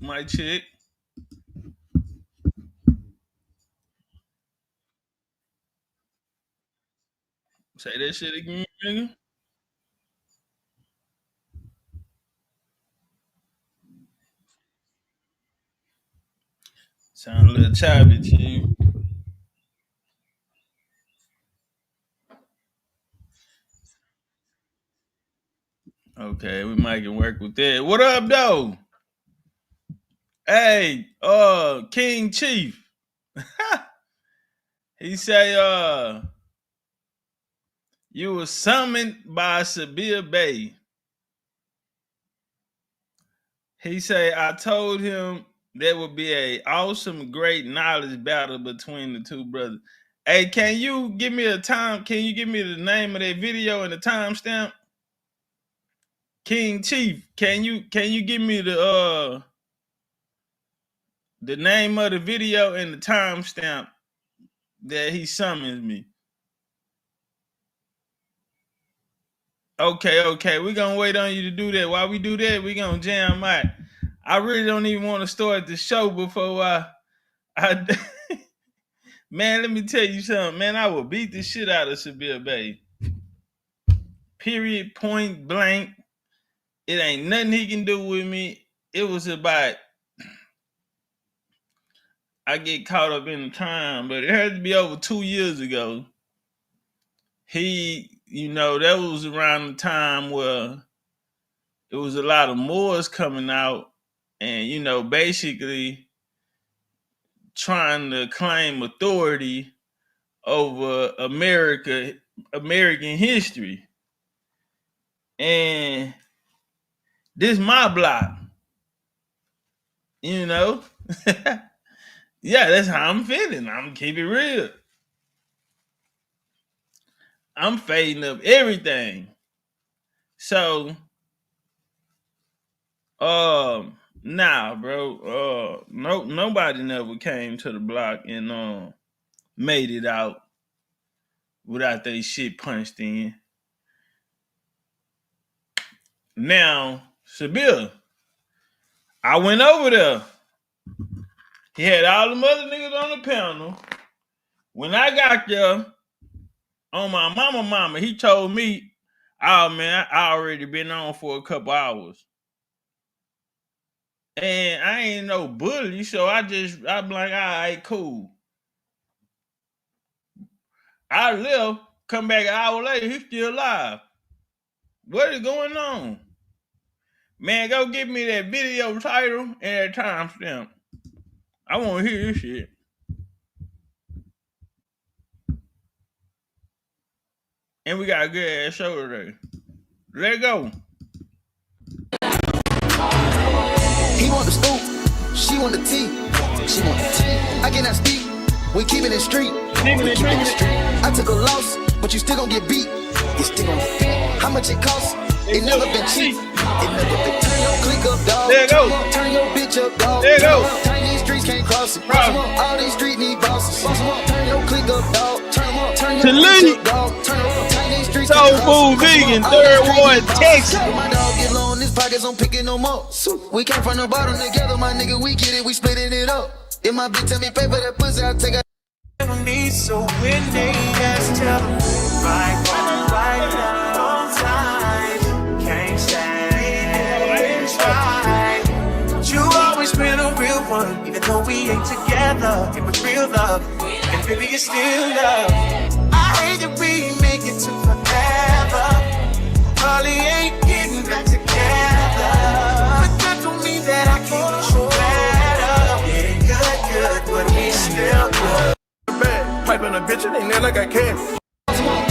My chick. Say that shit again, nigga. Sound a little choppy to you. Okay, we might can work with that. What up, though? Hey, King Chief. He say, you were summoned by Sabir Bey. He say, I told him there would be a awesome, great knowledge battle between the two brothers. Hey, can you give me a time? Can you give me the name of that video and the timestamp? King Chief, can you give me the name of the video and the timestamp that he summons me? Okay, we're gonna wait on you to do that. While we do that, we're gonna jam out. I really don't even want to start the show before I man, let me tell you something, man. I will beat the shit out of Sabir Bey. Period, point blank. It ain't nothing he can do with me. It was about I get caught up in the time, but it had to be over 2 years ago. He, that was around the time where there was a lot of Moors coming out and, basically trying to claim authority over American history. And this my block, Yeah, that's how I'm feeling. I'm keep it real. I'm fading up everything. So, nah, bro. Nobody never came to the block and made it out without their shit punched in. Now, Sabir, I went over there. He had all the other niggas on the panel. When I got there, on my mama, he told me, oh man, I already been on for a couple hours. And I ain't no bully, so I'm like, all right, cool. I left, come back an hour later, he's still alive. What is going on? Man, go give me that video title and that timestamp. I want to hear this shit. And we got a good ass show today. Let go. He want the scoop, she want the tea. She want the tea. I cannot speak. We keeping it street. I took a loss, but you still gon' get beat. You still gon' get beat. How much it costs? It never been cheap. It never been. Turn your click up, dog. There you go. Turn your bitch up, dog. There you go. Turn these streets can't cross it. All these streets need bosses. Turn your click up, dog. Turn your bitch up, dog. Turn these streets Soul Food Vegan, Third Ward, Texas. My dog get low in his pockets, I'm picking no more. We came from the bottom together, my nigga. We get it, we splitting it up. If my bitch tell me pay for that pussy, I take it. So when they ask, tell them right on time. Can't stand try. But you always been a real one, even though we ain't together. It was real love, and baby it's still love. I hate that we make it to forever. Probably ain't getting back together, but that don't mean that I can't get you better. It ain't good, but we still good. Piping a bitch, it ain't there like I can.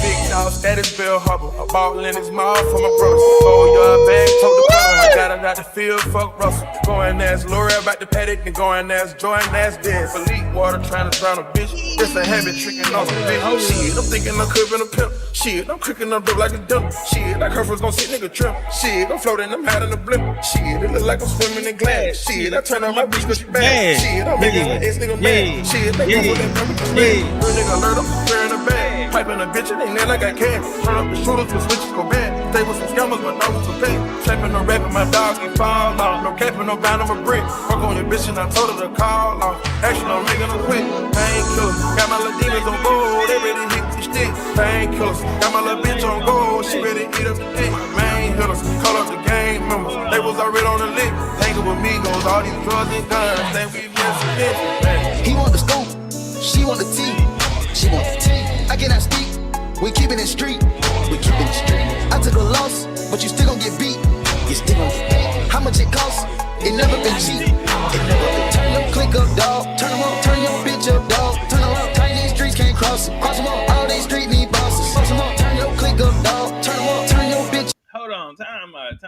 Big dog, status Bell Harbor. I bought Lennox Mall for my brothers. Oh, your bag, told the brother. I got it out the field, fuck Russell. Going ass L'Oreal about the paddock, and going ass Jordan ass dead. For leak water, trying to drown a bitch. Just a habit, tricking off a bitch. Shit, I'm thinking I'm clipping a pimp. Shit, I'm cooking up dope like a dump. Shit, like her first gon' sit nigga trim. Shit, I'm floating, I'm hiding the blimp. Shit, it look like I'm swimming in glass. Shit, I turn on my bitch cause she bad. Shit, I'm making my ex nigga mad. Shit, they go for that purpose. Real nigga alert, I'm wearing a bag. Piping a bitch, it ain't there like I can. Turn up the shooters with switches, go bad. Stay with some scammers, but no one's a pay. Trapping no rapping, my dog, he fall off. No capping, Rapping no bound, I'm a brick. Fuck on your bitch and I told her to call off. Action, I'm making them quick. Painkillers, got my little demons on gold. They ready to hit the stick. Painkillers, got my little bitch on gold. She ready to eat up the dick. Main hitters, call up the gang members. They was already on the lick. Hanging with me goes all these drugs and guns. Think we missing this. He want the scoop, she want the tea. She want the tea. I cannot speak. We keeping it street. We keeping it street. I took a loss, but you still gon' get beat. You still gon' get beat. How much it costs? It never been cheap. It never been. Turn your click up, dog. Turn them up. Turn your bitch up, dog. Turn them up. Turn these streets can't cross it. Cross them up. All these streets need bosses. Cross them up. Turn your click up, dog. Turn them up. Turn your bitch. Hold on, time out.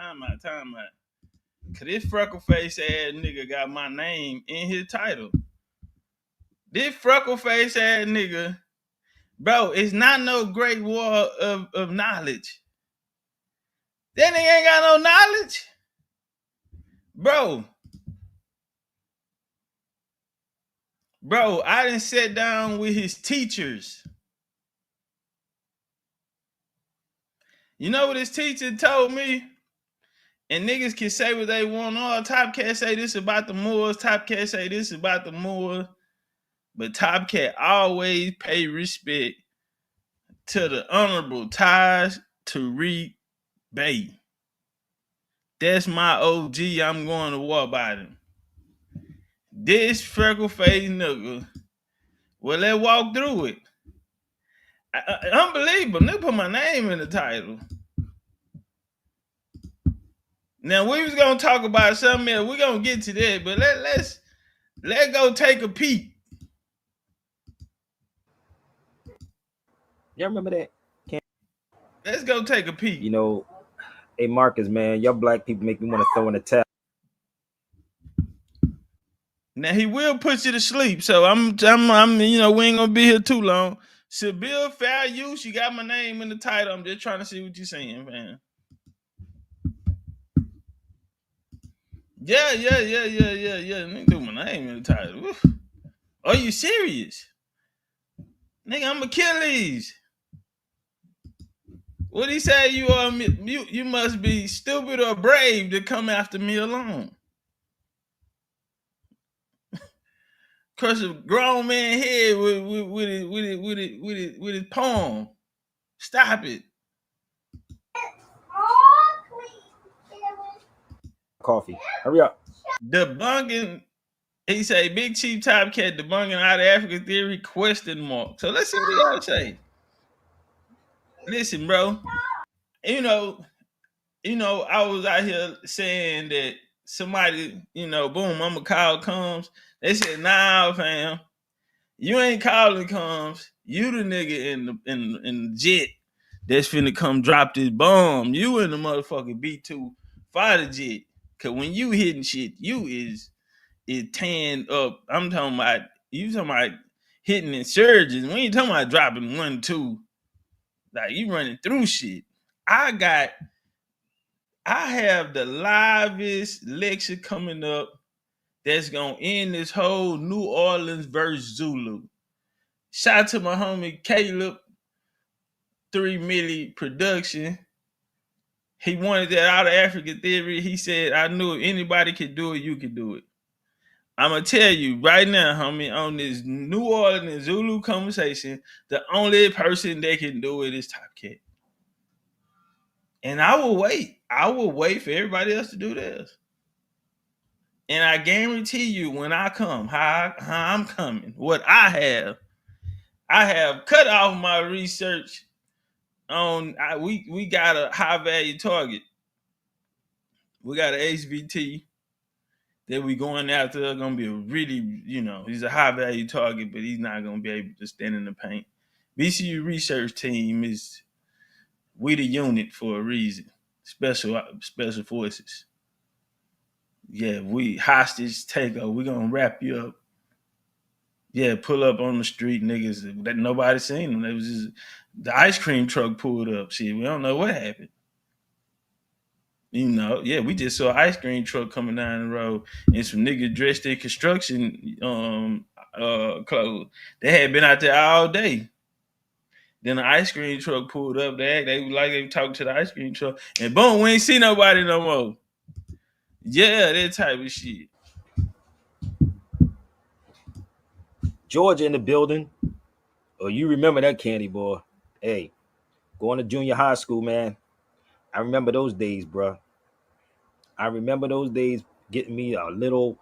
Cause this freckle face ass nigga got my name in his title. This freckle face ass nigga, bro, it's not no great war of knowledge. That nigga ain't got no knowledge. Bro, I done sat down with his teachers. You know what his teacher told me? And niggas can say what they want. Oh, Topcatz say this about the Moors. Topcatz say this about the Moors. But Topcatz always pay respect to the Honorable Taj Tariq Bey. That's my OG. I'm going to war by him. This freckle face nigga, well, let's walk through it. Unbelievable. They put my name in the title. Now, we was going to talk about something else. We're going to get to that, but let's go take a peek. Y'all remember that? Let's go take a peek. You know, hey Marcus, man, y'all black people make me want to throw in the towel. Now he will put you to sleep, so I'm you know, we ain't gonna be here too long. Sibyl, fair use. You got my name in the title. I'm just trying to see what you're saying, man. Yeah. Nigga do my name in the title. Oof. Are you serious? Nigga, I'm Achilles. What he say? You must be stupid or brave to come after me alone. Crush a grown man head with his palm. Stop it. Coffee. Hurry up. Debunking. He say Big Chief Topcatz debunking out of Africa theory ? So let's see what y'all say. Listen, bro. You know, I was out here saying that somebody, boom, I'ma call comes. They said, nah, fam, you ain't calling comes. You the nigga in the jet that's finna come drop this bomb. You in the motherfucking B2 fighter jet. Cause when you hitting shit, you is tanned up. I'm talking about hitting insurgents. We ain't talking about dropping 1, 2. Like you running through shit. I have the livest lecture coming up that's gonna end this whole New Orleans versus Zulu. Shout out to my homie Caleb, 3 Milli production. He wanted that out of Africa theory. He said, I knew if anybody could do it, you could do it. I'm gonna tell you right now, homie, on this New Orleans and Zulu conversation, the only person that can do it is Topcatz. And I will wait. I will wait for everybody else to do this. And I guarantee you, when I come, how I'm coming, what I have cut off my research on. We got a high value target. We got an HVT that we going after. They're gonna be a really, he's a high value target, but he's not gonna be able to stand in the paint. VCU research team is we the unit for a reason. Special forces. Yeah, we hostage takeover. We gonna wrap you up. Yeah, pull up on the street, niggas. That nobody seen them. It was just the ice cream truck pulled up. Shit, we don't know what happened. Yeah, we just saw an ice cream truck coming down the road and some niggas dressed in construction clothes. They had been out there all day. Then the ice cream truck pulled up. They were talking to the ice cream truck, and boom, we ain't see nobody no more. Yeah, that type of shit. Georgia in the building. Oh, you remember that candy, boy? Hey, going to junior high school, man. I remember those days, bro. I remember those days getting me a little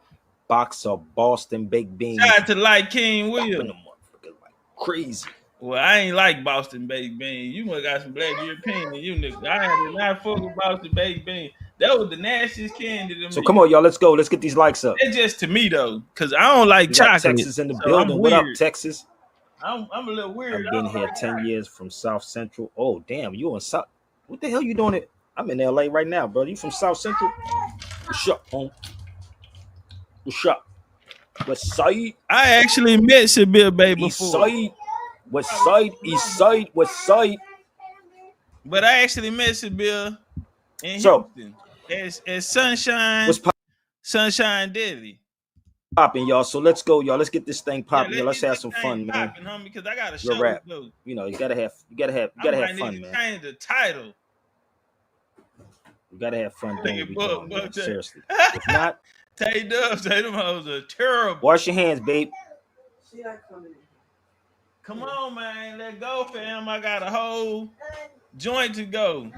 box of Boston baked beans. Shout out to like King Will. Them motherfuckers like crazy. Well, I ain't like Boston baked beans. You must got some black European in you niggas. I did not fuck with Boston baked beans. That was the nastiest candy to So me. come on, y'all. Let's go. Let's get these likes up. It's just to me though, because I don't like We got chocolate. Texas in the so building. I'm What up, weird. Texas? I'm a little weird. I've been here 10 years from South Central. Oh, damn. You in South? What the hell you doing it? I'm in LA right now, bro. You from South Central? What's up, home? What's up? West Side? I actually met Sabir Bay East before. Side? West Side? East Side? West Side? But I actually met Sabir in Houston. As Sunshine. What's Sunshine Deli. popping, y'all? So let's go, y'all. Let's get this thing popping. Yeah, Let's have some fun, man. Popping, homie, because I got a Your show rap. to do. You know, you gotta have fun, man. Change the title. You gotta have fun doing what we doing, man. Seriously. If If not, Tay Dub say them hoes are terrible. wash your hands, babe. Come on, man. Let go, fam. I got a whole joint to go.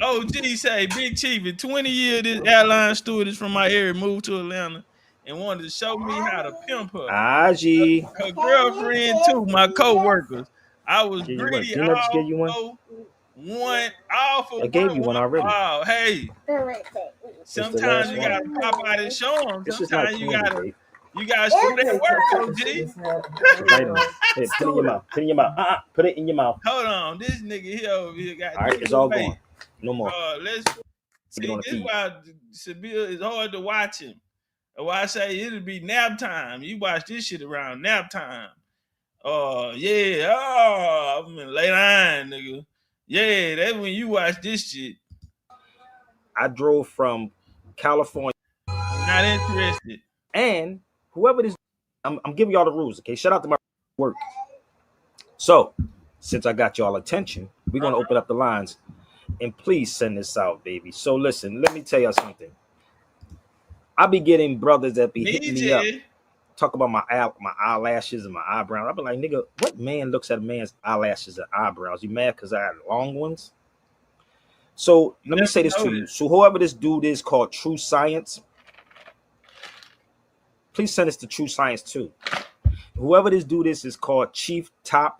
OG say, Big Chief, in 20 years, this airline stewardess from my area moved to Atlanta and wanted to show me how to pimp her. Aji. Her girlfriend, too, my co-workers. I was Give you one. greedy. Didn't I just give you one? All for I gave you one already. Wow, hey. Sometimes you gotta pop out and show them. This is not Sometimes candy, you gotta show that work, OG. Right on. Hey, put it in your mouth. Put it in your mouth. Put it in your mouth. Hold on, this nigga here over here got. All right, it's all gone. No more. Let's see. on the This is feed. why Sabir is hard to watch him. And why I say it'll be nap time. You watch this shit around nap time. Yeah. I'm in late iron, nigga. Yeah, that's when you watch this shit. I drove from California. Not interested. And whoever this, I'm giving y'all the rules, okay? Shout out to my work. So, since I got y'all attention, we're going to open up the lines. And please send this out, baby. So, listen, let me tell y'all something. I be getting brothers that be hitting me up. Talk about my eyelashes and my eyebrows. I be like, nigga, what man looks at a man's eyelashes and eyebrows? You mad because I had long ones? So, let me say this to you. So, whoever this dude is called True Science, please send us to True Science too. Whoever this dude is called Chief Top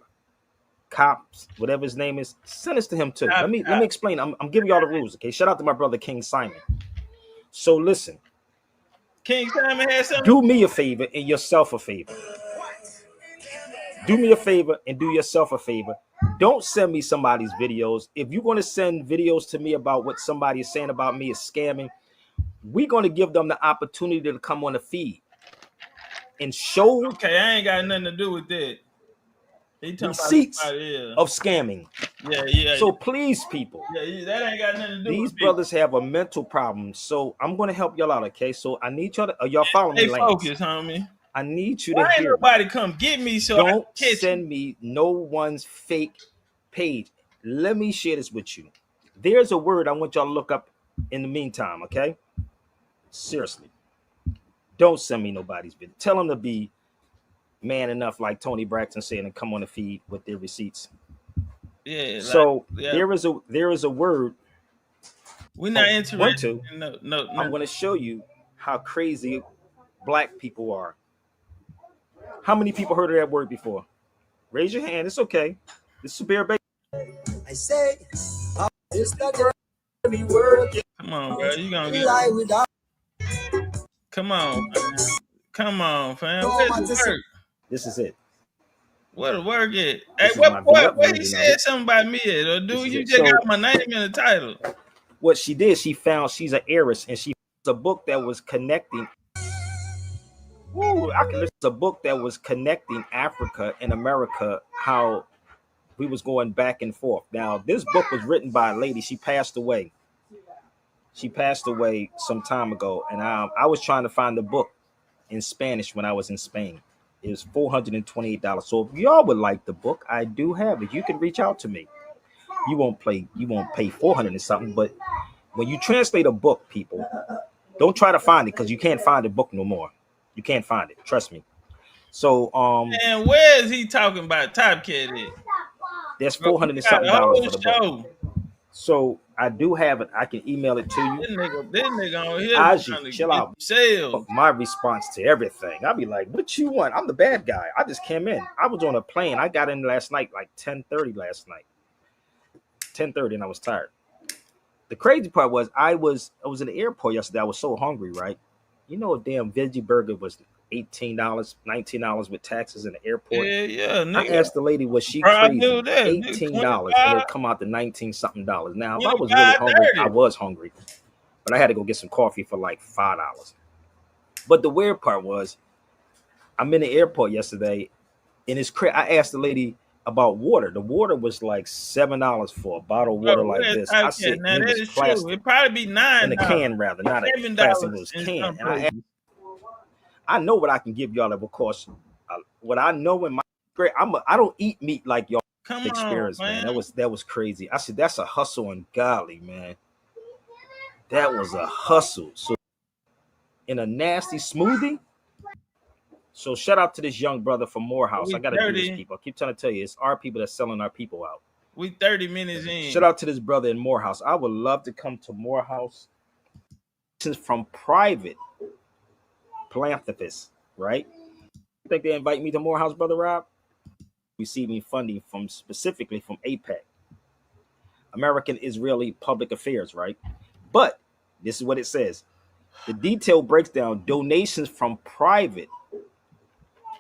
Cops, whatever his name is. Send us to him too. Let me explain. I'm giving y'all the rules, okay? Shout out to my brother King Simon. So listen, King Simon has something. do me a favor and yourself a favor. Do me a favor and do yourself a favor. Don't send me somebody's videos. If you're going to send videos to me about what somebody is saying about me is scamming, we're going to give them the opportunity to come on the feed and show. Okay, I ain't got nothing to do with that. Receipts of scamming. Yeah. So please, people. Yeah, that ain't got nothing to do with these brothers have a mental problem. So I'm going to help y'all out, okay? So I need y'all to, y'all follow me, Lance. Focus, homie. I need you to Why ain't hear nobody come get me so don't I can send me no one's fake page. Let me share this with you. There's a word I want y'all to look up in the meantime, okay? Seriously. Don't send me nobody's video. Tell them to be man enough, like Tony Braxton saying, and come on the feed with their receipts. Yeah. So there is a word. We're not interested. No. I'm going to show you how crazy black people are. How many people heard of that word before? Raise your hand. It's okay. This is Bear Baby. I say, it's not gonna work. Come on, bro. You gonna get without. Come on, man. Come on, fam. Where's the work? This is it. Where the work at? Hey, what he said something about me at? Or dude, you just got my name in the title. What she did, she found she's an heiress, and she found a book that was connecting. It's a book that was connecting Africa and America, how we was going back and forth. Now, this book was written by a lady. She passed away. She passed away some time ago, and I was trying to find the book in Spanish when I was in Spain. It was $428. So if y'all would like the book, I do have it. You can reach out to me. You won't pay $400 and something, but when you translate a book, people, Don't try to find it because you can't find the book no more. You can't find it. Trust me. So And where is he talking about Topcatz at? there's Bro, we $400 and got something a whole for the book. show. So I do have it. I can email it to you. This nigga on here Aji, trying to chill get out. sales. My response to everything, I'll be like, "What you want? I'm the bad guy. I just came in. I was on a plane. I got in last night, like 10:30 last night. 10:30, and I was tired. The crazy part was I was in the airport yesterday. I was so hungry, right? You know, a damn veggie burger was $18, $19 with taxes in the airport. Yeah, nigga. I asked the lady, was she Probably crazy? do that. $18, and it come out to 19 something dollars. Now, if I was 25, really hungry, 30. I was hungry, but I had to go get some coffee for like $5. But the weird part was, I'm in the airport yesterday, and it's crazy. I asked the lady about water. The water was like $7 for a bottle of water like this. I said, now it that was is plastic. true. It probably be $9. In a can, rather, not a plastic. It was can. And I know what I can give y'all. Of course, what I know in my I don't eat meat like y'all experience, man. That was crazy. I said that's a hustle and golly, man. That was a hustle. So in a nasty smoothie. So shout out to this young brother from Morehouse. I gotta do this, people. I keep trying to tell you, it's our people that's selling our people out. We 30 minutes in. Shout out to this brother in Morehouse. I would love to come to Morehouse. This is from private philanthropists, right? You think they invite me to Morehouse, brother Rob? Receiving funding specifically from APEC, American Israeli Public Affairs, right? But this is what it says. The detail breaks down donations from private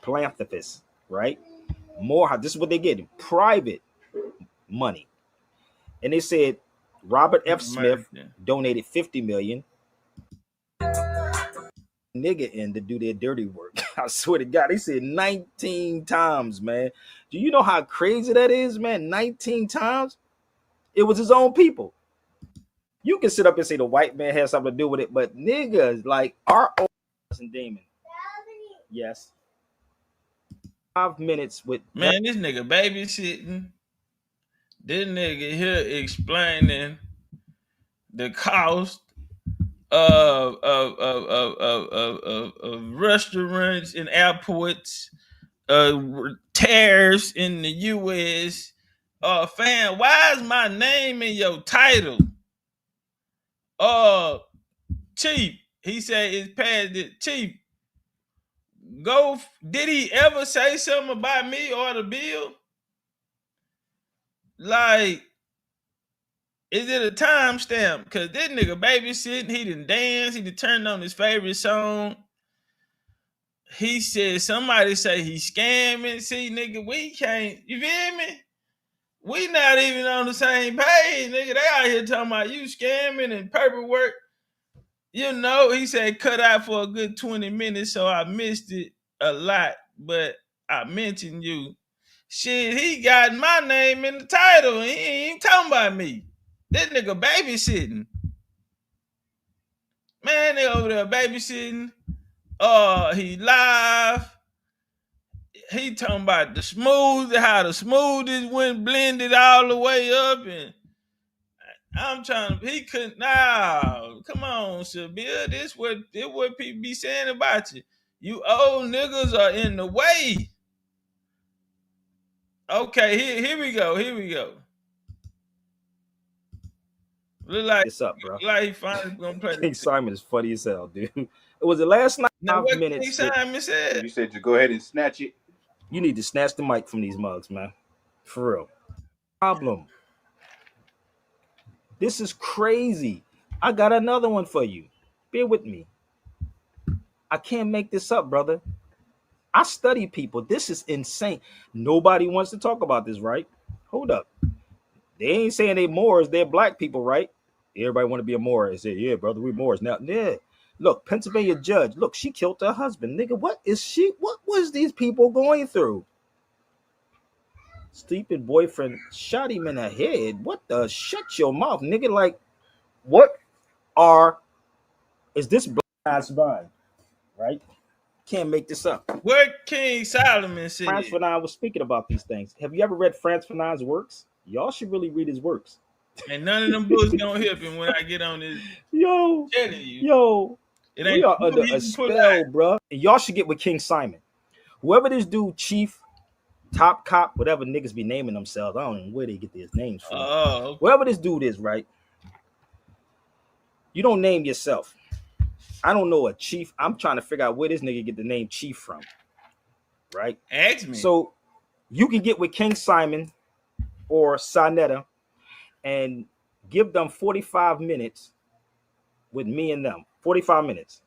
philanthropists, right? Morehouse, this is what they get, private money. And they said Robert F. Smith donated $50 million. Nigga in to do their dirty work. I swear to God, they said 19 times, man. Do you know how crazy that is, man? 19 times. It was his own people. You can sit up and say the white man has something to do with it, but niggas like our own and Damon. Yes. 5 minutes with man. This nigga babysitting. This nigga here explaining the cost of restaurants and airports, tariffs in the U.S. Fam, why is my name in your title? Chief, he said it's past the Chief. Did he ever say something about me or the bill? Like, is it a timestamp? Because this nigga babysitting, he done dance, he done turned on his favorite song. He said, somebody say he scamming. See, nigga, we can't, you feel me? We not even on the same page, nigga. They out here talking about you scamming and paperwork. You know, he said cut out for a good 20 minutes, so I missed it a lot, but I mentioned you. Shit, he got my name in the title. He ain't even talking about me. This nigga babysitting. Man, they over there babysitting. He live. He talking about the smooth, how the smoothest went blended all the way up, and I'm trying to. He couldn't. Nah, come on, Shabir. This what people be saying about you. You old niggas are in the way. Okay, here we go. Look like this up, bro. Like he finally gonna play. King Simon is funny as hell, dude. It was the last night. Now, 5 minutes. King Simon said? You said to go ahead and snatch it. You need to snatch the mic from these mugs, man. For real. Problem. This is crazy. I got another one for you. Bear with me. I can't make this up, brother. I study people. This is insane. Nobody wants to talk about this, right? Hold up. They ain't saying they Moors. They're black people, right? Everybody want to be a Moor. They say, yeah, brother, we Moors. Now, yeah. Look, Pennsylvania judge. Look, she killed her husband. Nigga, what was these people going through? Stupid boyfriend shot him in the head. What the? Shut your mouth, nigga. Like, is this black guy's vine? Right? Can't make this up. What King Solomon said. Frantz Fanon was speaking about these things. Have you ever read Frantz Fanon's works? Y'all should really read his works. And none of them books gonna help him when I get on this. Yo, It We ain't are under you a can pull spell, bro. And y'all should get with King Simon. Whoever this dude, Chief, Top Cop, whatever niggas be naming themselves. I don't know where they get these names from. Oh, Whoever this dude is, right? You don't name yourself. I don't know a chief. I'm trying to figure out where this nigga get the name Chief from. Right? ask me. So you can get with King Simon or Sinetta and give them 45 minutes with me and them. 45 minutes.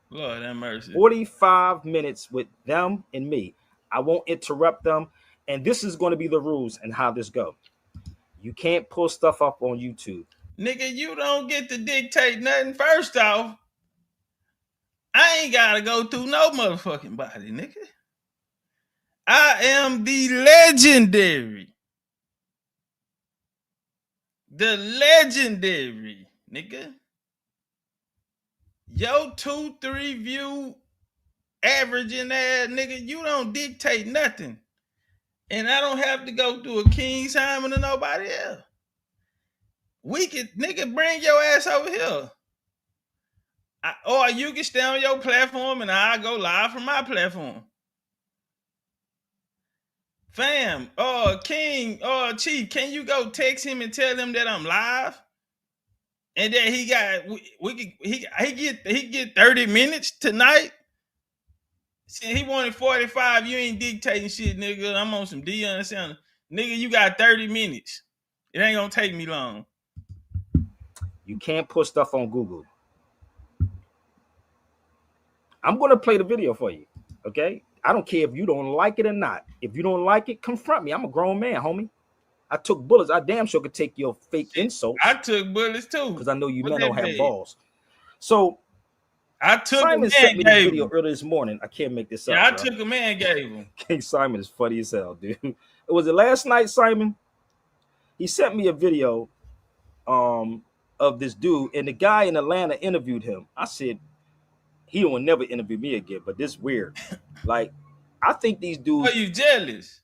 Lord have mercy. 45 minutes with them and me. I won't interrupt them. And this is going to be the rules and how this go. You can't pull stuff up on YouTube. Nigga, you don't get to dictate nothing. First off, I ain't gotta go through no motherfucking body, nigga. I am the legendary. The legendary, nigga. Yo 2-3 view averaging ass, nigga, you don't dictate nothing. And I don't have to go through a King Simon or nobody else. We could, nigga, bring your ass over here. Or you can stay on your platform and I'll go live from my platform. Fam, King, Chief, can you go text him and tell him that I'm live? And that he got he get 30 minutes tonight. See, he wanted 45. You ain't dictating shit, nigga. I'm on some Deion Sanders. Nigga, you got 30 minutes. It ain't gonna take me long. You can't put stuff on Google. I'm gonna play the video for you. Okay? I don't care if you don't like it or not. If you don't like it, confront me. I'm a grown man, homie. I took bullets. I damn sure could take your fake insults. I took bullets too. Because I know you men don't have balls. So I took Simon sent me this video earlier this morning. I can't make this up. Yeah, I took a man gave him. King Simon is funny as hell, dude. It was it last night, Simon? He sent me a video of this dude, and the guy in Atlanta interviewed him. I said, he will never interview me again, but this weird. Like, I think these dudes. Are you jealous?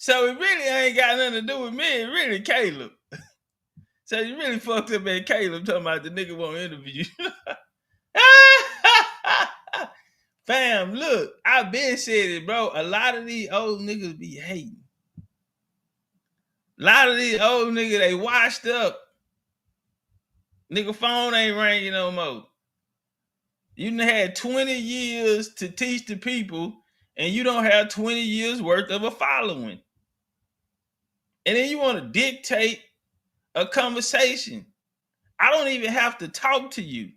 So it really ain't got nothing to do with me. It really Caleb. So you really fucked up at Caleb talking about the nigga won't interview you. Fam, look, I been said it, bro. A lot of these old niggas be hating. A lot of these old niggas, they washed up. Nigga phone ain't ringing no more. You done had 20 years to teach the people, and you don't have 20 years worth of a following. And then you want to dictate a conversation. I don't even have to talk to you.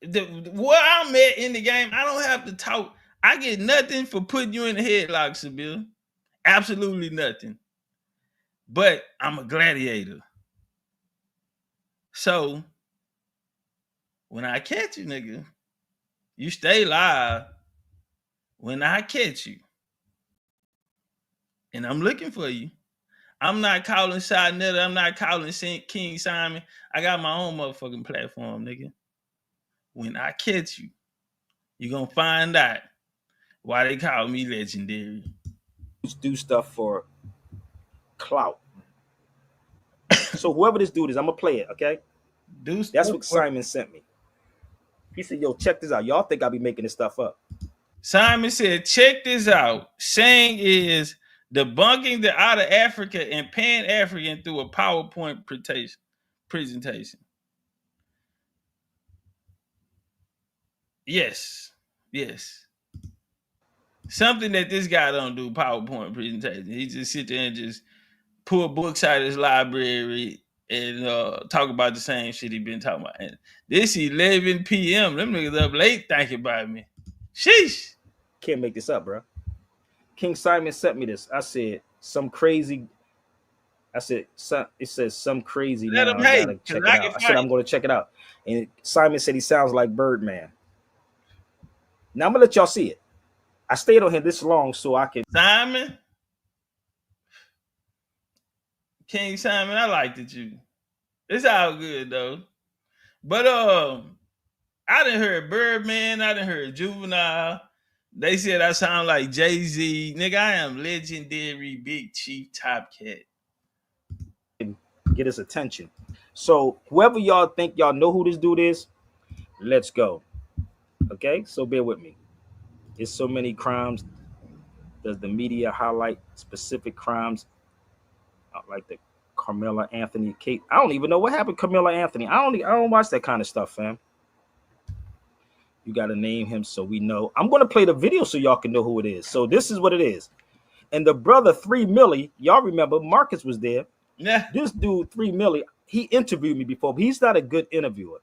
Where I'm at in the game, I don't have to talk. I get nothing for putting you in the headlock, Sabil. Absolutely nothing. But I'm a gladiator. So when I catch you, nigga, you stay live when I catch you. And I'm looking for you. I'm not calling Sinetta. I'm not calling King Simon. I got my own motherfucking platform, nigga. When I catch you, you're going to find out why they call me legendary. Do stuff for clout. So whoever this dude is, I'm going to play it, okay? That's what Simon sent me. He said, yo, check this out. Y'all think I'll be making this stuff up. Simon said, check this out. Saying is debunking the out of Africa and Pan-African through a PowerPoint presentation. Yes. Something that this guy don't do, PowerPoint presentation. He just sit there and just pull books out of his library and talk about the same shit he been talking about. And this 11 p.m. Them niggas up late thinking about me. Sheesh. Can't make this up, bro. King Simon sent me this. I said, some crazy. I said, it says some crazy. Let him hate. Check it out. I said, I'm going to check it out. And Simon said he sounds like Birdman. Now I'm going to let y'all see it. I stayed on here this long so I can. Simon? King Simon, I liked it, you. It's all good, though. But I done heard Birdman. I done heard Juvenile. They said I sound like Jay-Z. Nigga, I am legendary Big Chief Topcatz. Get his attention. So whoever y'all think y'all know who this dude is, Let's go. Okay, so bear with me. It's so many crimes. Does the media highlight specific crimes like the Carmela Anthony Kate? I don't even know what happened to Carmela Anthony. I don't watch that kind of stuff, fam. You got to name him so we know. I'm going to play the video so y'all can know who it is. So this is what it is. And the brother 3 Millie, y'all remember Marcus was there. Yeah. This dude 3 Millie, he interviewed me before, but he's not a good interviewer.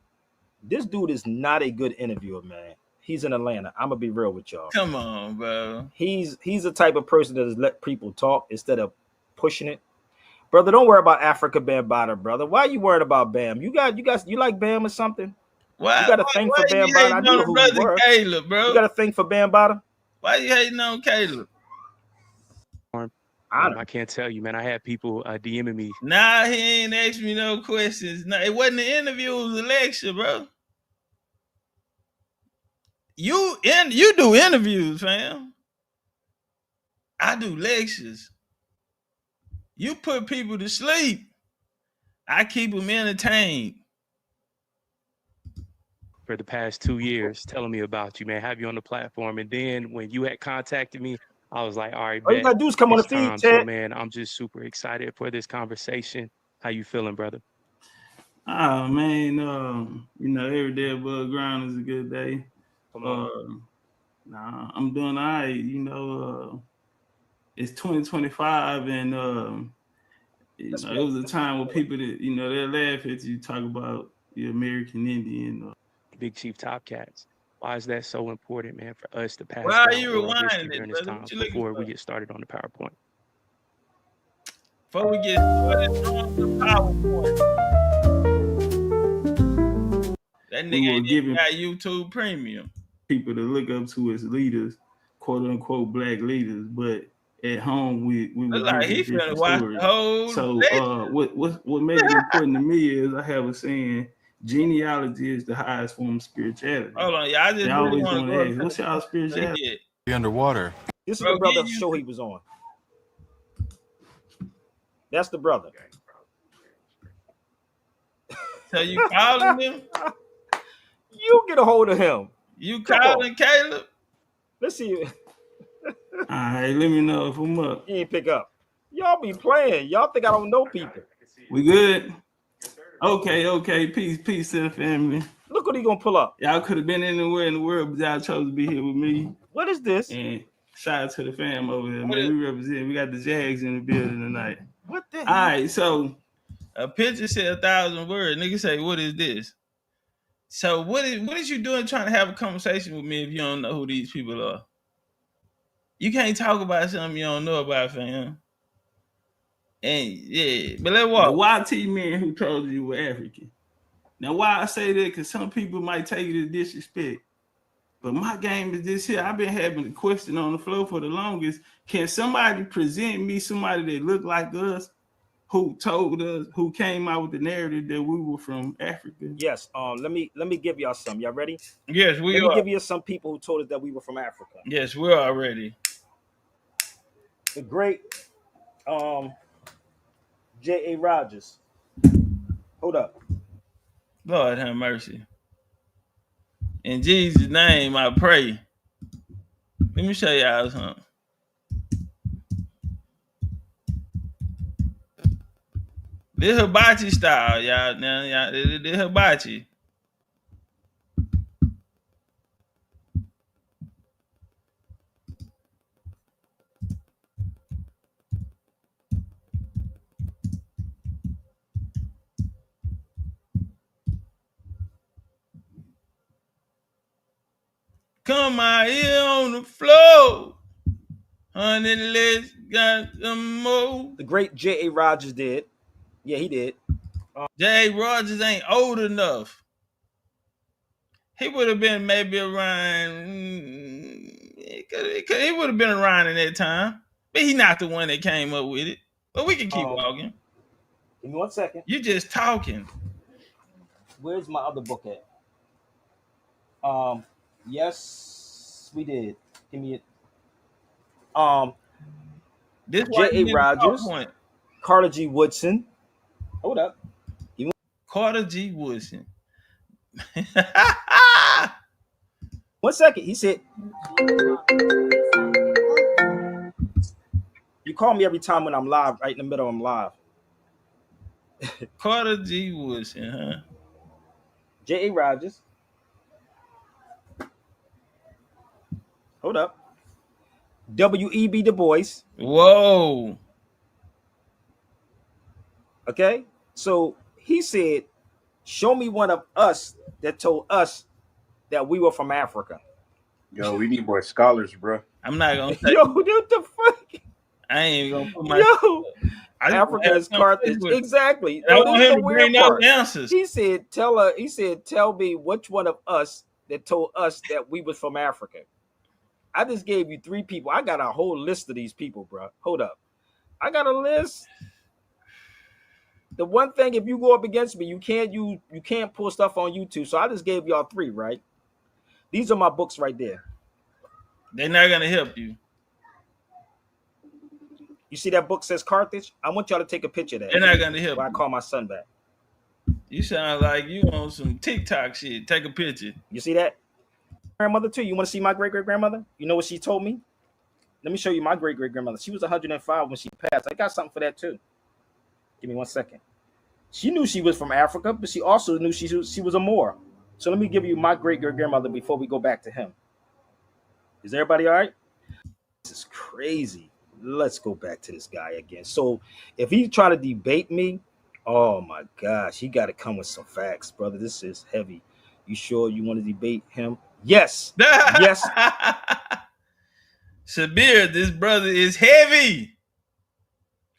This dude is not a good interviewer, man. He's in Atlanta. I'm gonna be real with y'all. Come on, bro. He's the type of person that just let people talk instead of pushing it. Brother, don't worry about Africa Bambaataa, brother. Why are you worried about Bam? You like Bam or something? Why You got a thing for Bambaataa? I knew who you were. Caleb, bro. You got a thing for Bambaataa? Why you hating on Caleb? I can't tell you, man. I had people DMing me. Nah, he ain't asked me no questions. Nah, it wasn't an interview, it was a lecture, bro. You do interviews, fam. I do lectures. You put people to sleep. I keep them entertained. For the past 2 years, telling me about you, man. Have you on the platform, and then when you had contacted me, I was like, all right, all you gotta do is come on the feed, Ted. So, man, I'm just super excited for this conversation. How you feeling, brother? Oh man, every day above ground is a good day. Nah, I'm doing all right. It's 2025, and it was a time where people that they'll laugh at you, talk about the American Indian. Big Chief Topcatz. Why is that so important, man, for us to pass? Why are you rewinding it, brother? Before we get started on the PowerPoint? Before we get started on the PowerPoint, that nigga ain't got YouTube Premium. People to look up to as leaders, quote unquote black leaders, but at home we were like he finna watch the whole. So what made it important to me is I have a saying: genealogy is the highest form of spirituality. Hold on, y'all just always want to ask, what's y'all spirituality? Underwater. This is the brother show he was on. That's the brother. So you calling him? You get a hold of him. You calling Caleb? Let's see. All right, let me know if I'm up. He ain't pick up. Y'all be playing. Y'all think I don't know people. We good? Okay. Peace to the family. Look what he gonna pull up. Y'all could have been anywhere in the world, but y'all chose to be here with me. What is this? And shout out to the fam over there, man. We represent. We got the Jags in the building tonight. What the hell? All right, so a picture said 1,000 words. Nigga say, what is this? So what is you doing trying to have a conversation with me if you don't know who these people are? You can't talk about something you don't know about, fam. And yeah, but let's walk. The YT man who told you were African. Now, why I say that? Because some people might take it as disrespect. But my game is this here. I've been having a question on the floor for the longest. Can somebody present me somebody that looked like us, who told us, who came out with the narrative that we were from Africa? Yes. Let me give y'all some. Y'all ready? Yes, we are. Let me give you some people who told us that we were from Africa. Yes, we're all ready. The great J.A. Rogers. Hold up. Lord have mercy. In Jesus' name, I pray. Let me show y'all something. This hibachi style, y'all. Now, y'all, this hibachi. Come out here on the floor. Honey, let's got some more. The great J.A. Rogers did. Yeah, he did. J.A. Rogers ain't old enough. He would have been maybe around. He would have been around in that time. But he's not the one that came up with it. But we can keep walking. Give me 1 second. You just talking. Where's my other book at? Yes, we did. Give me it. This J.A. Rogers, Carter G. Woodson. Hold up. Carter G. Woodson. 1 second. He said, you call me every time when I'm live, right in the middle. I'm live. Carter G. Woodson, huh? J.A. Rogers. Hold up. W.E.B. Du Bois. Whoa. Okay. So he said, show me one of us that told us that we were from Africa. Yo, we need more scholars, bro. I'm not gonna say Yo, what the fuck? I ain't gonna put my Yo, I just Africa wanna is have Carthage. conversation with him. Exactly. I No, want this is him the to bring weird those part. answers. He said, tell me which one of us that told us that we was from Africa. I just gave you 3 people. I got a whole list of these people, bro. Hold up. I got a list. The one thing, if you go up against me, you can't pull stuff on YouTube. So I just gave y'all 3, right? These are my books right there. They're not gonna help you. You see that book says Carthage? I want y'all to take a picture of that. They're not gonna help While I you. call my son back. You sound like you on some TikTok shit. Take a picture. You see that? Grandmother too. You want to see my great-great-grandmother? You know what she told me? Let me show you my great-great-grandmother. She was 105 when she passed. I got something for that too. Give me 1 second. She knew she was from Africa, but she also knew she was a Moor. So let me give you my great-great-grandmother before we go back to him. Is everybody all right? This is crazy. Let's go back to this guy again. So if he try to debate me, oh my gosh, he got to come with some facts, brother. This is heavy. You sure you want to debate him? Yes. Yes. Shabir, this brother is heavy.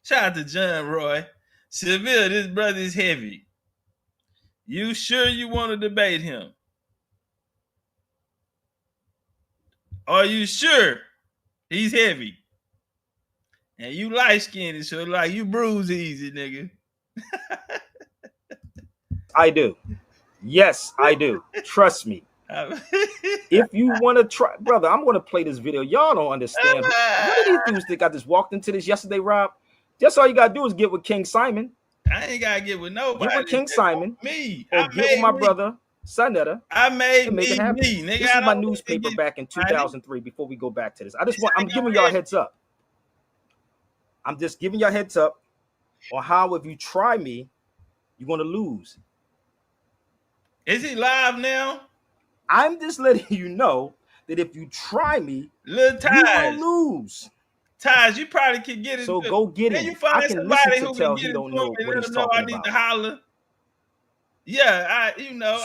Shout out to John Roy. Shabir, this brother is heavy. You sure you want to debate him? Are you sure he's heavy? And you light skinned, so like you bruise easy, nigga. I do. Yes, I do. Trust me. If you want to try, brother, I'm going to play this video. Y'all don't understand. What are these dudes think I just walked into this yesterday, Rob? Just all you got to do is get with King Simon. I ain't got to get with nobody. Get with King Simon. Me. Or get with my brother, Sonetta. I made and make it happen. me. Nigga, This is my newspaper back in 2003 before we go back to this. I'm giving y'all a heads up. I'm just giving y'all a heads up on how if you try me, you're going to lose. Is he live now? I'm just letting you know that if you try me, Lil Taj, you will lose. Taj, you probably can get it. So go get Then him. you find I can somebody listen who to tell can get he it don't to know him and what let he's him know talking I need about. to holler. Yeah, I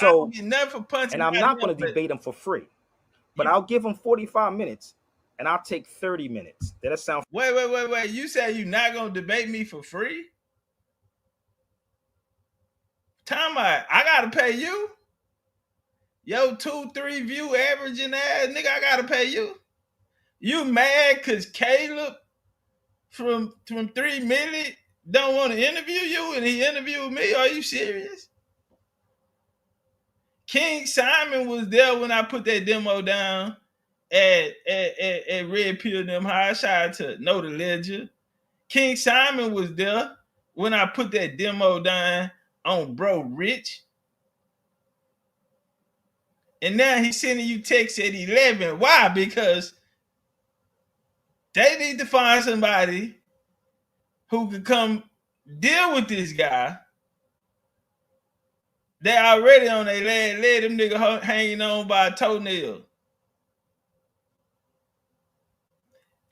don't get nothing for punching. And I'm not going to debate him for free, but I'll give him 45 minutes, and I'll take 30 minutes. Does that sound? Wait. You say you're not going to debate me for free? Time out. I got to pay you? Yo, 2-3 view averaging ass, nigga, I got to pay you? You mad because Caleb from 3 Million don't want to interview you and he interviewed me? Are you serious? King Simon was there when I put that demo down at Red Pill them high. Shout out to Know the Ledger. King Simon was there when I put that demo down on Bro Rich. And now he's sending you texts at 11. Why? Because they need to find somebody who could come deal with this guy. They already on their leg, them nigga hanging on by a toenail.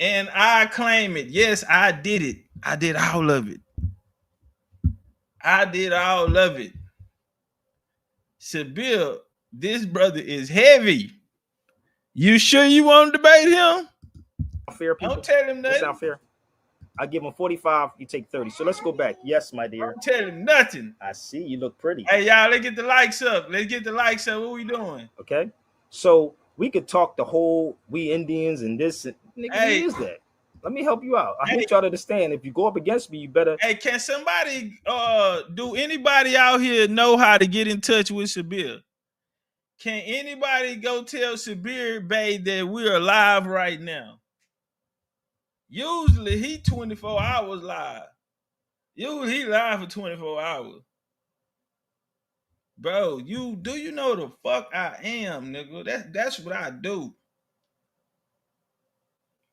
And I claim it. Yes, I did it. I did all of it. Shabir, this brother is heavy. You sure you want to debate him? Fair, people. Don't tell him nothing. That sound fair? I give him 45, you take 30. So let's go back. Yes, my dear. Don't tell him nothing. I see you look pretty. Hey, y'all, let's get the likes up. What we doing? Okay. So we could talk the whole we Indians and this. Nigga, Hey. what is that? Let me help you out. I need y'all to understand. If you go up against me, you better. Hey, can somebody, do anybody out here know how to get in touch with Shabir? Can anybody go tell Shabir Bay that we're live right now? Usually he 24 hours live. Usually he live for 24 hours. Bro, you know the fuck I am, nigga? That's what I do.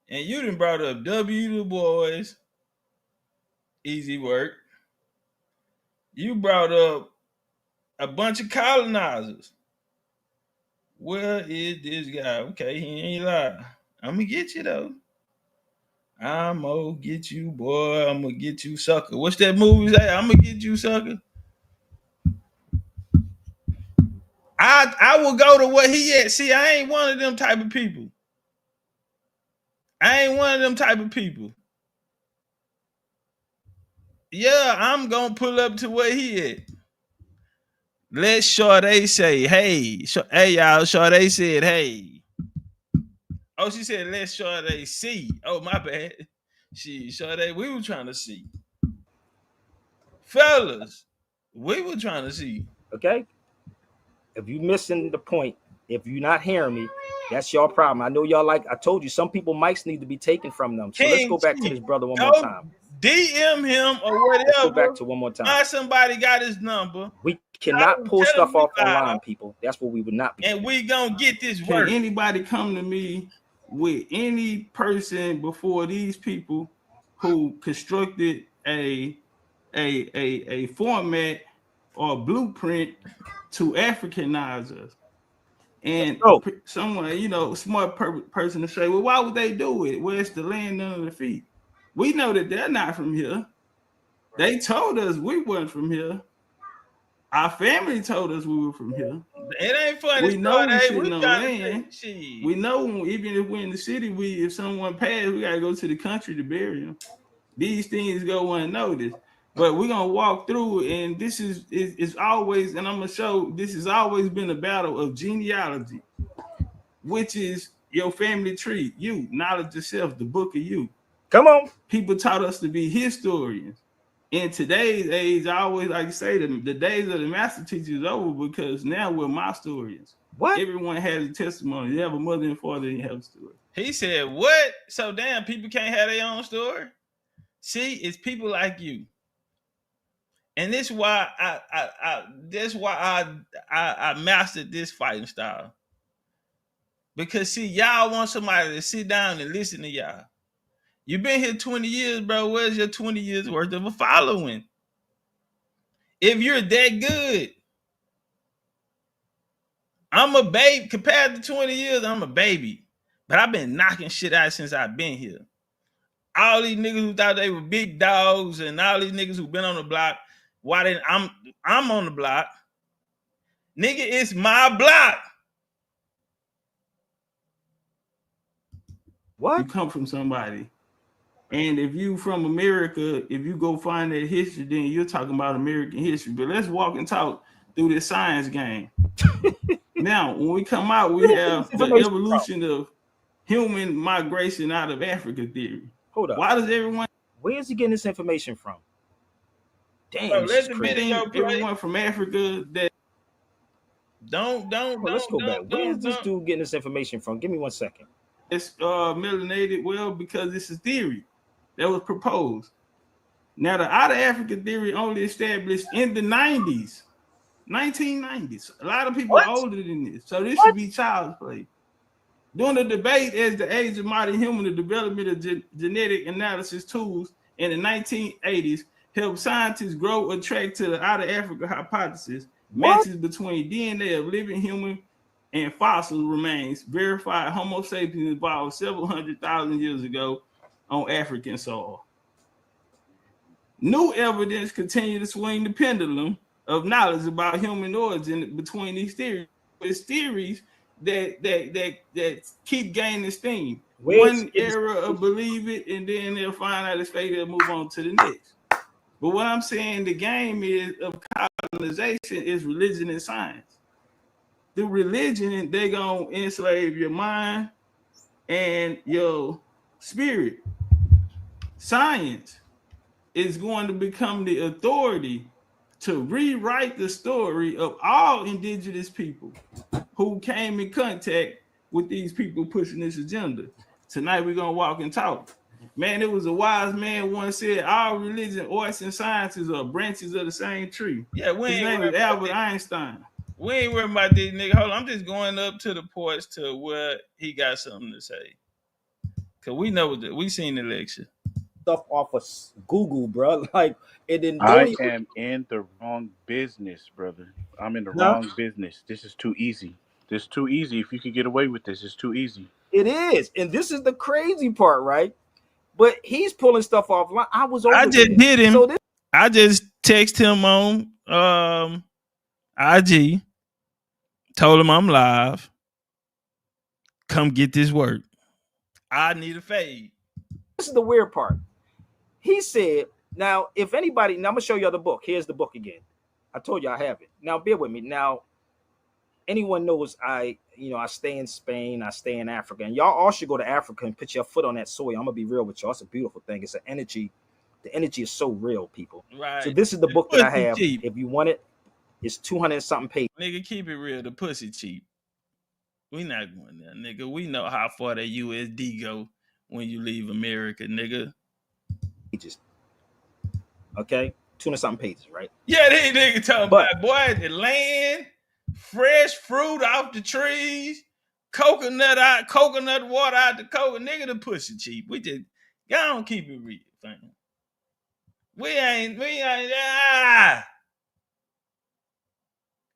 And you done brought up W. Du Bois, easy work. You brought up a bunch of colonizers. Where is this guy? Okay, he ain't lie. I'm gonna get you though. I'm gonna get you, boy. I'm gonna get you, sucker. What's that movie say? I'm gonna get you, sucker. I will go to where he at. See, I ain't one of them type of people. Yeah, I'm gonna pull up to where he at. Let Sade say, hey, hey y'all. Sade said, hey. Oh, she said, let Sade see. Oh, my bad. Sade, we were trying to see. Fellas, we were trying to see. Okay? If you missing the point, if you're not hearing me, that's your problem. I know y'all like, I told you, some people mics need to be taken from them. So let's go back to this brother one more time. DM him or whatever. Let's go back to one more time. Find somebody got his number. We cannot pull stuff off online, people. That's what we would not be. And we gonna get this work. Can anybody come to me with any person before these people who constructed a format or blueprint to Africanize us? And someone, smart person to say, well, why would they do it? Where's the land under the feet? We know that they're not from here. They told us we weren't from here. Our family told us we were from here. It ain't funny. We know we sitting on land. We know even if we're in the city, if someone passed, we gotta go to the country to bury them. These things go unnoticed. But we're gonna walk through, and this is always, and I'm gonna show this has always been a battle of genealogy, which is your family tree, you, knowledge yourself, the book of you. Come on. People taught us to be historians. In today's age, I always like to say that the days of the master teacher is over, because now we're historians. What? Everyone has a testimony. You have a mother and father, and you have a story. He said, what? So damn, people can't have their own story? See, it's people like you. And this is why I mastered this fighting style. Because see, y'all want somebody to sit down and listen to y'all. You've been here 20 years, bro. Where's your 20 years worth of a following? If you're that good, I'm a babe. Compared to 20 years, I'm a baby. But I've been knocking shit out since I've been here. All these niggas who thought they were big dogs and all these niggas who been on the block, why didn't I'm on the block? Nigga, it's my block. What? You come from somebody. And if you from America, if you go find that history, then you're talking about American history. But let's walk and talk through this science game. Now, when we come out, we have the evolution of human migration out of Africa theory. Hold up. Why does everyone? Where is he getting this information from? Damn, everyone from Africa that don't. Let's go back. Where is this dude getting this information from? Give me 1 second. It's melanated. Well, because it's a theory that was proposed. Now, the out of Africa theory only established in the 90s, 1990s. A lot of people are older than this, so this should be child's play. During the debate as the age of modern human, the development of genetic analysis tools in the 1980s helped scientists grow a track to the out of Africa hypothesis. Matches between DNA of living human and fossil remains verified Homo sapiens evolved several 100,000 years ago on African soil. New evidence continued to swing the pendulum of knowledge about human origin between these theories. It's theories that keep gaining steam. One era of believe it, and then they'll find out it's fake, they'll move on to the next. But what I'm saying, the game is of colonization is religion and science. Through religion, they're gonna enslave your mind and your spirit. Science is going to become the authority to rewrite the story of all indigenous people who came in contact with these people pushing this agenda. Tonight we're gonna walk and talk. Man, it was a wise man once said, all religion, arts, and sciences are branches of the same tree. Yeah, we His ain't name worried was about Albert this. Einstein. We ain't worried about this nigga. Hold on, I'm just going up to the porch to where he got something to say. Cause we know we seen the lecture. Stuff off of Google, bro. Like, it didn't. I am in the wrong business, brother. I'm in the Huh? wrong business. This is too easy. This is too easy. If you could get away with this, it's too easy. It is, and this is the crazy part, right? But he's pulling stuff offline. I was over I just there. hit him. So this, I just text him on IG. Told him I'm live. Come get this work. I need a fade. this is the weird part. He said, now, if anybody, now I'm gonna show you the book. Here's the book again. I told you I have it. Now, bear with me. Now, anyone knows I stay in Spain, I stay in Africa, and y'all all should go to Africa and put your foot on that soil. I'm gonna be real with y'all. It's a beautiful thing. It's an energy. The energy is so real, people. Right. So this is the book that I have. Cheap. If you want it, it's 200 something pages. Nigga, keep it real. The pussy cheap. We not going there, nigga. We know how far that USD go when you leave America, nigga. Pages. Okay, 200 something pages, right? Yeah, they nigga talking about, boy, the land, fresh fruit off the trees, coconut water out the coconut. Nigga, the pussy cheap. We just y'all don't keep it real, fam. We ain't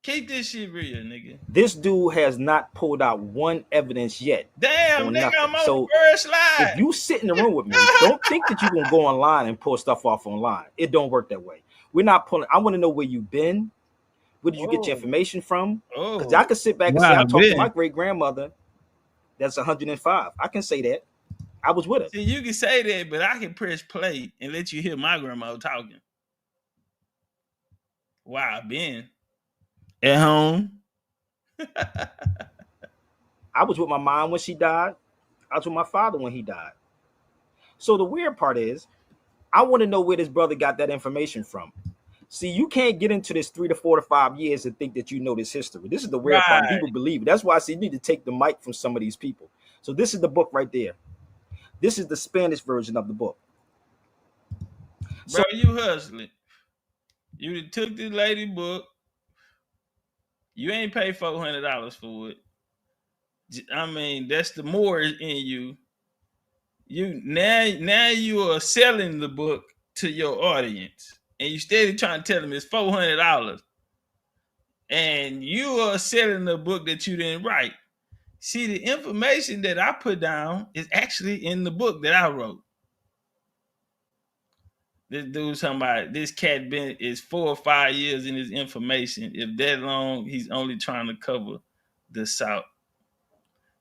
keep this shit real, nigga. This dude has not pulled out one evidence yet. Damn, nigga, nothing. I'm on So the first slide. if you sit in the room with me, don't think that you're gonna go online and pull stuff off online. It don't work that way. We're not pulling. I want to know where you've been. Where did you get your information from? Because I could sit back and say I talked to my great grandmother. That's 105. I can say that. I was with her. See, you can say that, but I can press play and let you hear my grandma talking. Wow, been at home. I was with my mom when she died. I was with my father when he died. So the weird part is, I want to know where this brother got that information from. See, you can't get into this 3 to 4 to 5 years and think that you know this history. This is the weird part. People believe it. That's why I say you need to take the mic from some of these people. So this is the book right there. This is the Spanish version of the book. Bro, you hustling. You took this lady book. You ain't paid $400 for it. I mean, that's the more in you. You now you are selling the book to your audience, and you steady trying to tell them it's $400, and you are selling the book that you didn't write. See, the information that I put down is actually in the book that I wrote. This dude's talking about this cat is 4 or 5 years in his information. If that long, he's only trying to cover the South.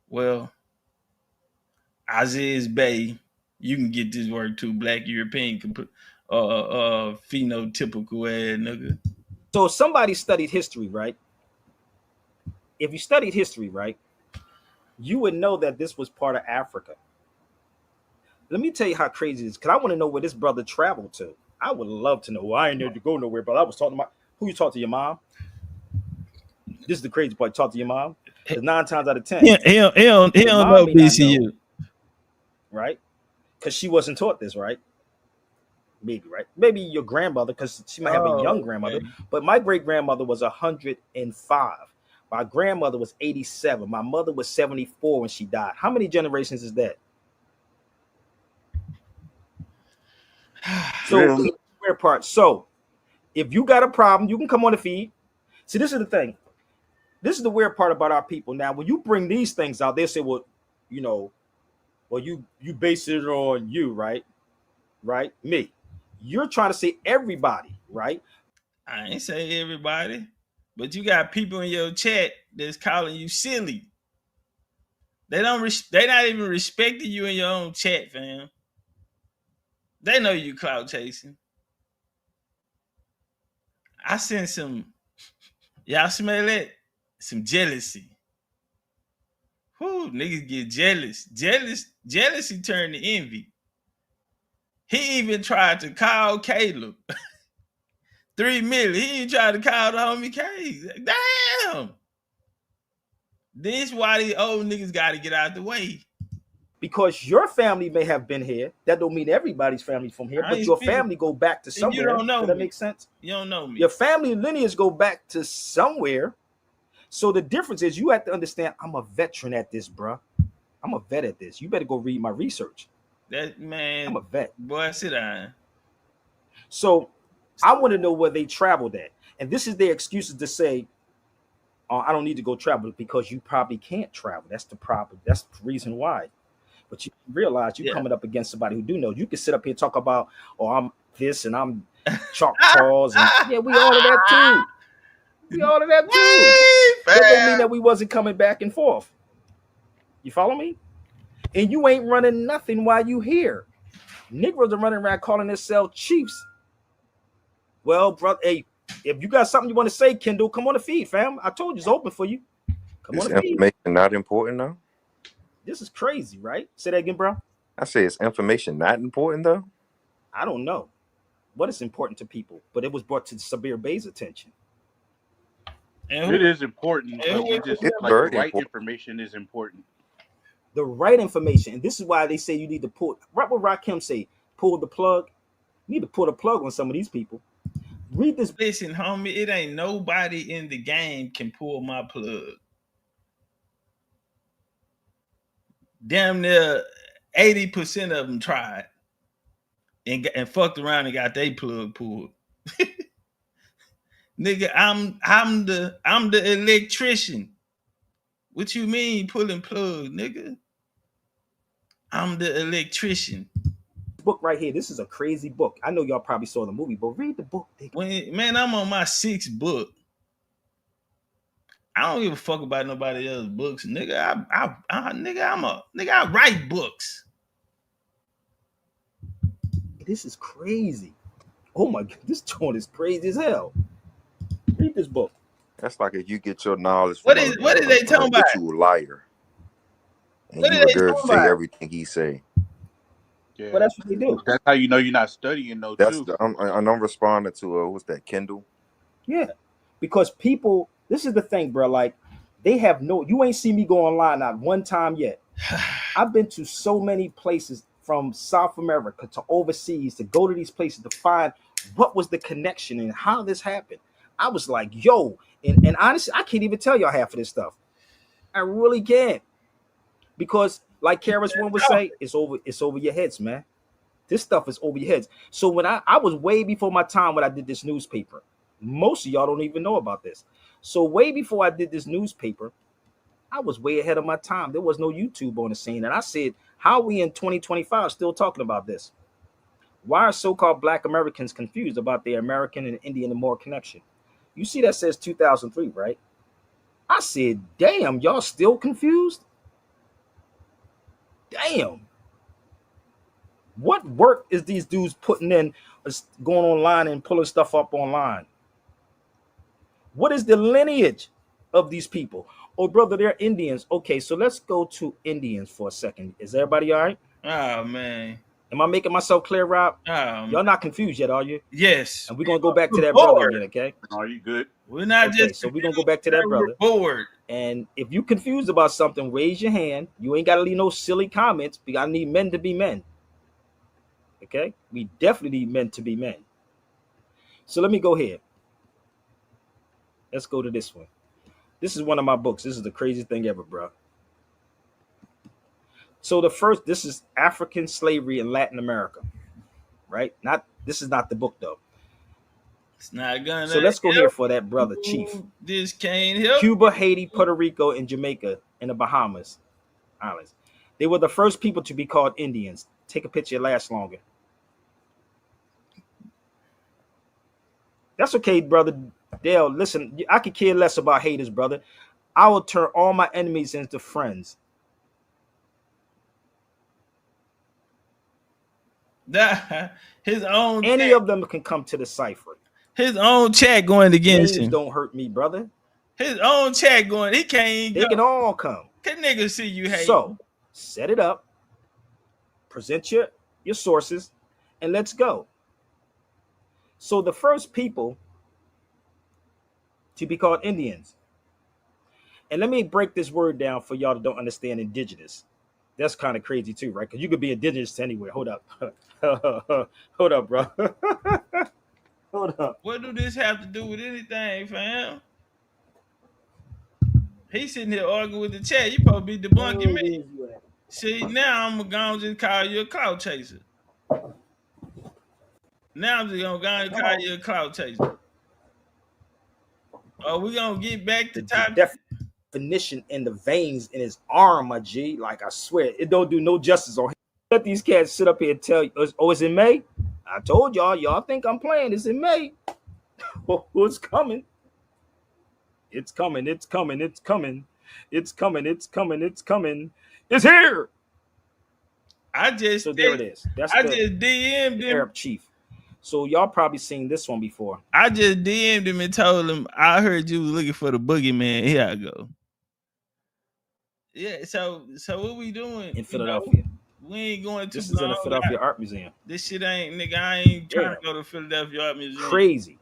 Well, Aziz Bay, you can get this work too. Black European phenotypical ass nigga. So if somebody studied history, right? If you studied history, right, you would know that this was part of Africa. Let me tell you how crazy it is, because I want to know where this brother traveled to. I would love to know. Well, I ain't need to go nowhere, but I was talking about who you talk to your mom. This is the crazy part. Talk to your mom. Because 9 times out of 10, he don't know BCU, right? Because she wasn't taught this, right? Maybe, right? Maybe your grandmother, because she might have a young grandmother. Okay. But my great grandmother was 105. My grandmother was 87. My mother was 74 when she died. How many generations is that? So really? Weird part. So if you got a problem, you can come on the feed. See, this is the thing. This is the weird part about our people. Now, when you bring these things out, they say, well, you base it on you, right? Right? Me. You're trying to say everybody, right? I ain't say everybody, but you got people in your chat that's calling you silly. They not even respecting you in your own chat, fam. They know you clout chasing. I sent some, y'all smell that? Some jealousy. Whoo, niggas get jealous. Jealousy turned to envy. He even tried to call Caleb. 3 million. He even tried to call the homie K. Damn. This why these old niggas got to get out the way. Because your family may have been here. That don't mean everybody's family from here, but your family go back to somewhere. You don't know Does that me. make sense? You don't know me. Your family lineage go back to somewhere. So the difference is you have to understand I'm a veteran at this, bro. I'm a vet at this. You better go read my research. That man, I'm a vet. Boy, sit down. So I want to know where they traveled at. And this is their excuses to say, I don't need to go travel because you probably can't travel. That's the problem. That's the reason why. But you realize you're coming up against somebody who do know. You can sit up here and talk about, I'm this and I'm Choctaws. And yeah, we all of that too. We all of that too. That don't mean that we wasn't coming back and forth. You follow me? And you ain't running nothing while you here. Negroes are running around calling themselves chiefs. Well, brother, hey, if you got something you want to say, Kendall, come on the feed, fam. I told you it's open for you. Come on the feed. Information not important though? This is crazy, right? Say that again, bro. I say, is information not important though? I don't know what is important to people, but it was brought to Sabir Bey's attention. And it is important, but we just like the right information is important. The right information, and this is why they say you need to pull. Right, what Rakim say, pull the plug. You need to pull the plug on some of these people. Read this. Listen, homie, it ain't nobody in the game can pull my plug. Damn near 80% of them tried and fucked around and got their plug pulled. Nigga, I'm the electrician. What you mean pulling plug, nigga? I'm the electrician. Book right here. This is a crazy book. I know y'all probably saw the movie, but read the book. Man, I'm on my 6th book. I don't give a fuck about nobody else's books, nigga. I write books. This is crazy. Oh my god, this joint is crazy as hell. Read this book. That's like if you get your knowledge. What is they talking about? You a liar, and you regurgitate everything he say. Yeah, well, that's what they do. That's how you know you're not studying, though. That's too. I'm responding to what's that, Kendall? Yeah, because people. This is the thing, bro. Like they have no. You ain't seen me go online not one time yet. I've been to so many places from South America to overseas to go to these places to find what was the connection and how this happened. I was like, yo, and honestly, I can't even tell y'all half of this stuff. I really can't. Because like Karis one would say, it's over your heads, man. This stuff is over your heads. So when I was way before my time when I did this newspaper. Most of y'all don't even know about this. So way before I did this newspaper, I was way ahead of my time. There was no YouTube on the scene. And I said, how are we in 2025 still talking about this? Why are so-called Black Americans confused about their American and Indian and Moor connection? You see that says 2003, right? I said, damn, y'all still confused? Damn. What work is these dudes putting in, going online and pulling stuff up online? What is the lineage of these people? Oh, brother, they're Indians. Okay, so let's go to Indians for a second. Is everybody all right? Oh, man. Am I making myself clear, Rob? Y'all not confused yet, are you? Yes. And we're going to go back to that brother again, okay? Are you good? We're not okay, just... So we're going to go back to that brother. Bored. And if you're confused about something, raise your hand. You ain't got to leave no silly comments because I need men to be men. Okay? We definitely need men to be men. So let me go here. Let's go to this one. This is one of my books. This is the craziest thing ever, bro. So this is African slavery in Latin America, right? This is not the book though. It's not gonna. So let's go here for that brother, Chief. This can't help. Cuba, Haiti, Puerto Rico, and Jamaica, and the Bahamas Islands. They were the first people to be called Indians. Take a picture, it lasts longer. That's okay, brother. Dale, listen, I could care less about haters, brother. I will turn all my enemies into friends. His own any of them can come to the cipher. His own chat going against Names him. Don't hurt me, brother. His own chat going. He can't. They can all come. Can niggas see you hate? So set it up. Present your sources, and let's go. So the first people to be called Indians. And let me break this word down for y'all that don't understand indigenous. That's kind of crazy too, right? Because you could be indigenous anywhere. Hold up. Hold up, bro. Hold up. What do this have to do with anything, fam? He sitting here arguing with the chat. You supposed to be debunking me. See, now I'm gonna just call you a clout chaser. Now I'm just gonna call you a clout chaser. Oh, we gonna get back to top definition in the veins in his arm, my G. Like, I swear, it don't do no justice on him. Let these cats sit up here and tell you, oh, it's in May? I told y'all think I'm playing. It's in May. What's coming? It's coming. It's coming. It's coming. It's coming. It's coming. It's coming. It's here. So there it is. That's I just DM'd him. Arab chief. So y'all probably seen this one before. I just DM'd him and told him, I heard you was looking for the boogeyman. Here I go. Yeah, so what we doing? In Philadelphia. We ain't going to. This is in the Philadelphia Art Museum. This shit ain't, nigga, I ain't trying to go to Philadelphia Art Museum. Crazy.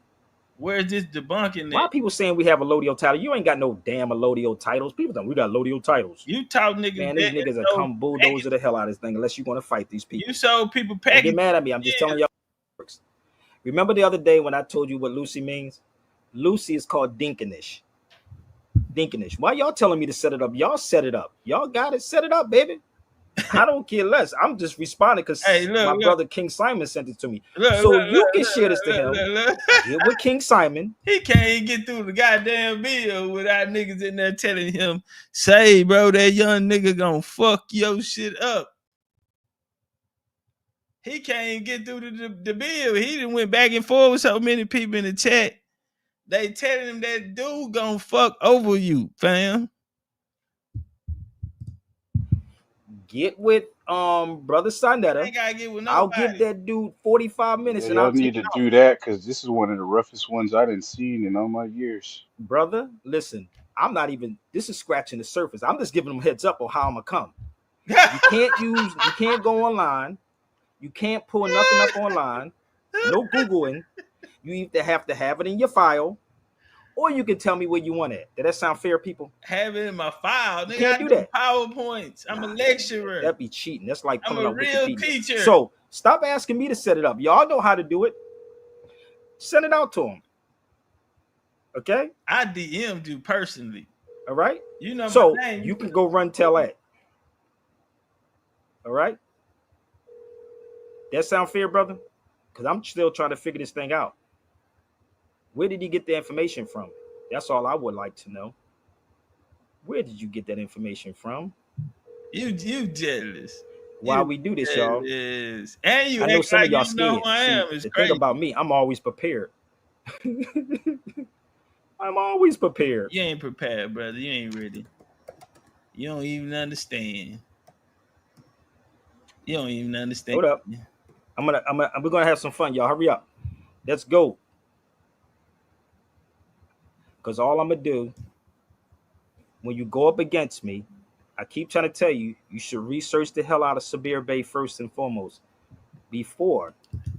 Where's this debunking? Why are people saying we have a Lodio title? You ain't got no damn Lodio titles. People think we got Lodio titles. You talk niggas. Man, these niggas are come bulldozer the hell out of this thing unless you want to fight these people. You sold people package. Don't get mad at me. I'm just telling y'all. Remember the other day when I told you what Lucy means? Lucy is called Dinkinish. Dinkinish. Why y'all telling me to set it up? Y'all set it up. Y'all got it. Set it up, baby. I don't care less. I'm just responding because my brother King Simon sent it to me. You can share this to him. Get with King Simon. He can't even get through the goddamn video without niggas in there telling him, say, bro, that young nigga gonna fuck your shit up. He can't even get through the bill. He done went back and forth with so many people in the chat. They telling him that dude gonna fuck over you, fam. Get with brother Sanetta. I'll give that dude 45 minutes. And I'll need to do that because this is one of the roughest ones I didn't seen in all my years. Brother, listen, I'm not even. This is scratching the surface. I'm just giving them heads up on how I'm gonna come. You can't go online. You can't pull nothing up online. No Googling. You either have to have it in your file, or you can tell me where you want it. Does that sound fair, people? Have it in my file. You can't do that. PowerPoints. I'm a lecturer. That'd be cheating. That's like I'm a real teacher. So stop asking me to set it up. Y'all know how to do it. Send it out to them. Okay? I DM'd you personally. All right? You know so my name. You can go run tell that. All right? That sound fair, brother? Because I'm still trying to figure this thing out. Where did he get the information from? That's all I would like to know. Where did you get that information from? You jealous. Why we do this, y'all? And you, I know some of y'all scared. The thing about me, I'm always prepared. I'm always prepared. You ain't prepared, brother. You ain't ready. You don't even understand. You don't even understand. Hold up. We're gonna have some fun, y'all. Hurry up. Let's go. Because all I'm gonna do when you go up against me, I keep trying to tell you, you should research the hell out of Sabir Bey first and foremost. Before.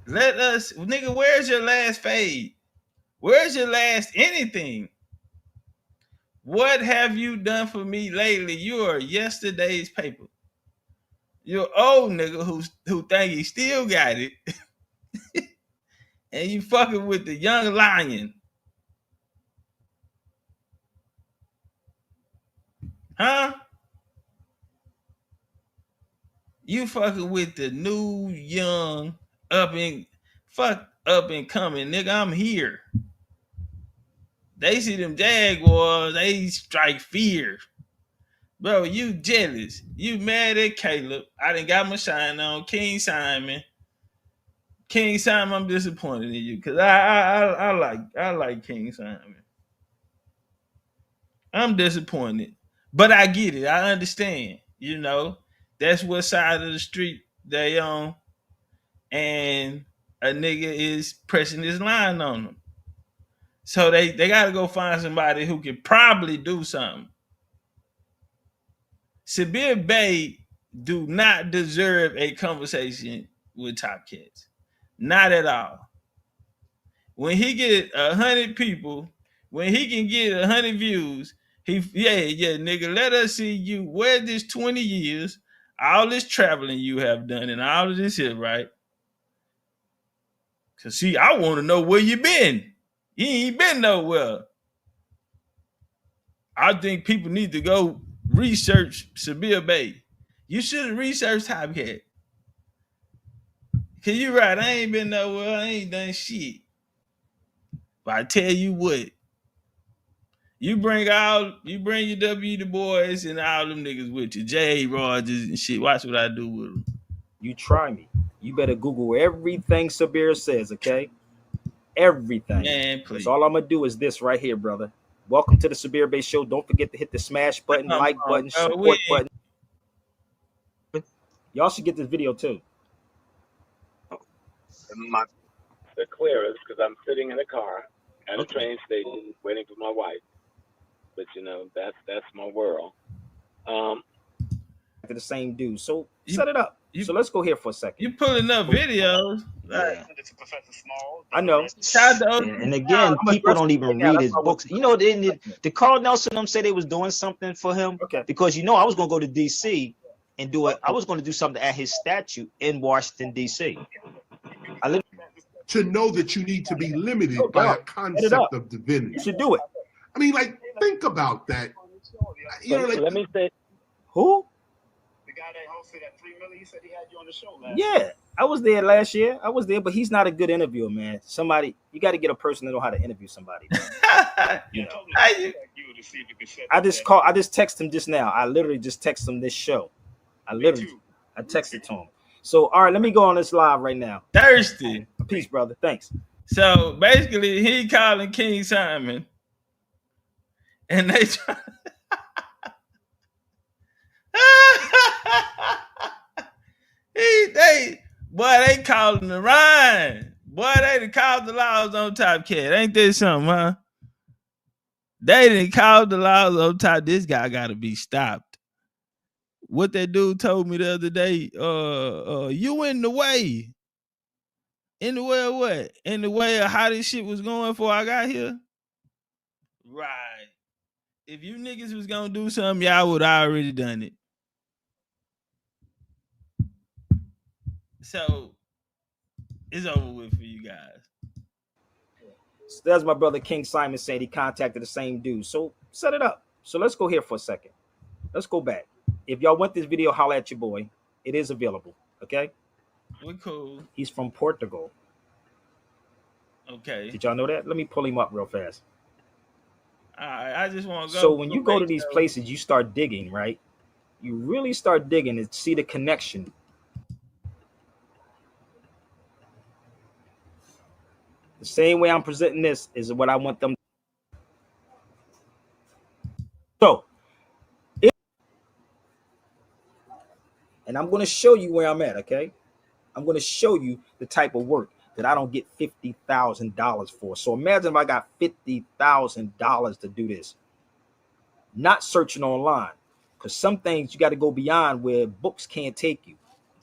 Let us, nigga, where's your last fade? Where's your last anything? What have you done for me lately? You are yesterday's paper. You're an old nigga who think he still got it. And you fucking with the young lion. Huh? You fucking with the new, young, up and coming, nigga. I'm here. They see them Jaguars, they strike fear. Bro, you jealous. You mad at Caleb. I done got my shine on. King Simon, I'm disappointed in you because I like King Simon. I'm disappointed. But I get it. I understand. You know, that's what side of the street they on. And a nigga is pressing his line on them. So they got to go find somebody who can probably do something. Sabir Bey do not deserve a conversation with Topcatz. Not at all. When he get 100 people, when he can get 100 views, nigga, let us see you wear this 20 years. all this traveling you have done and all of this here, right? Because, see, I want to know where you been. You ain't been nowhere. I think people need to go research Sabir Bay. You should have researched Topcatz. Because you're right, I ain't been nowhere. I ain't done shit. But I tell you what, you bring your W the boys and all them niggas with you, J. Rogers and shit. Watch what I do with them. You try me. You better Google everything Sabir says, okay? Everything. Man, please. That's all I'm gonna do is this right here, brother. Welcome to the Sabir Bay Show. Don't forget to hit the smash button, like button, support button. Y'all should get this video too. The clearest, because I'm sitting in a car at a train station waiting for my wife. But you know, that's my world. To the same dude. So set it up. So let's go here for a second. You pulling up videos. Yeah. I know. And again, people don't even read his books. You know, the Carl Nelson them say they was doing something for him. Okay. Because you know I was gonna go to DC and do it. I was gonna do something at his statue in Washington, DC. To know that you need to be limited by a concept of divinity. You should do it. I mean, like, think about that. You know, like, let me say, who? The guy that hosted at 3 million, he said he had you on the show last year. I was there last year. I was there, but he's not a good interviewer, man. Somebody, you got to get a person to know how to interview somebody. You know. I just texted him just now. I literally just texted him this show. I texted to him. So, all right, let me go on this live right now. Thirsty. Peace, brother. Thanks. So, basically, he calling King Simon. And they try... they calling the Ryan. Boy, they done called the laws on Topcatz. Ain't this something, huh? They done called the laws on top. This guy got to be stopped. What that dude told me the other day, you in the way. In the way of what? In the way of how this shit was going before I got here? Right. If you niggas was gonna do something, y'all would have already done it. So, it's over with for you guys. So that's my brother King Simon saying he contacted the same dude. So, set it up. So, let's go here for a second. Let's go back. If y'all want this video, holla at your boy. It is available, okay? We're cool. He's from Portugal. Okay. Did y'all know that? Let me pull him up real fast. I just want to go. So when you go to these places, you start digging, right? You really start digging and see the connection. The same way I'm presenting this is what I want them. So, and I'm going to show you where I'm at, okay? I'm going to show you the type of work that I don't get $50,000 for. So imagine if I got $50,000 to do this. Not searching online, because some things you got to go beyond where books can't take you.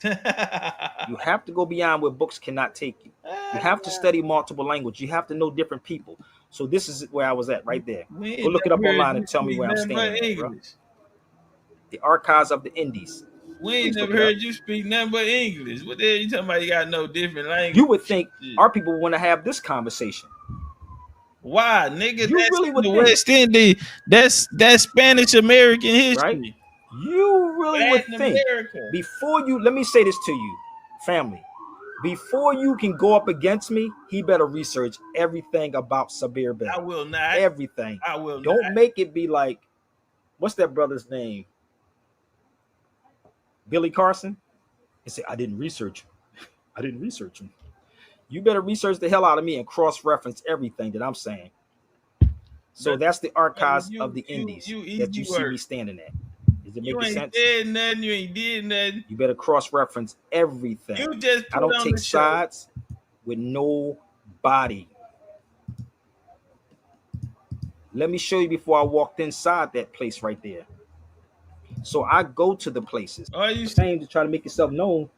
You have to go beyond where books cannot take you. You have to study multiple languages. You have to know different people. So this is where I was at right there. Go look it up online and tell me where I'm standing. Bro. The Archives of the Indies. We ain't never heard you speak nothing but English. What the hell you talking about? You got no different language. You would think our people want to have this conversation. Why, nigga? You that's really would the think. West Indies. That's Spanish American history. Right? You really would think. Before you, let me say this to you, family. Before you can go up against me, he better research everything about Sabir Bay. I will not. Everything. I will not. Don't make it be like, what's that brother's name? Billy Carson? And say, I didn't research him. I didn't research him. You better research the hell out of me and cross-reference everything that I'm saying. So that's the Archives of the Indies that you see me standing at. Does it make sense? You ain't did nothing. You ain't did nothing. You better cross-reference everything. You just I don't take sides with nobody. Let me show you before I walked inside that place right there. So I go to the places. Are you saying to try to make yourself known?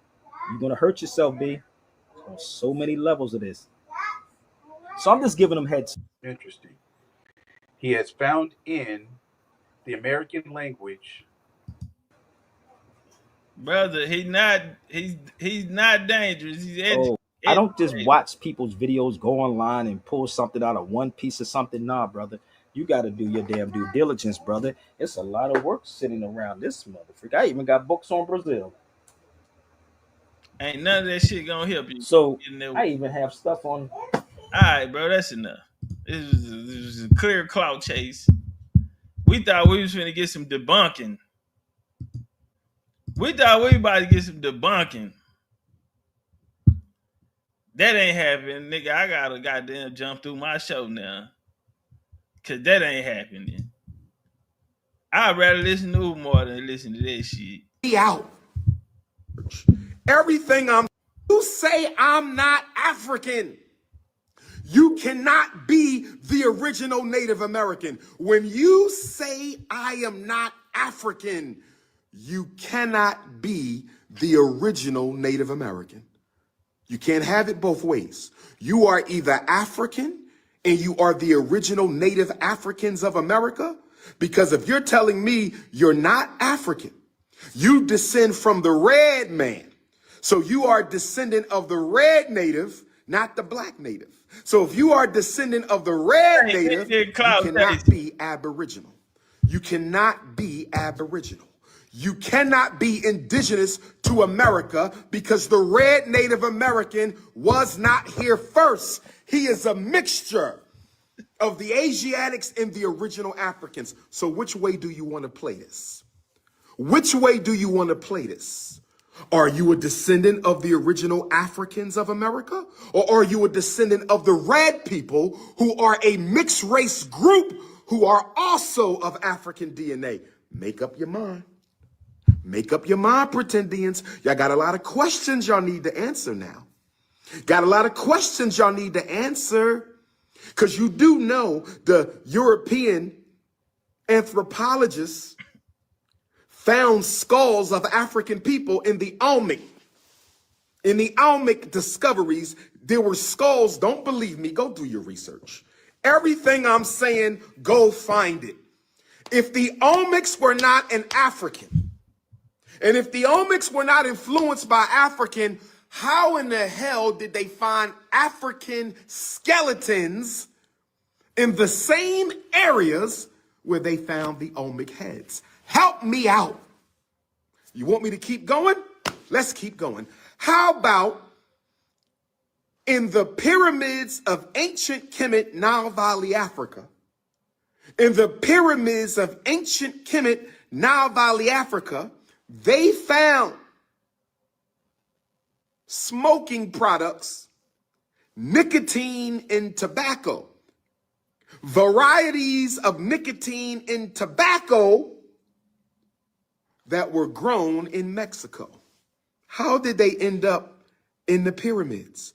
You're gonna hurt yourself, B. On so many levels of this. So I'm just giving them heads. Interesting. He has found in the American language Brother, he's not dangerous. He's educated. I don't just watch people's videos, go online and pull something out of one piece of something. Nah, brother. You got to do your damn due diligence, brother. It's a lot of work sitting around this motherfucker. I even got books on Brazil. Ain't none of that shit gonna help you. So I even have stuff on. All right, bro, that's enough. This was a clear clout chase. We thought we was finna get some debunking. We thought we about to get some debunking. That ain't happening, nigga. I gotta goddamn jump through my show now. Cause that ain't happening. I'd rather listen to Umar than listen to that shit. Be out. Everything you say I'm not African. You cannot be the original Native American. When you say I am not African, you cannot be the original Native American. You can't have it both ways. You are either African and you are the original Native Africans of America, because if you're telling me you're not African, you descend from the red man. So you are descendant of the red native, not the black native. So if you are descendant of the red native, you cannot be aboriginal. You cannot be aboriginal. You cannot be indigenous to America because the red Native American was not here first. He is a mixture of the Asiatics and the original Africans. So which way do you want to play this? Which way do you want to play this? Are you a descendant of the original Africans of America? Or are you a descendant of the red people who are a mixed race group who are also of African DNA? Make up your mind. Make up your mind, pretendians. Y'all got a lot of questions y'all need to answer now. Got a lot of questions y'all need to answer. Because you do know the European anthropologists found skulls of African people in the Olmec. In the Olmec discoveries, there were skulls. Don't believe me, go do your research. Everything I'm saying, go find it. If the Olmecs were not an African, and if the Olmecs were not influenced by African, how in the hell did they find African skeletons in the same areas where they found the Olmec heads? Help me out. You want me to keep going? Let's keep going. How about in the pyramids of ancient Kemet, Nile Valley, Africa? In the pyramids of ancient Kemet, Nile Valley, Africa, they found smoking products, nicotine and tobacco, varieties of nicotine and tobacco that were grown in Mexico. How did they end up in the pyramids?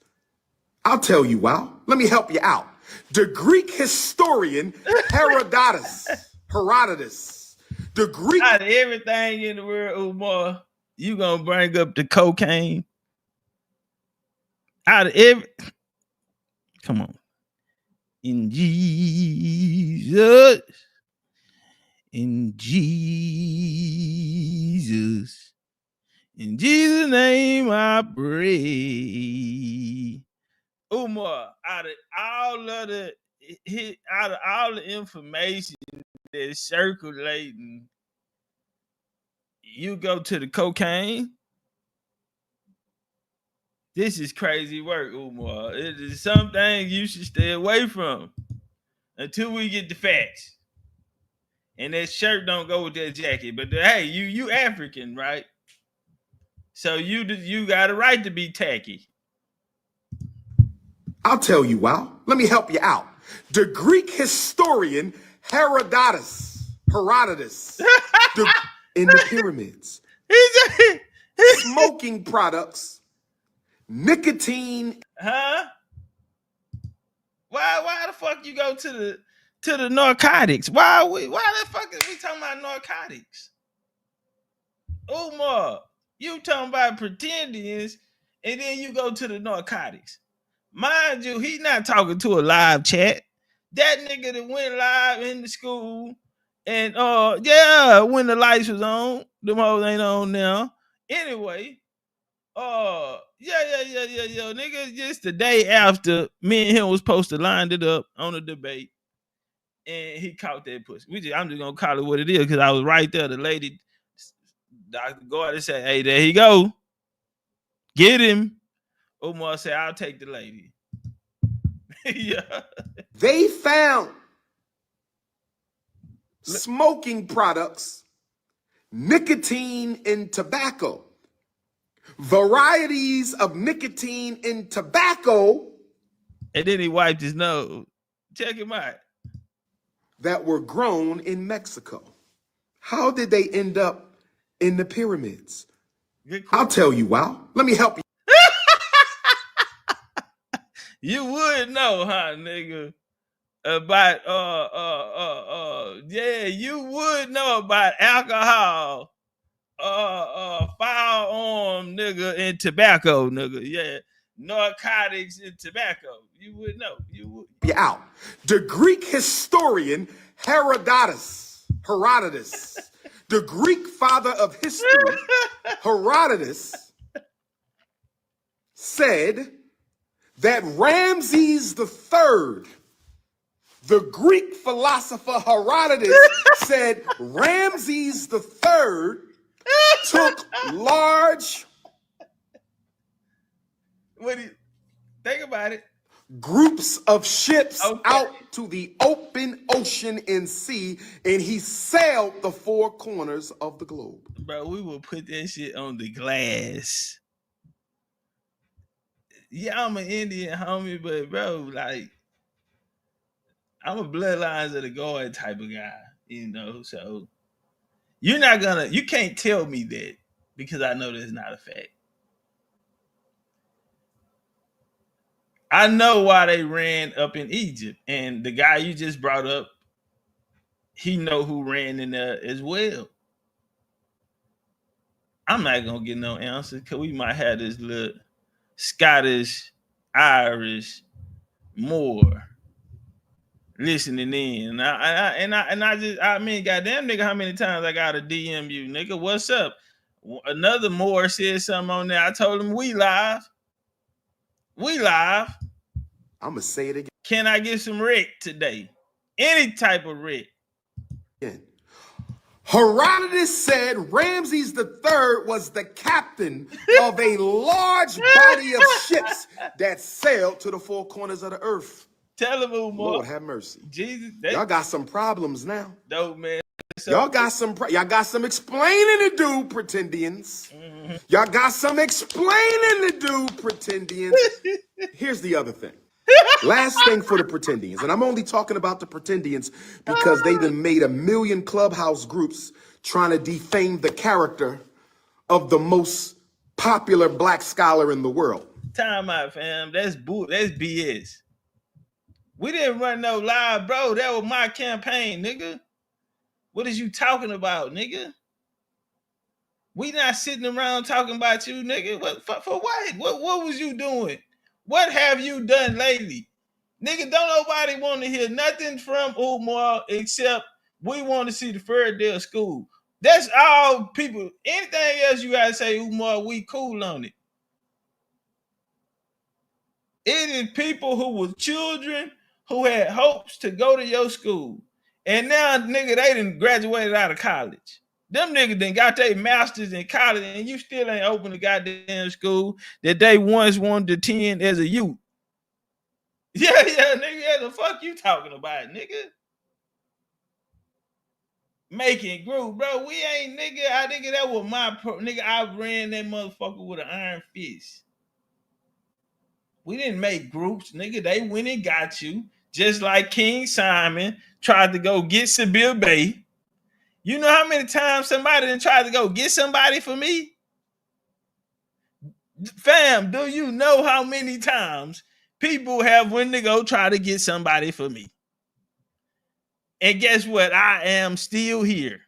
I'll tell you, wow. Let me help you out. The Greek historian Herodotus, the Greek... Out of everything in the world, Umar, you gonna bring up the cocaine? Out of every... Come on. In Jesus, in Jesus name I pray. Umar, out of all the information that's circulating, you go to the cocaine. This is crazy work, Umar. It is something you should stay away from until we get the facts. And that shirt don't go with that jacket. But hey, you African, right? So you got a right to be tacky. I'll tell you, wow. Let me help you out. The Greek historian Herodotus, in the pyramids, smoking products, nicotine. Huh? Why the fuck you go to the narcotics? Why the fuck is we talking about narcotics? Umar, you talking about pretendians, and then you go to the narcotics. Mind you, he's not talking to a live chat. That nigga that went live in the school and when the lights was on, them hoes ain't on now. Anyway, nigga, just the day after me and him was supposed to line it up on a debate, and he caught that pussy. I'm just gonna call it what it is because I was right there. The lady, Dr. Gordon said, "Hey, there he go, get him." Umar said, "I'll take the lady." Yeah. They found smoking products, nicotine and tobacco, varieties of nicotine in tobacco. And then he wiped his nose. Check him out. That were grown in Mexico. How did they end up in the pyramids? I'll tell you, Wow. Let me help you. You would know, huh, nigga? About you would know about alcohol, firearm, nigga, and tobacco, nigga. Yeah, narcotics and tobacco. You would know. You would. You out. The Greek historian Herodotus, the Greek father of history, Herodotus, said that Ramses III, the Greek philosopher Herodotus said Ramses III took large. What do you think about it? Groups of ships out to the open ocean and sea, and he sailed the four corners of the globe. Bro, we will put that shit on the glass. Yeah, I'm an Indian homie, but bro, like, I'm a bloodlines of the God type of guy, you know. So you can't tell me that because I know that's not a fact. I know why they ran up in Egypt, and the guy you just brought up, he know who ran in there as well. I'm not gonna get no answer because we might have this little Scottish, Irish, Moor listening in. I mean, goddamn nigga, how many times I gotta DM you, nigga? What's up? Another Moor said something on there. I told him we live. We live. I'm gonna say it again. Can I get some wreck today? Any type of wreck. Herodotus said Ramses III was the captain of a large body of ships that sailed to the four corners of the earth. Tell him, Umar. Lord have mercy. Jesus, y'all got some problems now. Dope, man. Y'all got some explaining to do, pretendians. Mm-hmm. Y'all got some explaining to do, pretendians. Here's the other thing. Last thing for the pretendians, and I'm only talking about the pretendians because they've been made a million clubhouse groups trying to defame the character of the most popular black scholar in the world. Time out, fam. That's BS. We didn't run no live, bro. That was my campaign, nigga. What is you talking about, nigga? We not sitting around talking about you, nigga. What for what? What was you doing? What have you done lately? Nigga, don't nobody want to hear nothing from Umar except we want to see the Fairdale School. That's all people. Anything else you gotta say, Umar, we cool on it. It is people who were children who had hopes to go to your school. And now, nigga, they done graduated out of college. Them niggas done got their masters in college and you still ain't open the goddamn school that they once wanted to attend as a youth. Yeah, nigga, yeah, the fuck you talking about, nigga? Making group, bro. We ain't, nigga. I think that was my nigga. I ran that motherfucker with an iron fist. We didn't make groups, nigga. They went and got you, just like King Simon tried to go get Sabir Bay. You know how many times somebody done tried to go get somebody for me? Fam, do you know how many times people have went to go try to get somebody for me? And guess what? I am still here.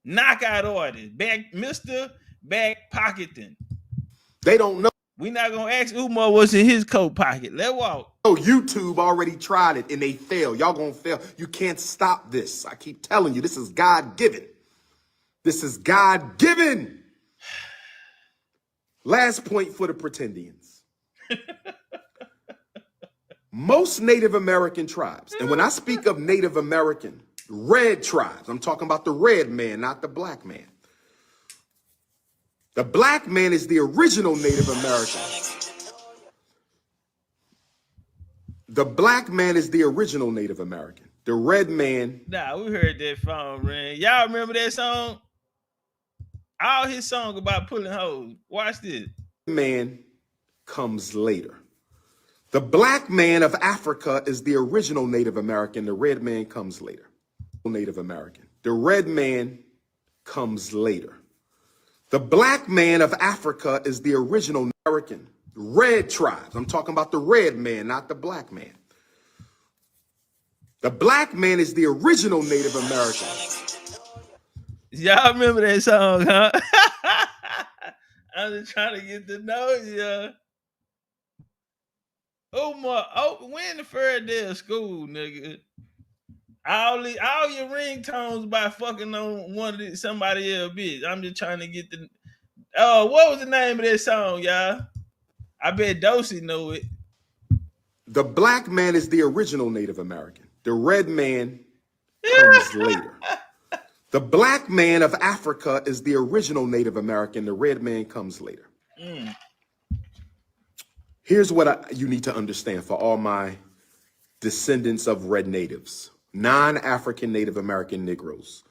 Knockout orders. Mr. Back Pocketing. They don't know. We not gonna ask Umar what's in his coat pocket. Let's walk. Oh, YouTube already tried it and they failed. Y'all gonna fail. You can't stop this. I keep telling you, this is God-given. This is God-given. Last point for the pretendians. Most Native American tribes, and when I speak of Native American, red tribes, I'm talking about the red man, not the black man. The black man is the original Native American. The black man is the original Native American. The red man. Nah, we heard that phone ring. Y'all remember that song? All his songs about pulling hoes. Watch this. Man comes later. The black man of Africa is the original Native American. The red man comes later. Native American. The red man comes later. The black man of Africa is the original American. Red tribes. I'm talking about the red man, not the black man. The black man is the original Native American. Y'all remember that song, huh? I'm just trying to get to know you. Umar, we in the Fairdale school, nigga. All your ringtones by fucking on somebody else, bitch. I'm just trying to get the. Oh, what was the name of that song, y'all? I bet Dosey know it. The black man is the original Native American. The red man comes later. The black man of Africa is the original Native American. The red man comes later. Here's what you need to understand for all my descendants of red natives, non-African Native American Negroes.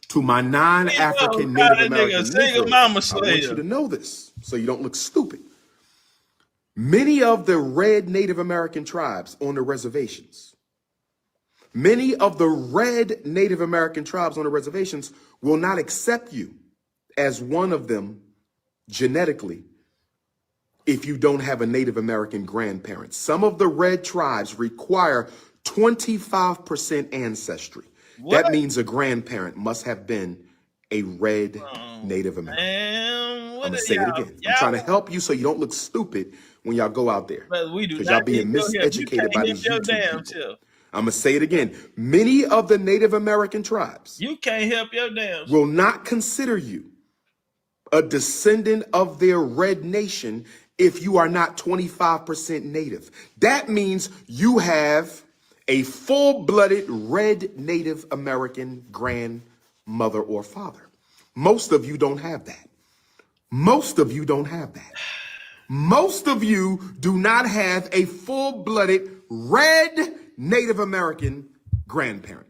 To my non-African Native American Negroes, I want you to know this so you don't look stupid. Many of the red Native American tribes on the reservations, many of the red Native American tribes on the reservations will not accept you as one of them genetically if you don't have a Native American grandparent. Some of the red tribes require 25% ancestry. What? That means a grandparent must have been a red Native American. I'm going to say it again. I'm trying to help you so you don't look stupid when y'all go out there. Because y'all being miseducated by these YouTube people. I'm going to say it again. Many of the Native American tribes you can't help your damn will not consider you a descendant of their red nation if you are not 25% Native. That means you have a full-blooded red Native American grandmother or father. Most of you don't have that. Most of you don't have that. Most of you do not have a full-blooded red Native American grandparent.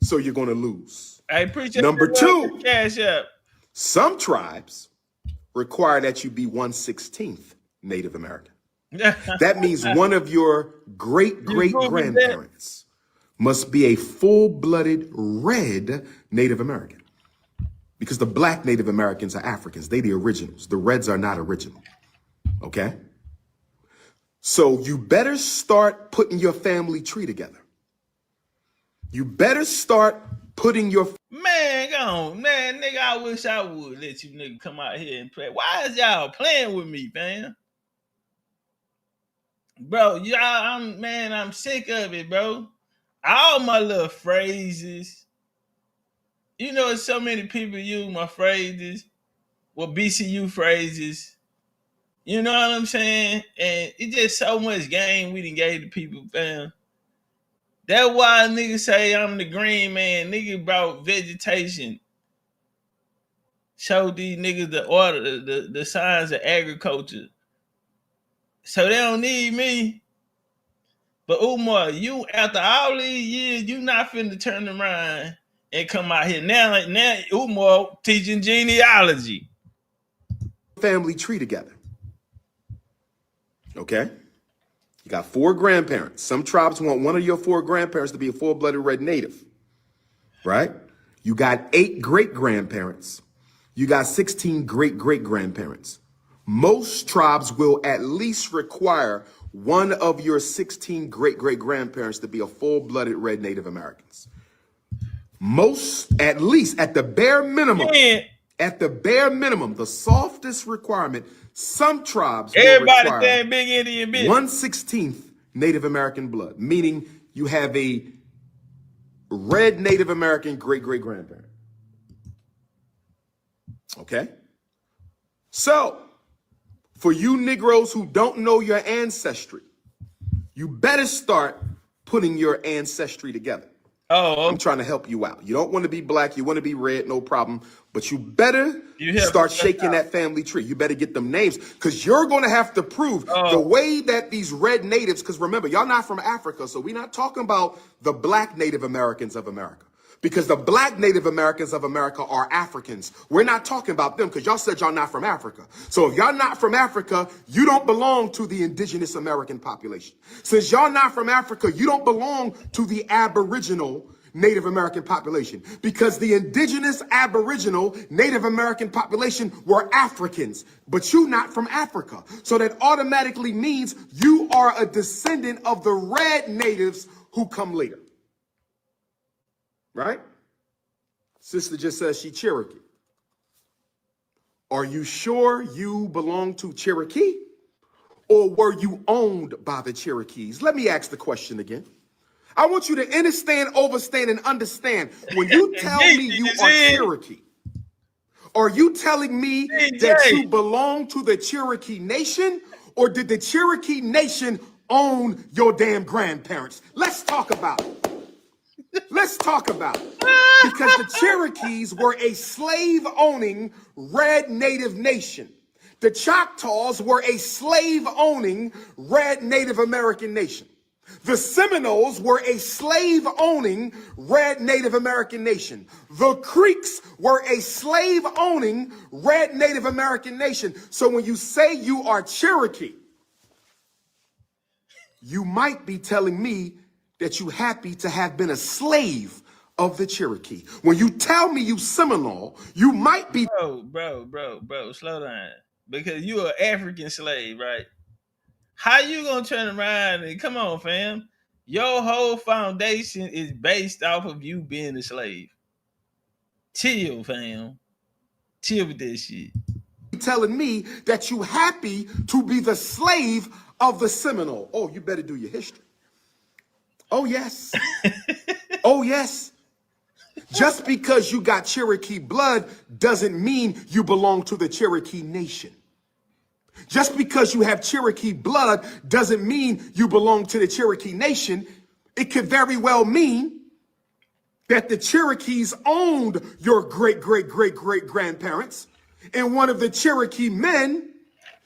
So you're going to lose. I appreciate Number two, cash up. Some tribes require that you be 1/16th Native American. That means one of your great-great-grandparents must be a full-blooded red Native American. Because the black Native Americans are Africans. They the originals. The reds are not original. Okay? So you better start putting your family tree together. You better start putting your... Man, go on. Man, nigga, I wish I would let you nigga come out here and play. Why is y'all playing with me, man? Bro, y'all, I'm sick of it, bro. All my little phrases. You know, so many people use my phrases, well, BCU phrases. You know what I'm saying? And it's just so much game we done gave the people, fam. That's why niggas say I'm the green man. Nigga brought vegetation. Showed these niggas the order, the signs of agriculture. So they don't need me. But Umar, you, after all these years, you not finna turn around and come out here. Now Umar teaching genealogy. Family tree together. Okay? You got 4 grandparents. Some tribes want one of your 4 grandparents to be a full-blooded red native. Right? You got 8 great-grandparents. You got 16 great-great-grandparents. Most tribes will at least require one of your 16 great-great-grandparents to be a full-blooded red Native Americans. Most, at least, at the bare minimum, the softest requirement, some tribes will require saying big Indian bitch. 1/16th Native American blood, meaning you have a red Native American great-great-grandparent. Okay? So, for you Negroes who don't know your ancestry, you better start putting your ancestry together. Oh, I'm trying to help you out. You don't want to be black, you want to be red, no problem. But you better start shaking that family tree. You better get them names, because you're going to have to prove the way that these red natives, because remember, y'all not from Africa, so we're not talking about the black Native Americans of America. Because the black Native Americans of America are Africans. We're not talking about them, because y'all said y'all not from Africa. So if y'all not from Africa, you don't belong to the indigenous American population. Since y'all not from Africa, you don't belong to the Aboriginal Native American population, because the indigenous Aboriginal Native American population were Africans, but you not from Africa. So that automatically means you are a descendant of the red natives who come later. Right? Sister just says she Cherokee. Are you sure you belong to Cherokee, or were you owned by the Cherokees? Let me ask the question again. I want you to understand, overstand, and understand. When you tell me you are Cherokee, are you telling me that you belong to the Cherokee Nation, or did the Cherokee Nation own your damn grandparents? Let's talk about it. Let's talk about it. Because the Cherokees were a slave-owning red native nation. The Choctaws were a slave-owning red Native American nation. The Seminoles were a slave-owning red Native American nation. The Creeks were a slave-owning red Native American nation. So when you say you are Cherokee, you might be telling me that you happy to have been a slave of the Cherokee. When you tell me you Seminole, you might be... Bro, slow down. Because you are an African slave, right? How you gonna turn around and, come on, fam, your whole foundation is based off of you being a slave. Chill, fam. Chill with this shit. Telling me that you happy to be the slave of the Seminole. Oh, you better do your history. Oh, yes. Oh, yes. Just because you got Cherokee blood doesn't mean you belong to the Cherokee Nation. Just because you have Cherokee blood doesn't mean you belong to the Cherokee Nation. It could very well mean that the Cherokees owned your great-great-great-great-grandparents, and one of the Cherokee men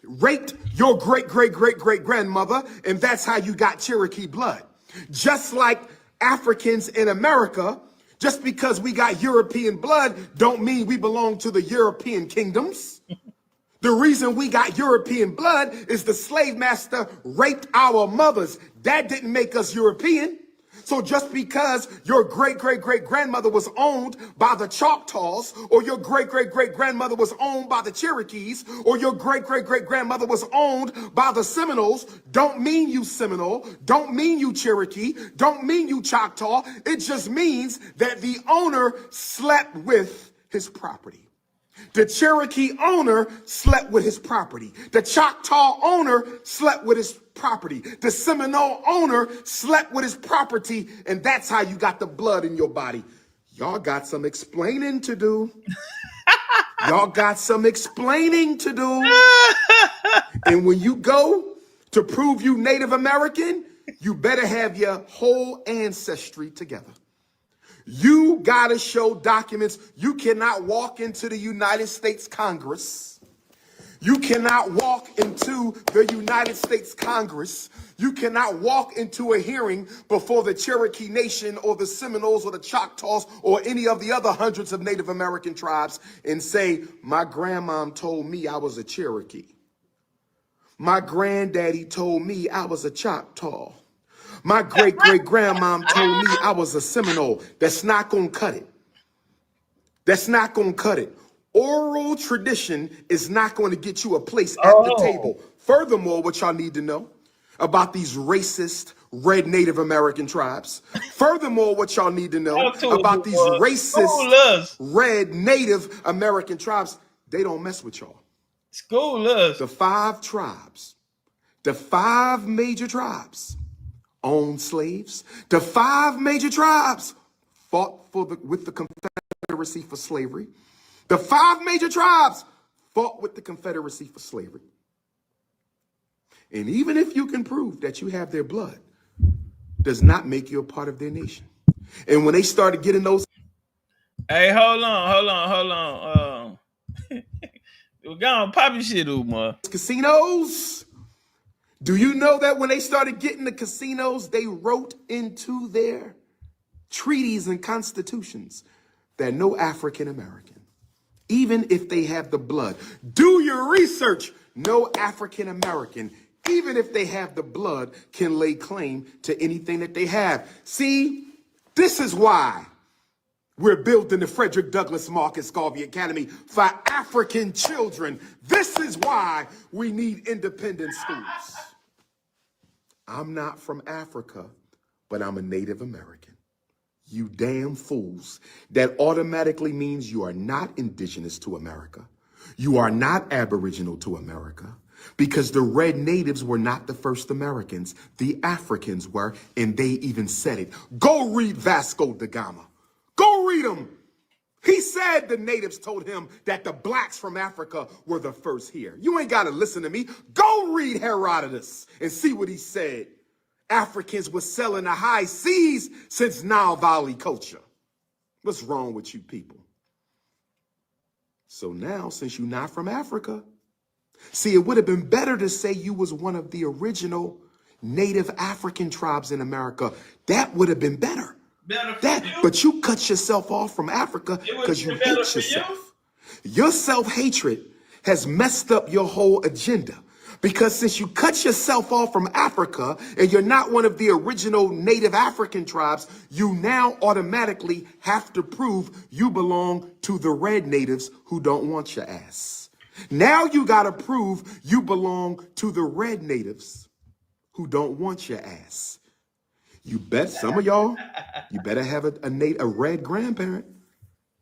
raped your great-great-great-great-grandmother, and that's how you got Cherokee blood. Just like Africans in America, just because we got European blood don't mean we belong to the European kingdoms. The reason we got European blood is the slave master raped our mothers. That didn't make us European. So just because your great-great-great-grandmother was owned by the Choctaws, or your great-great-great-grandmother was owned by the Cherokees, or your great-great-great-grandmother was owned by the Seminoles, don't mean you Seminole, don't mean you Cherokee, don't mean you Choctaw. It just means that the owner slept with his property. The Cherokee owner slept with his property. The Choctaw owner slept with his property. The Seminole owner slept with his property, and that's how you got the blood in your body. Y'all got some explaining to do. Y'all got some explaining to do. And when you go to prove you Native American, you better have your whole ancestry together. You gotta show documents. You cannot walk into the United States Congress. You cannot walk into the United States Congress. You cannot walk into a hearing before the Cherokee Nation or the Seminoles or the Choctaws or any of the other hundreds of Native American tribes and say, my grandmom told me I was a Cherokee. My granddaddy told me I was a Choctaw. My great-great-grandmom told me I was a Seminole. That's not going to cut it. That's not going to cut it. Oral tradition is not going to get you a place at the table. Furthermore, what y'all need to know about these racist red Native American tribes. Furthermore, what y'all need to know about these racist red Native American tribes, they don't mess with y'all. School us. The 5 tribes, the 5 major tribes owned slaves. The 5 major tribes fought with the Confederacy for slavery. The 5 major tribes fought with the Confederacy for slavery. And even if you can prove that you have their blood, does not make you a part of their nation. And when they started getting those... Hey, hold on. We're gonna pop your shit, Umar. Casinos. Do you know that when they started getting the casinos, they wrote into their treaties and constitutions that no African American, even if they have the blood, do your research, no African American, even if they have the blood, can lay claim to anything that they have. See, this is why we're building the Frederick Douglass Marcus Garvey Academy for African children. This is why we need independent schools. I'm not from Africa, but I'm a Native American. You damn fools. That automatically means you are not indigenous to America. You are not aboriginal to America, because the red natives were not the first Americans. The Africans were, and they even said it. Go read Vasco da Gama. Go read him. He said the natives told him that the blacks from Africa were the first here. You ain't got to listen to me. Go read Herodotus and see what he said. Africans were selling the high seas since Nile Valley culture. What's wrong with you people? So now, since you're not from Africa, see, it would have been better to say you was one of the original native African tribes in America. That would have been better. But you cut yourself off from Africa because you hate yourself. Your self-hatred has messed up your whole agenda. Because since you cut yourself off from Africa and you're not one of the original native African tribes, you now automatically have to prove you belong to the red natives who don't want your ass. Now you got to prove you belong to the red natives who don't want your ass. You bet some of y'all, you better have a red grandparent.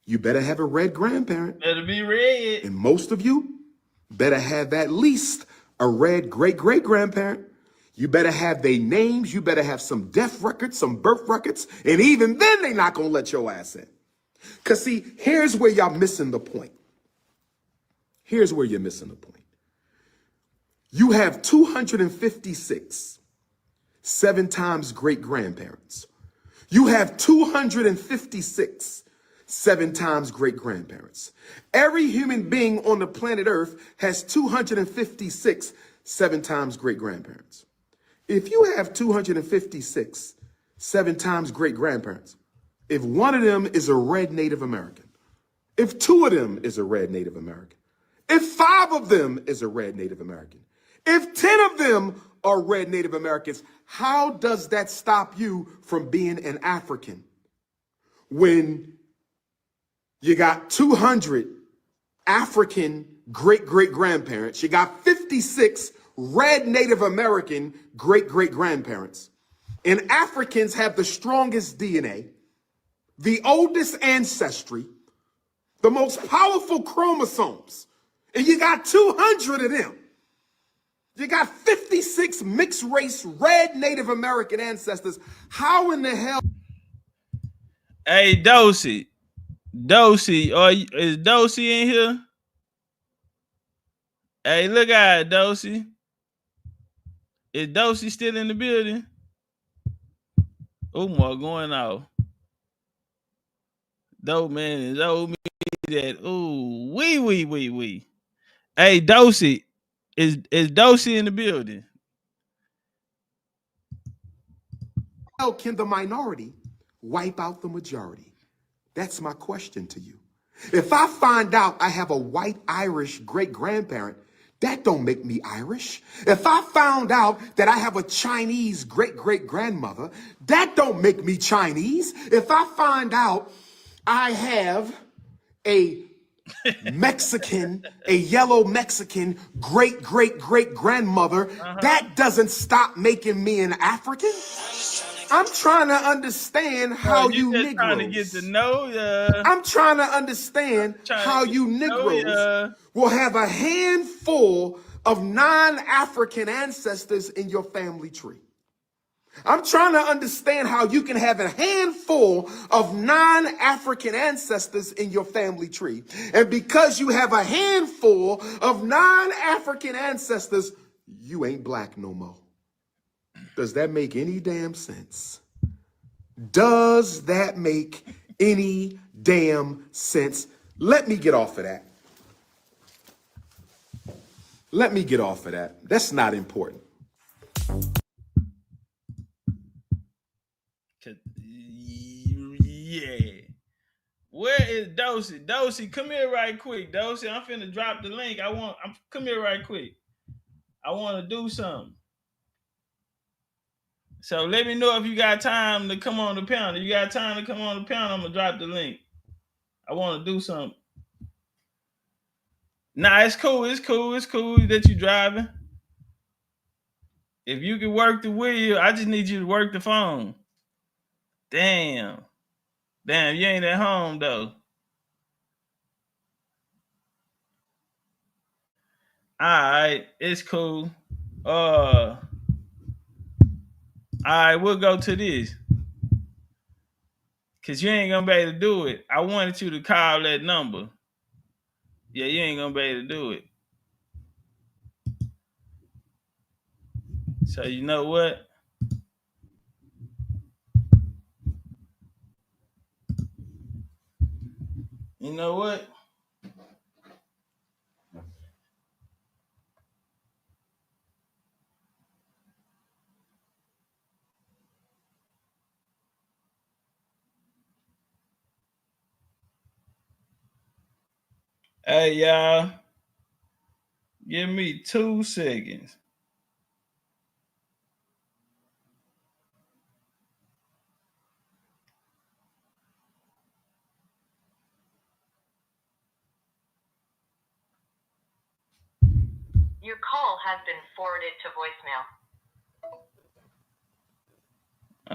You better have a red grandparent. Better be red. And most of you better have at least a red great-great-grandparent. You better have their names. You better have some death records, some birth records. And even then, they're not going to let your ass in. Because, see, here's where y'all missing the point. Here's where you're missing the point. You have 256 7 times great-grandparents. You have 256 7 times great-grandparents. Every human being on the planet Earth has 256 7 times great-grandparents. If you have 256 7 times great-grandparents, if one of them is a red Native American, if 2 of them is a red Native American, if 5 of them is a red Native American, if 10 of them are red Native Americans, how does that stop you from being an African when you got 200 African great-great-grandparents, you got 56 red Native American great-great-grandparents, and Africans have the strongest DNA, the oldest ancestry, the most powerful chromosomes, and you got 200 of them. You got 56 mixed race red Native American ancestors. How in the hell? Hey, Dosey, is Dosey in here? Hey, look at it, Dosey. Is Dosey still in the building? Umar going off. Dope man is old me that. Ooh, wee. Hey, Dosey, is Dosey in the building? How can the minority wipe out the majority? That's my question to you. If I find out I have a white Irish great-grandparent, that don't make me Irish. If I found out that I have a Chinese great-great-grandmother, that don't make me Chinese. If I find out I have a Mexican, a yellow Mexican great-great-great-grandmother, that doesn't stop making me an African. I'm trying to understand how you Negroes. Trying to get to know ya. I'm trying to understand how you Negroes will have a handful of non-African ancestors in your family tree. I'm trying to understand how you can have a handful of non-African ancestors in your family tree. And because you have a handful of non-African ancestors, you ain't black no more. Does that make any damn sense? Does that make any damn sense? Let me get off of that. Let me get off of that. That's not important. Yeah. Where is Dosey? Dosey, come here right quick. Dosey, I'm finna drop the link. Come here right quick. I want to do something. So let me know if you got time to come on the panel. If you got time to come on the panel, I'm gonna drop the link. I want to do something. Nah, it's cool. It's cool that you driving. If you can work the wheel, I just need you to work the phone. Damn, you ain't at home though. All right, it's cool. All right, we'll go to this. Cause you ain't gonna be able to do it. I wanted you to call that number. Yeah, you ain't gonna be able to do it. So you know what? You know what? Hey, y'all. Give me 2 seconds. Your call has been forwarded to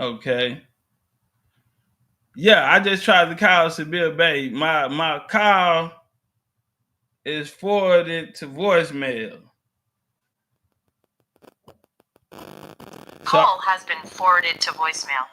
voicemail. Okay. Yeah, I just tried to call Sabir Bay. My call is forwarded to voicemail. Call has been forwarded to voicemail.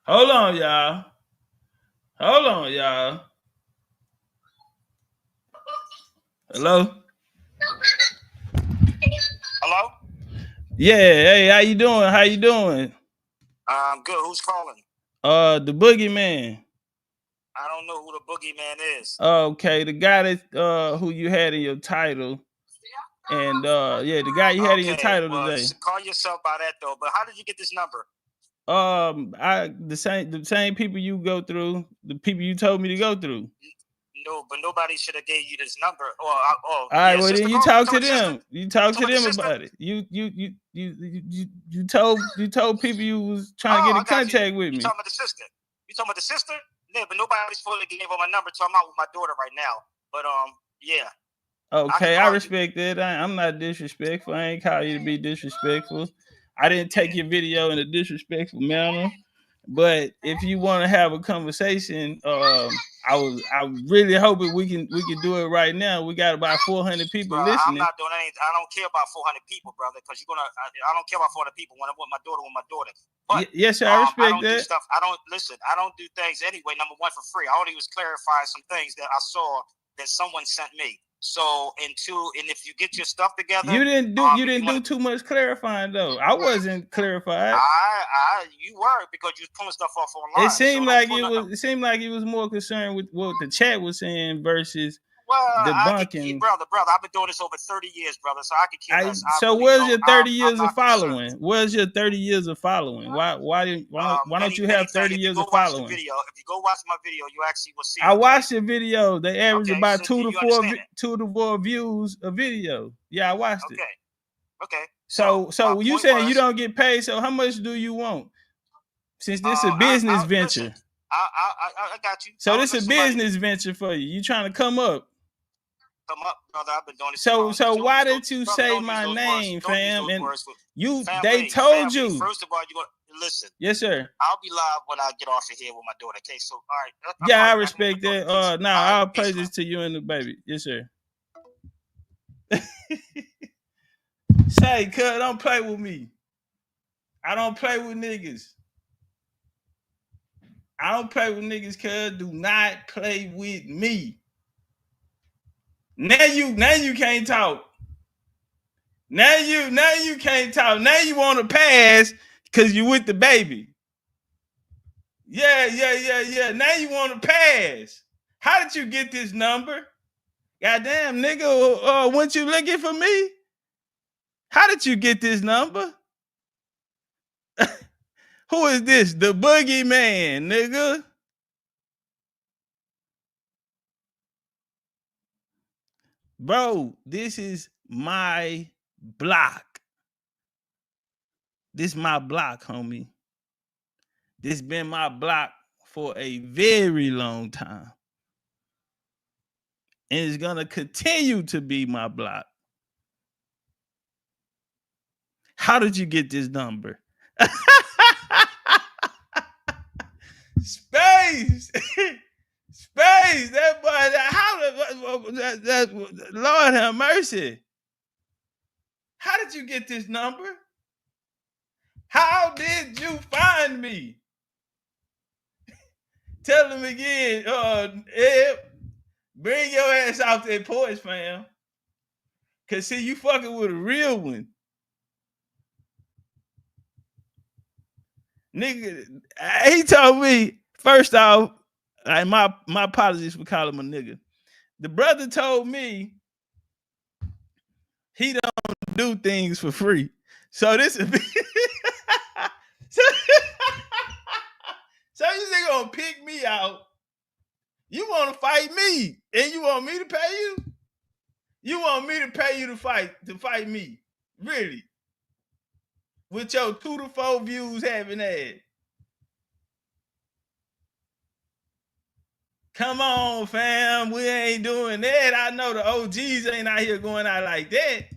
Hold on, y'all. Hello? Hello? Yeah, hey, how you doing? I'm good. Who's calling? The boogeyman. I don't know who the boogeyman is. Okay, the guy that who you had in your title. And the guy you had in your title today. Call yourself by that though, but how did you get this number? The same people you go through, the people you told me to go through. No, but nobody should have gave you this number. All right, well then you talk to them. You talk to them about it. You told people you was trying to get in contact with me. You talking about the sister? Yeah, but nobody's fully gave her my number, so I'm out with my daughter right now. But yeah. Okay, I respect that. I'm not disrespectful. I ain't call you to be disrespectful. I didn't take your video in a disrespectful manner. But if you want to have a conversation, I really hoping we can do it right now. We got about 400 people listening. I'm not doing anything. I don't care about 400 people, brother, because I don't care about 400 people. When I want my daughter. But yes, sir, I respect that. I don't do things anyway. Number one, for free. I only was clarifying some things that I saw that someone sent me. So and if you get your stuff together, you didn't do too much clarifying though. I wasn't clarified. You were, because you was pulling stuff off online. It seemed like it was more concerned with what the chat was saying versus debunking. Brother, I've been doing this over 30 years, brother. So I could care less. So where's your 30 years of following? Where's your 30 years of following? Why don't you have 30 years of following? If you go watch my video, you actually will see. I watched the video. They average about 2 to 4 views a video. Yeah, I watched it. Okay. So you saying you don't get paid? So how much do you want? Since this is a business venture. I got you. So this is a business venture for you. You trying to come up? Come up, brother. I've been doing this. So why did you say my name, fam? And they told you. First of all, you gonna listen. Yes, sir. I'll be live when I get off of here with my daughter. Okay, so all right. Yeah, I respect that. I'll play this to you and the baby. Yes, sir. Say, cuz, don't play with me. I don't play with niggas. I don't play with niggas, cuz. Do not play with me. Now you can't talk. Now you can't talk. Now you want to pass because you with the baby. Yeah. Now you want to pass. How did you get this number? Goddamn, nigga, weren't you looking for me? How did you get this number? Who is this? The boogeyman, nigga. Bro, this is my block. This is my block, homie. This been my block for a very long time. And it's gonna continue to be my block. How did you get this number? Space. Space. That boy, that Lord have mercy. How did you get this number? How did you find me? Tell him again, Ed, bring your ass off that porch, fam. Cause see, you fucking with a real one. Nigga, he told me, first off, my apologies for calling him a nigga. The brother told me he don't do things for free. So this is so you think gonna pick me out. You want to fight me, and you want me to pay you? You want me to pay you to fight me? Really? With your 2 to 4 views having had. Come on, fam. We ain't doing that. I know the OGs ain't out here going out like that.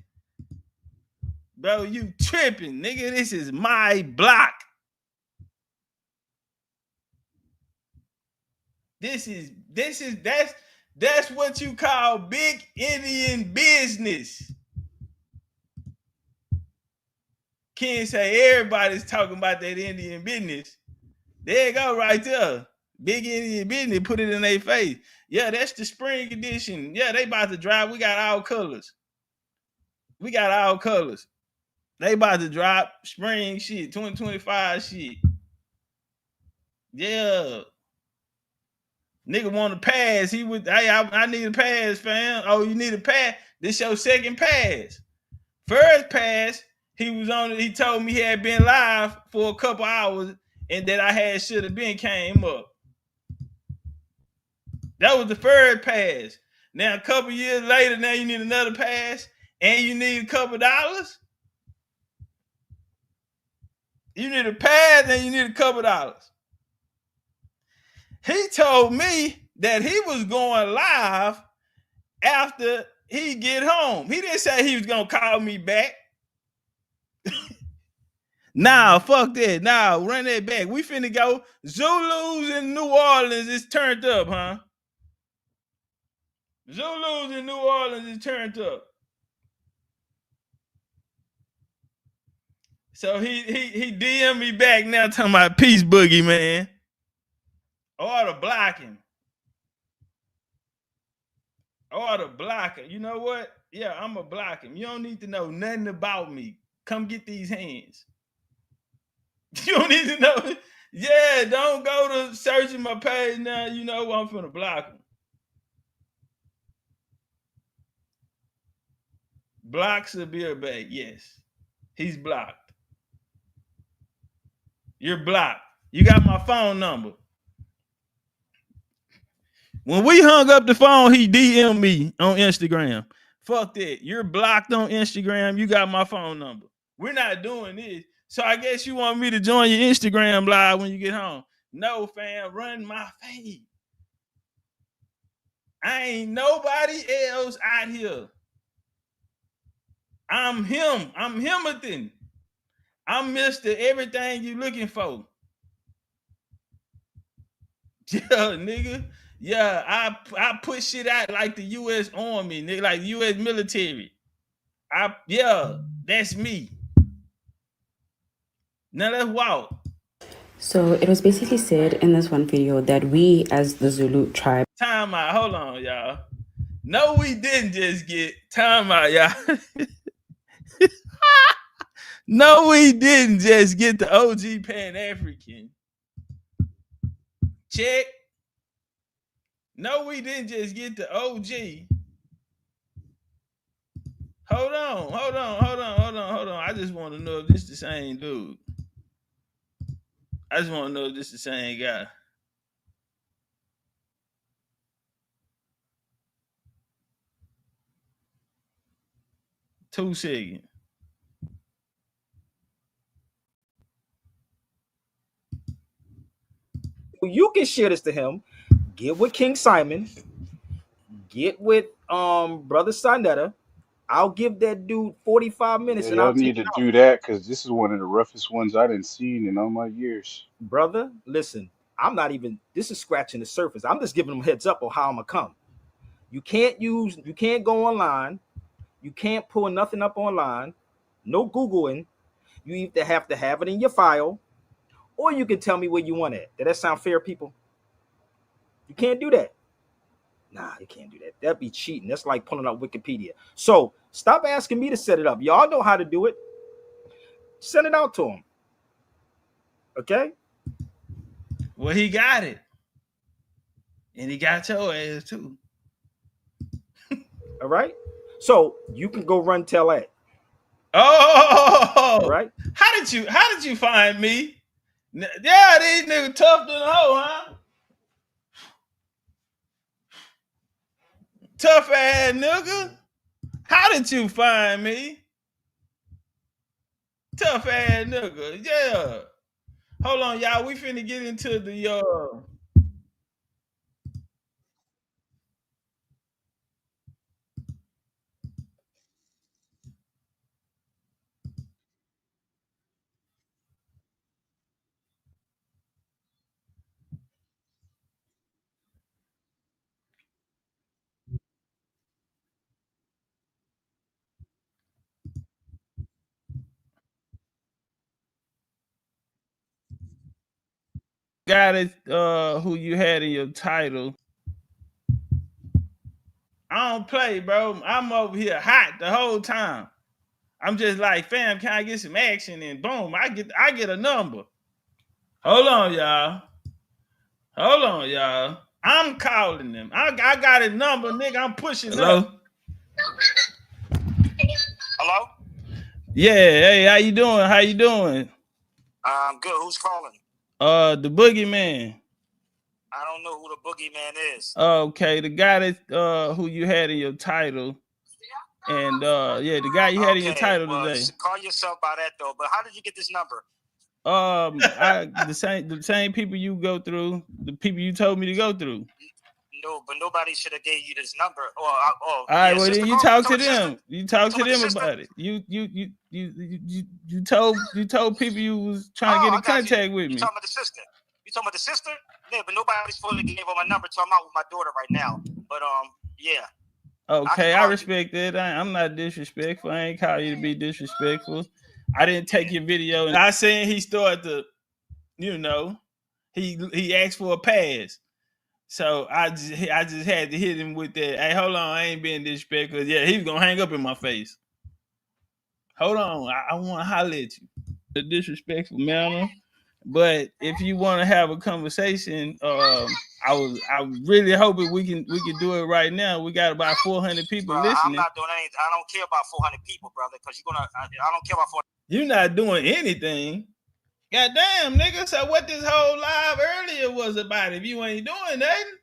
Bro, you tripping, nigga. This is my block. That's what you call big Indian business. Can't say everybody's talking about that Indian business. There you go, right there. Big Indian business, put it in their face. Yeah, that's the spring edition. Yeah, they about to drop. We got all colors. They about to drop spring shit, 2025 shit. Yeah. Nigga want to pass. He would, hey, I need a pass, fam. Oh, you need a pass? This your second pass. First pass, he told me he had been live for a couple hours and that I should have been came up. That was the first pass. Now, a couple years later, now you need another pass and you need a couple dollars. You need a pass and you need a couple dollars. He told me that he was going live after he get home. He didn't say he was going to call me back. Nah, fuck that. Nah, run that back. We finna go. Zulus in New Orleans is turned up, huh? Zulus in New Orleans is turned up. So he DM me back now talking about peace boogie, man. Or to block him. Or to block him. You know what? Yeah, I'm going to block him. You don't need to know nothing about me. Come get these hands. You don't need to know. Yeah, don't go to searching my page now. You know I'm finna block him. Block Sabir Bey. Yes. He's blocked. You're blocked. You got my phone number. When we hung up the phone, he DM'd me on Instagram. Fuck that. You're blocked on Instagram. You got my phone number. We're not doing this. So I guess you want me to join your Instagram live when you get home. No, fam, run my fade. I ain't nobody else out here. I'm him. I'm Himathan. I'm Mr. Everything you looking for. Yeah, nigga. Yeah, I put shit out like the U.S. Army, nigga, like U.S. military. Yeah, that's me. Now let's walk. So it was basically said in this one video that we as the Zulu tribe. Time out. Hold on, y'all. No, we didn't just get time out, y'all. No, we didn't just get the OG Pan-African. Check. No, we didn't just get the OG. Hold on. I just want to know if this the same dude. I just want to know if this the same guy. Two seconds. You can share this to him. Get with King Simon. Get with Brother Sinetta. I'll give that dude 45 minutes and y'all I'll need take to it do out. that because this is one of the roughest ones I didn't see in all my years. Brother, listen, I'm not even, this is scratching the surface. I'm just giving them heads up on how I'm gonna come. You can't go online. You can't pull nothing up online. No Googling. You either have to have it in your file, or you can tell me where you want it. Does that sound fair, people? You can't do that. Nah, you can't do that. That'd be cheating. That's like pulling up Wikipedia. So stop asking me to set it up. Y'all know how to do it. Send it out to him. Okay? Well, he got it. And he got your ass too. All right? So you can go run tell that. Oh, all right. How did you find me? Yeah, these niggas tough than a hoe, huh? Tough ass nigga. How did you find me? Tough ass nigga. Yeah. Hold on, y'all. We finna get into the guy that who you had in your title. I don't play, bro. I'm over here hot the whole time. I'm just like, fam, can I get some action? And boom, I get a number. Hold on, y'all. I'm calling them. I got a number, nigga. I'm pushing. Hello? Hello? Yeah, hey, how you doing? I'm good. Who's calling? The boogeyman. I don't know who the boogeyman is. Okay, the guy that who you had in your title. And yeah, the guy you had in your title today. Call yourself by that though. But how did you get this number? The same people you go through, the people you told me to go through. No, but nobody should have gave you this number. All right, well then you talk to them. You talk to them about it. You told people you was trying to get in contact with me. You talking about the sister? Yeah, but nobody's fully gave her my number, so I'm out with my daughter right now. But yeah. Okay, I respect that. I'm not disrespectful. I ain't call you to be disrespectful. I didn't take your video. And I saying he started to, he asked for a pass. So I just had to hit him with that. Hey, hold on, I ain't being disrespectful. Yeah, he's gonna hang up in my face. Hold on, I want to holler at you. The disrespectful manner. But if you want to have a conversation, I was really hoping we can do it right now. We got about 400 people listening. I'm not doing anything. I don't care about 400 people, brother, because I don't care about 400. You're not doing anything. Goddamn, nigga. So what this whole live earlier was about if you ain't doing nothing?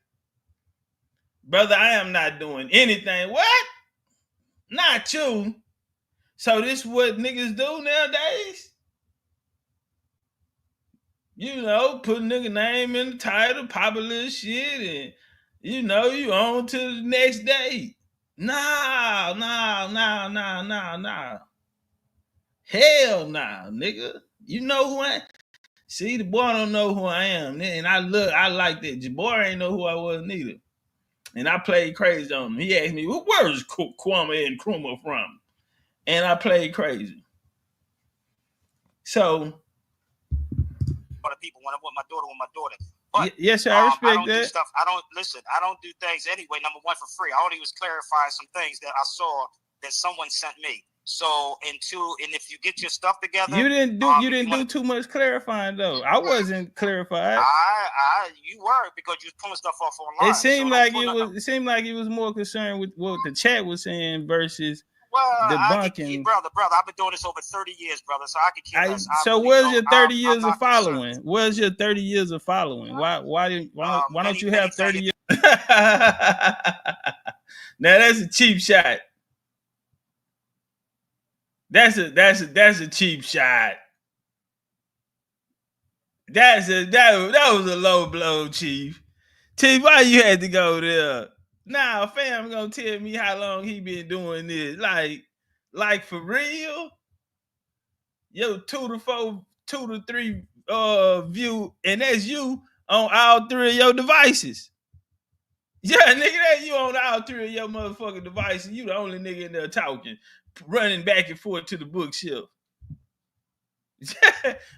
Brother, I am not doing anything. What? Not you. So this what niggas do nowadays? You know, put nigga name in the title, popular shit, and you know, you on to the next day. Nah. Hell nah, nigga. You know who I am. See, the boy don't know who I am. And I like that. Jabbar ain't know who I was neither. And I played crazy on him. He asked me, where's Kwame and Nkrumah from? And I played crazy. So for the people when I want my daughter. But yes, sir, I respect I don't that. do stuff. I don't do things anyway. Number one, for free. I only was clarifying some things that I saw that someone sent me. So, and if you get your stuff together, you didn't do too much clarifying though. I wasn't clarified. You were, because you was pulling stuff off online. It seemed like it was more concerned with what the chat was saying versus debunking. Brother, I've been doing this over 30 years, brother. So I could care less. So where's your 30 years of following? Where's your 30 years of following? Why don't you have 30 years? Now that's a cheap shot. That's a cheap shot. That was a low blow, Chief. Chief, why you had to go there? Nah, fam gonna tell me how long he been doing this. Like for real? Yo, 2 to 3 view, and that's you on all 3 of your devices. Yeah, nigga, that you on all 3 of your motherfucking devices. You the only nigga in there talking, running back and forth to the bookshelf.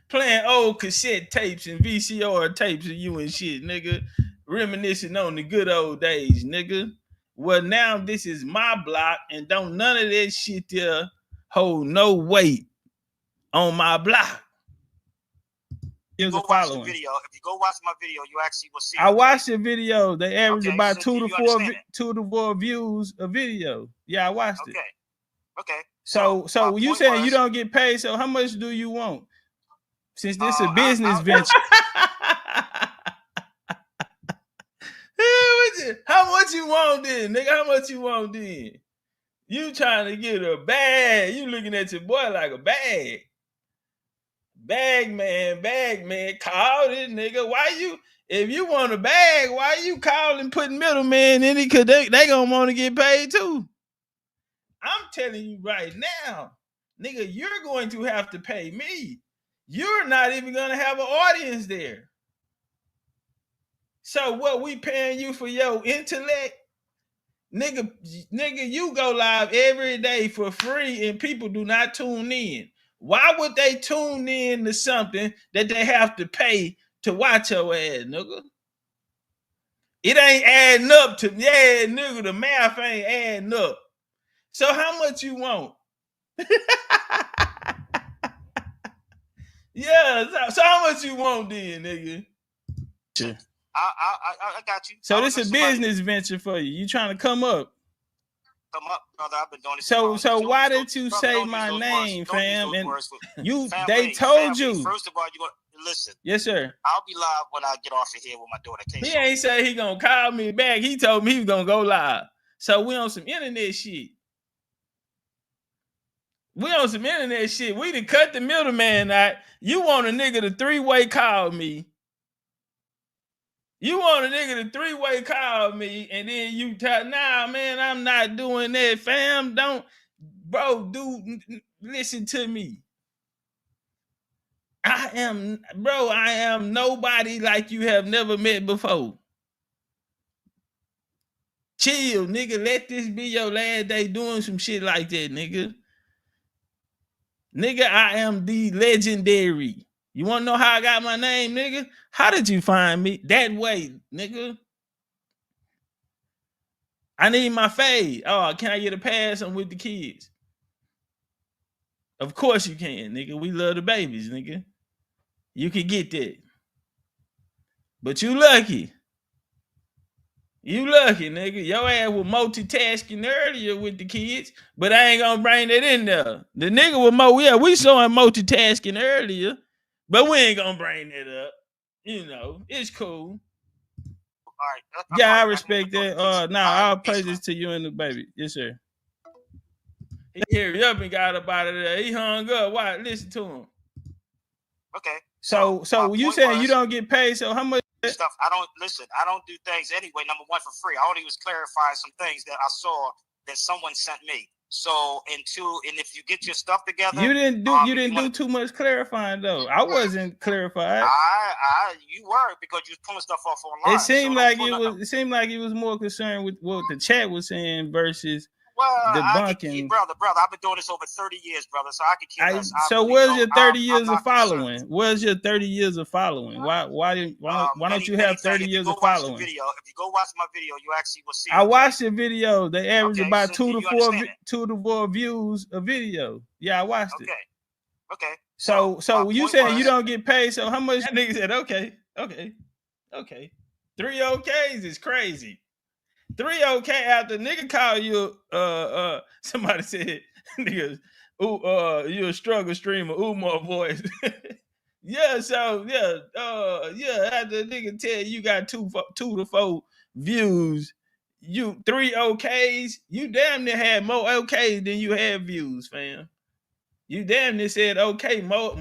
Playing old cassette tapes and VCR tapes of you and shit, nigga. Reminiscing on the good old days, nigga. Well, now this is my block, and don't none of that shit there hold no weight on my block. Go watch the video. If you go watch my video, you actually will see. I watched the video. They average about 2 to 4 views a video. Yeah, I watched it. Okay. So you saying you don't get paid? So how much do you want? Since this is a business venture. How much you want then, nigga? How much you want then? You trying to get a bag? You looking at your boy like a bag? Bag man, call this nigga. Why you? If you want a bag, why you calling, putting middleman in it? Cause they gonna want to get paid too. I'm telling you right now, nigga, you're going to have to pay me. You're not even gonna have an audience there. So what we paying you for your intellect? Nigga, you go live every day for free and people do not tune in. Why would they tune in to something that they have to pay to watch your ass, nigga? It ain't adding up to, nigga, the math ain't adding up. So how much you want? Yeah, so how much you want then, nigga? I got you. So this is a business venture for you. You trying to come up? Come up, brother. I've been doing this. So why did you say my name, fam? And they told you. First of all, you gonna listen. Yes, sir. I'll be live when I get off of here with my daughter. He ain't say he gonna call me back. He told me he was gonna go live. So we on some internet shit. We done cut the middleman out. You want a nigga to 3-way call me. You want a nigga to 3-way call me, and then you tell, nah, man, I'm not doing that, fam. Listen to me. I am nobody like you have never met before. Chill, nigga. Let this be your last day doing some shit like that, nigga. Nigga, I am the legendary. You want to know how I got my name, nigga? How did you find me? That way, nigga. I need my fade. Oh, can I get a pass? I'm with the kids. Of course you can, nigga. We love the babies, nigga. You can get that. But you lucky. You lucky, nigga. Your ass was multitasking earlier with the kids, but I ain't gonna bring that in there. The nigga was we saw him multitasking earlier, but we ain't gonna bring that up. You know, it's cool. All right. Yeah, I respect that. I'll play this to you and the baby. Yes, sir. He hurried up and got up out of there. He hung up. Why? Listen to him. Okay. So you saying you don't get paid? So how much stuff? I don't do things anyway. Number one, for free. I only was clarifying some things that I saw that someone sent me. So, and if you get your stuff together, you didn't do too much clarifying though. I wasn't clarified. You were, because you was pulling stuff off online. It seemed like it was more concerned with what the chat was saying versus debunking. Brother, I've been doing this over 30 years, brother. So I could care less. So where's your 30 years of following? Where's your 30 years of following? Why don't you have 30 years of following? If you go watch my video, you actually will see. I watched the video. They average about 2 to 4 views a video. Yeah, I watched it. Okay. So you saying you don't get paid? So how much? That nigga said, okay. 3 OKs is crazy. 3 OK after nigga call you somebody said niggas you a struggle streamer, Umar voice. After nigga tell you got 2 to 4 views, you 3 OKs, you damn near had more OKs than you had views, fam. You damn near said okay, more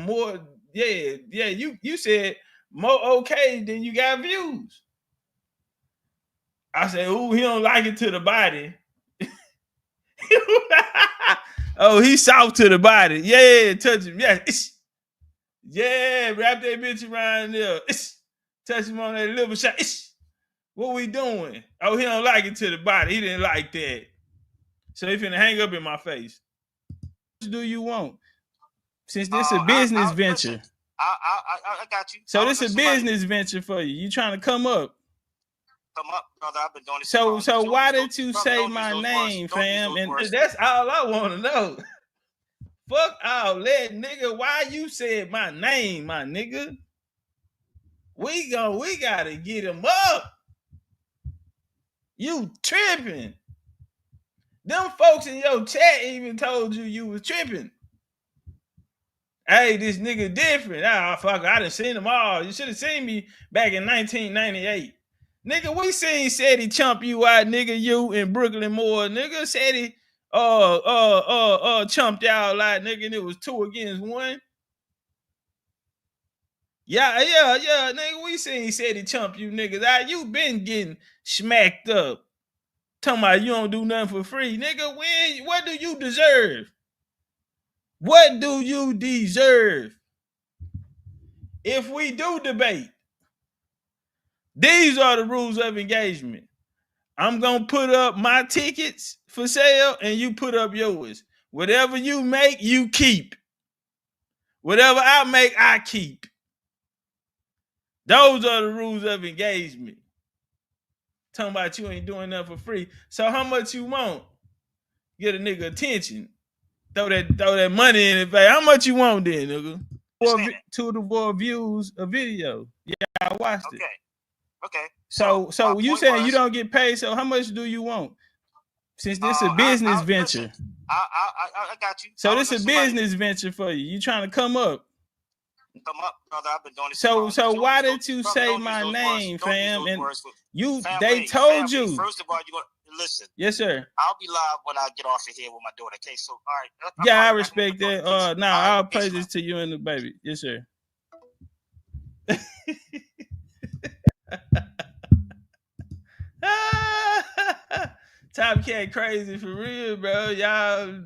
you said more okay than you got views. I said, ooh, he don't like it to the body. Oh, he's soft to the body. Yeah, touch him. Yeah. Yeah, wrap that bitch around there. Touch him on that liver shot. What we doing? Oh, he don't like it to the body. He didn't like that. So he finna hang up in my face. What do you want? Since this a business venture. Listen, I got you. So this is a business venture for you. You trying to come up. Come up, brother. I've been doing this. So why did you say my name, fam? And that's all I want to know. Fuck all that, nigga. Why you said my name, my nigga? We gotta get him up. You tripping. Them folks in your chat even told you was tripping. Hey, this nigga different. Fuck, I done seen them all. You should have seen me back in 1998. Nigga, we seen Said he chump you out, nigga, you in Brooklyn Moore, nigga. Said he chumped y'all out, nigga, and it was 2 against 1. Yeah, nigga, we seen Said he chump you niggas out. You been getting smacked up. Talking about you don't do nothing for free. Nigga, what do you deserve? What do you deserve? If we do debate, these are the rules of engagement. I'm going to put up my tickets for sale and you put up yours. Whatever you make, you keep. Whatever I make, I keep. Those are the rules of engagement. Talking about you ain't doing nothing for free. So how much you want? Get a nigga attention. Throw that money in it. How much you want then, nigga? 2 to 4 views a video. Yeah, I watched it. Okay. So you saying you don't get paid? So how much do you want? Since this is a business venture. Listen, I got you. So this is a business venture for you. You trying to come up? Come up, brother. I've been doing this. So why did you say my name, fam? And they told you. First of all, you gonna listen. Yes, sir. I'll be live when I get off of here with my daughter. Okay, so all right. Yeah, I respect that. I'll play this to you and the baby. Yes, sir. Topcatz crazy for real, bro. Y'all,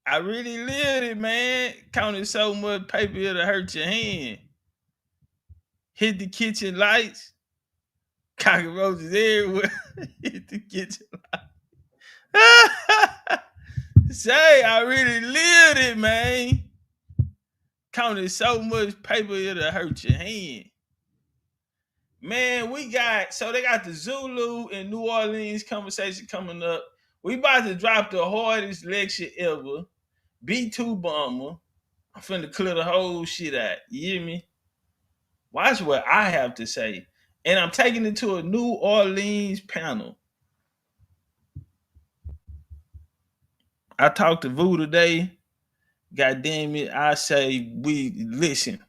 I really lived it, man. Counted so much paper it'll hurt your hand. Hit the kitchen lights. Cockroaches everywhere. Hit the kitchen lights. Say, I really lived it, man. Counted so much paper it'll hurt your hand. Man, they got the Zulu and New Orleans conversation coming up. We about to drop the hardest lecture ever. B2 bomber. I'm finna clear the whole shit out. You hear me? Watch what I have to say. And I'm taking it to a New Orleans panel. I talked to Vu today. God damn it. I say, listen.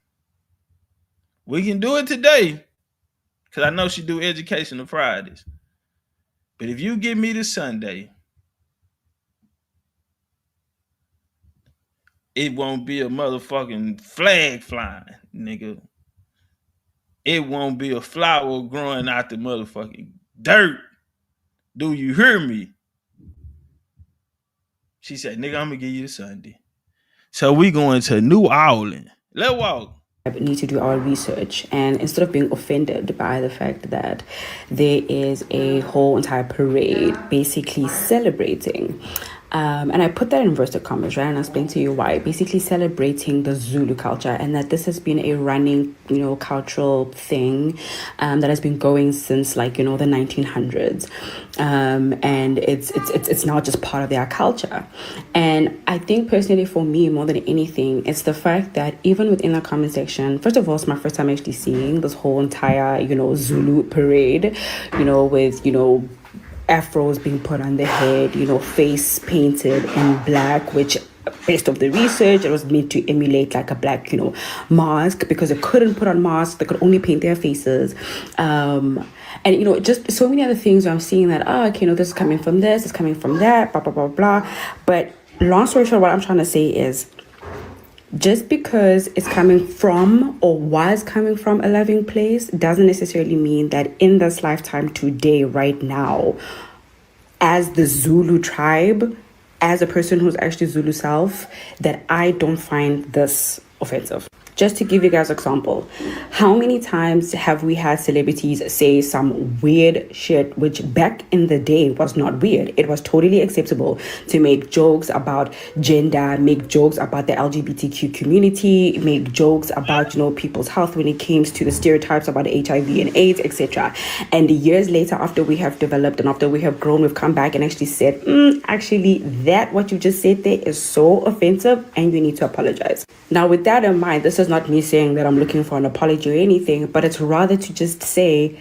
We can do it today. Because I know she do educational Fridays. But if you give me the Sunday, it won't be a motherfucking flag flying, nigga. It won't be a flower growing out the motherfucking dirt. Do you hear me? She said, nigga, I'm gonna give you Sunday. So we going to New Orleans. Let's walk. Need to do our research, and instead of being offended by the fact that there is a whole entire parade basically celebrating, and I put that in inverted commas, right? And I'll explain to you why. Basically celebrating the Zulu culture, and that this has been a running, cultural thing that has been going since, like, the 1900s. And it's now just part of their culture. And I think personally for me, more than anything, it's the fact that even within the comment section, first of all, it's my first time actually seeing this whole entire, Zulu parade, with, afros being put on the head, face painted in black, which based off the research, it was meant to emulate like a black, mask, because they couldn't put on masks, they could only paint their faces. And, just so many other things where I'm seeing that, this is coming from this, it's coming from that, blah, blah, blah, blah. But long story short, what I'm trying to say is, just because it's coming from or was coming from a loving place doesn't necessarily mean that in this lifetime today, right now, as the Zulu tribe, as a person who's actually Zulu self, that I don't find this offensive. Just to give you guys an example, how many times have we had celebrities say some weird shit, which back in the day was not weird. It was totally acceptable to make jokes about gender, make jokes about the LGBTQ community, make jokes about, people's health when it came to the stereotypes about HIV and AIDS, etc. And years later, after we have developed and after we have grown, we've come back and actually said, actually, that what you just said there is so offensive and you need to apologize. Now, with that in mind, this is not me saying that I'm looking for an apology or anything, but it's rather to just say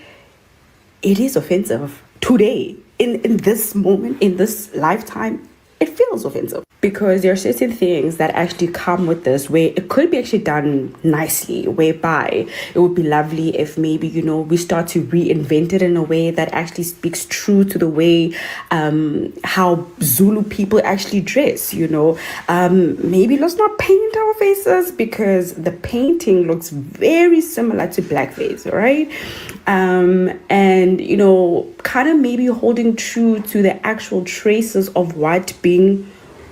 it is offensive today, in this moment, in this lifetime. It feels offensive because there are certain things that actually come with this where it could be actually done nicely, whereby it would be lovely if maybe, we start to reinvent it in a way that actually speaks true to the way how Zulu people actually dress, maybe let's not paint our faces because the painting looks very similar to blackface, right? And, kind of maybe holding true to the actual traces of what being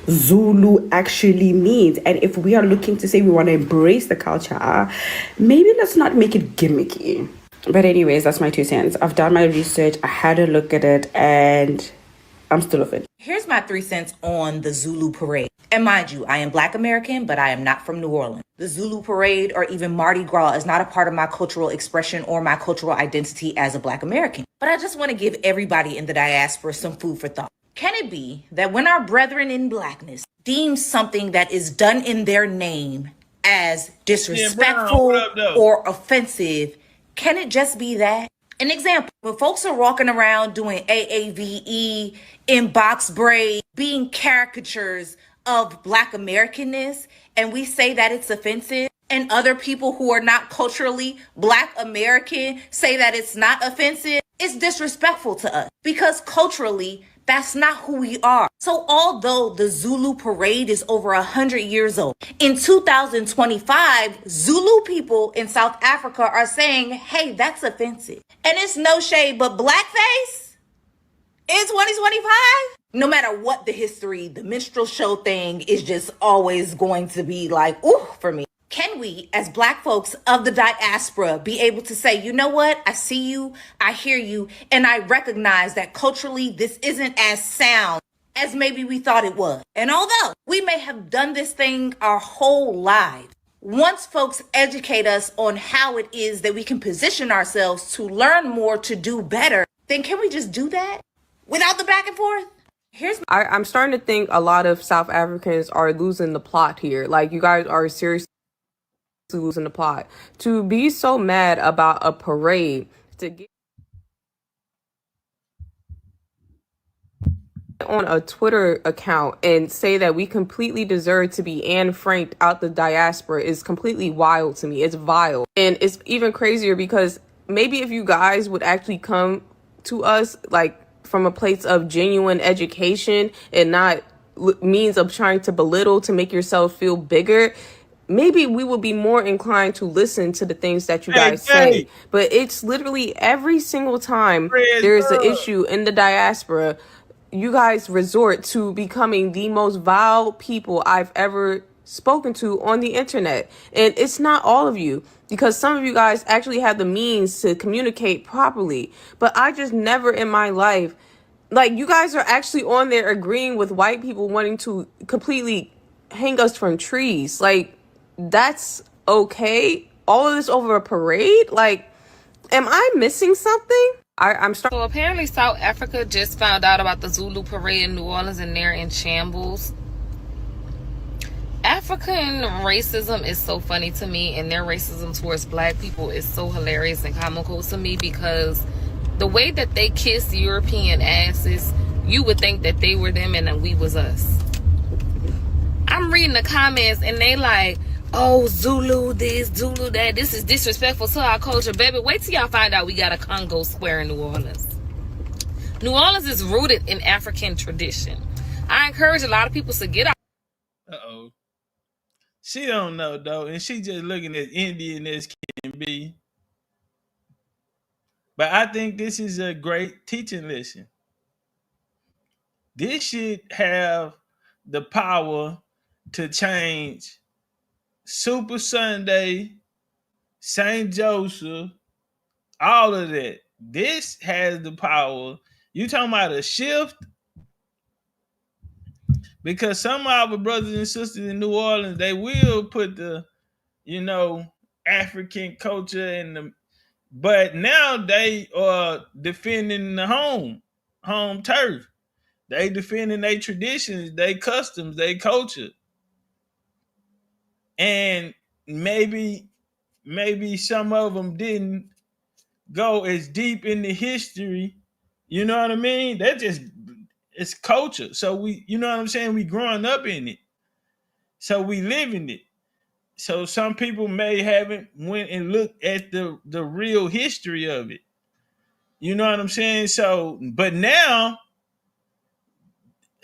Zulu actually means. And if we are looking to say we want to embrace the culture, maybe let's not make it gimmicky. But anyways, that's my 2 cents. I've done my research, I had a look at it, and I'm still offended. Here's my 3 cents on the Zulu parade. And mind you, I am Black American, but I am not from New Orleans. The Zulu parade or even Mardi Gras is not a part of my cultural expression or my cultural identity as a Black American. But I just want to give everybody in the diaspora some food for thought. Can it be that when our brethren in Blackness deem something that is done in their name as disrespectful or offensive, can it just be that? An example, when folks are walking around doing AAVE, in box braid, being caricatures of Black Americanness, and we say that it's offensive, and other people who are not culturally Black American say that it's not offensive, it's disrespectful to us because culturally, that's not who we are. So although the Zulu parade is over 100 years old, in 2025, Zulu people in South Africa are saying, hey, that's offensive. And it's no shade, but blackface in 2025? No matter what the history, the minstrel show thing is just always going to be like, ooh, for me. Can we, as Black folks of the diaspora, be able to say, you know what? I see you, I hear you, and I recognize that culturally this isn't as sound as maybe we thought it was. And although we may have done this thing our whole lives, once folks educate us on how it is that we can position ourselves to learn more, to do better, then can we just do that without the back and forth? I'm starting to think a lot of South Africans are losing the plot here. Like, you guys are seriously losing the plot. To be so mad about a parade, to get on a Twitter account and say that we completely deserve to be Anne Franked out the diaspora is completely wild to me. It's vile. And it's even crazier because maybe if you guys would actually come to us like from a place of genuine education and not means of trying to belittle to make yourself feel bigger, maybe we will be more inclined to listen to the things that you guys say. But it's literally every single time there's an issue in the diaspora, you guys resort to becoming the most vile people I've ever spoken to on the internet. And it's not all of you, because some of you guys actually have the means to communicate properly. But I just never in my life, like, you guys are actually on there agreeing with white people wanting to completely hang us from trees. Like, that's okay? All of this over a parade? Like, am I missing something? I'm starting. So apparently South Africa just found out about the Zulu parade in New Orleans, and they're in shambles. African racism is so funny to me, and their racism towards black people is so hilarious and comical to me, because the way that they kiss European asses, you would think that they were them and that we was us. I'm reading the comments and they like, oh, Zulu this, Zulu that, this is disrespectful to our culture. Baby, wait till y'all find out we got a Congo Square in New Orleans. New Orleans is rooted in African tradition. I encourage a lot of people to get out. Uh-oh. She don't know, though, and she just looking as Indian as can be. But I think this is a great teaching lesson. This should have the power to change Super Sunday, St. Joseph, all of that. This has the power. You talking about a shift? Because some of our brothers and sisters in New Orleans, they will put the, African culture in the, but now they are defending the home turf. They defending their traditions, their customs, their culture. And maybe some of them didn't go as deep into history. You know what I mean? It's culture. So we, you know what I'm saying? We growing up in it. So we live in it. So some people may haven't went and looked at the real history of it. You know what I'm saying? So, but now,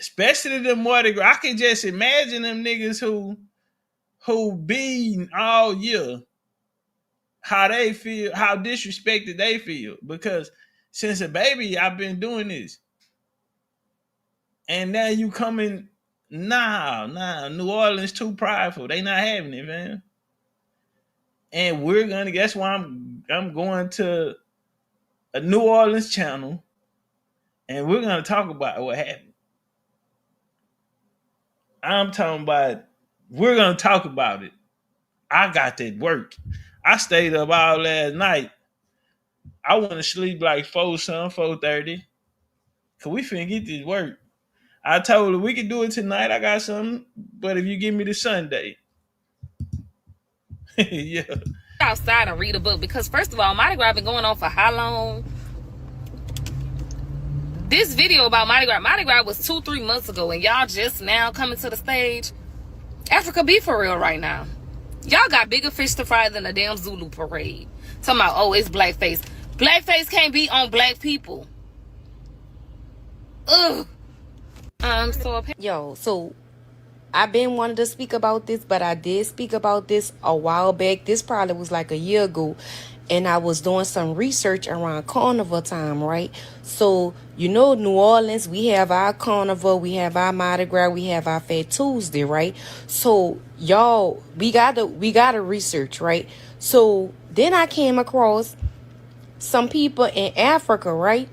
especially the Mardi Gras, I can just imagine them niggas who be all year, how they feel, how disrespected they feel. Because since a baby, I've been doing this. And now you coming, nah, New Orleans too prideful. They not having it, man. And we're gonna, guess why I'm going to a New Orleans channel, and we're gonna talk about what happened. I'm talking about, we're gonna talk about it. I got that work. I stayed up all last night. I went to sleep like 4:30. Cause we finna get this work. I told her we could do it tonight. I got something, but if you give me the Sunday. Yeah. Outside and read a book, because first of all, Mardi Gras been going on for how long? This video about Mardi Gras was 2-3 months ago, and y'all just now coming to the stage. Africa be for real right now. Y'all got bigger fish to fry than a damn Zulu parade. Talking about, oh, it's blackface. Blackface can't be on black people. Ugh. So I've been wanting to speak about this, but I did speak about this a while back. This probably was like a year ago, and I was doing some research around carnival time, right? So, New Orleans, we have our carnival, we have our Mardi Gras, we have our Fat Tuesday, right? So, y'all, we gotta research, right? So then I came across some people in Africa, right?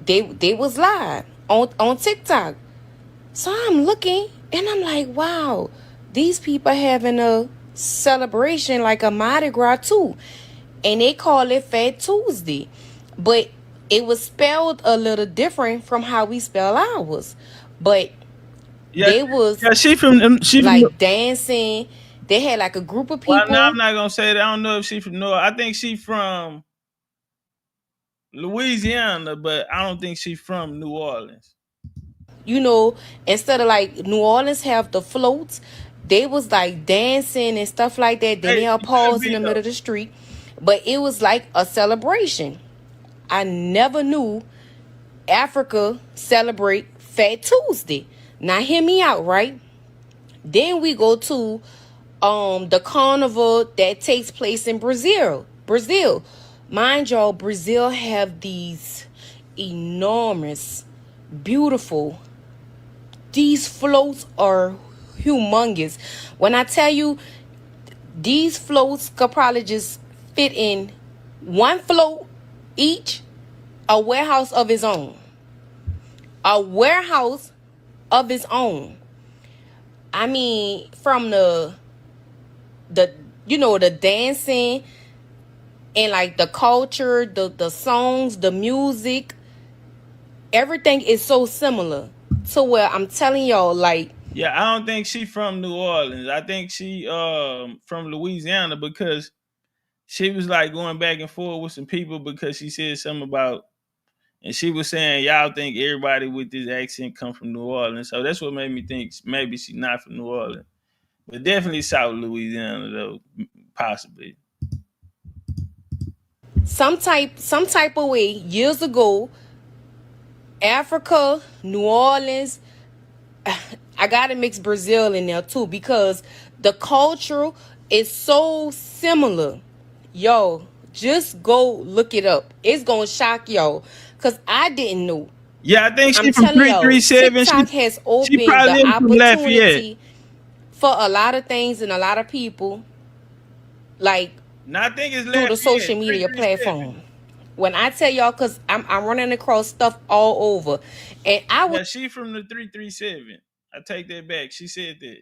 They was live on TikTok. So I'm looking and I'm like, wow, these people having a celebration like a Mardi Gras too. And they call it Fat Tuesday. But it was spelled a little different from how we spell ours. But they was she dancing. They had like a group of people. Well, no, I'm not gonna say that. I don't know if she's from North. I think she's from Louisiana, but I don't think she's from New Orleans. Instead of like New Orleans have the floats, they was like dancing and stuff like that. Then they had pause in the middle of the street. But it was like a celebration. I never knew Africa celebrate Fat Tuesday. Now hear me out, right? Then we go to the carnival that takes place in Brazil. Mind y'all, Brazil have these enormous, beautiful, these floats are humongous. When I tell you, these floats could probably just fit in one float each, a warehouse of its own. A warehouse of its own. I mean, from the the dancing and like the culture, the songs, the music, everything is so similar to where I'm telling y'all, like, yeah, I don't think she from New Orleans. I think she from Louisiana, because she was like going back and forth with some people because she said something about, and she was saying y'all think everybody with this accent come from New Orleans. So that's what made me think maybe she's not from New Orleans. But definitely South Louisiana though, possibly. some type of way years ago, Africa, New Orleans, I gotta mix Brazil in there too because the culture is so similar. Yo, just go look it up. It's gonna shock y'all because I didn't know. Yeah, I think I'm she from telling y'all, 337. TikTok has She opened probably the is from Lafayette. opportunity for a lot of things and a lot of people, like, No, I think it's through the social Lafayette. media 337. platform. When I tell y'all, because I'm running across stuff all over. And I was Yeah, she from the 337. I take that back. She said that.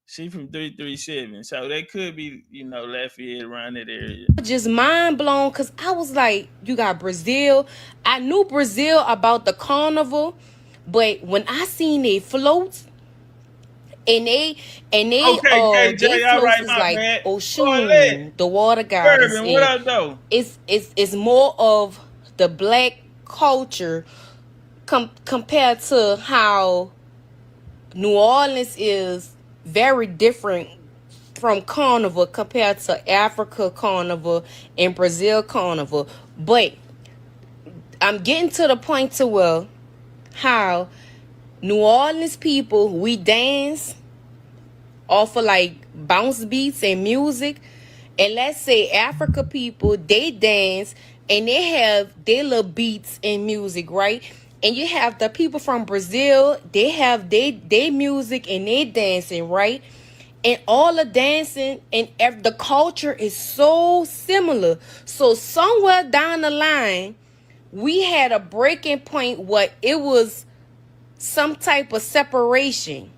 She from 337. So that could be, Lafayette around that area. just mind blown because I was like, you got Brazil. I knew Brazil about the carnival, but when I seen they floats and they Okay, KJ, they all floats right, is my like bad. Oshun, the water goddess, Bourbon, what and up, though? it's more of the black culture compared to how New Orleans is very different from carnival compared to Africa carnival and Brazil carnival. But I'm getting to the point to where how New Orleans people, we dance off of like bounce beats and music. And let's say Africa people, they dance and they have their little beats and music, right? And you have the people from Brazil, they have their music and they dancing, right? And all the dancing and the culture is so similar. So somewhere down the line, we had a breaking point where it was some type of separation.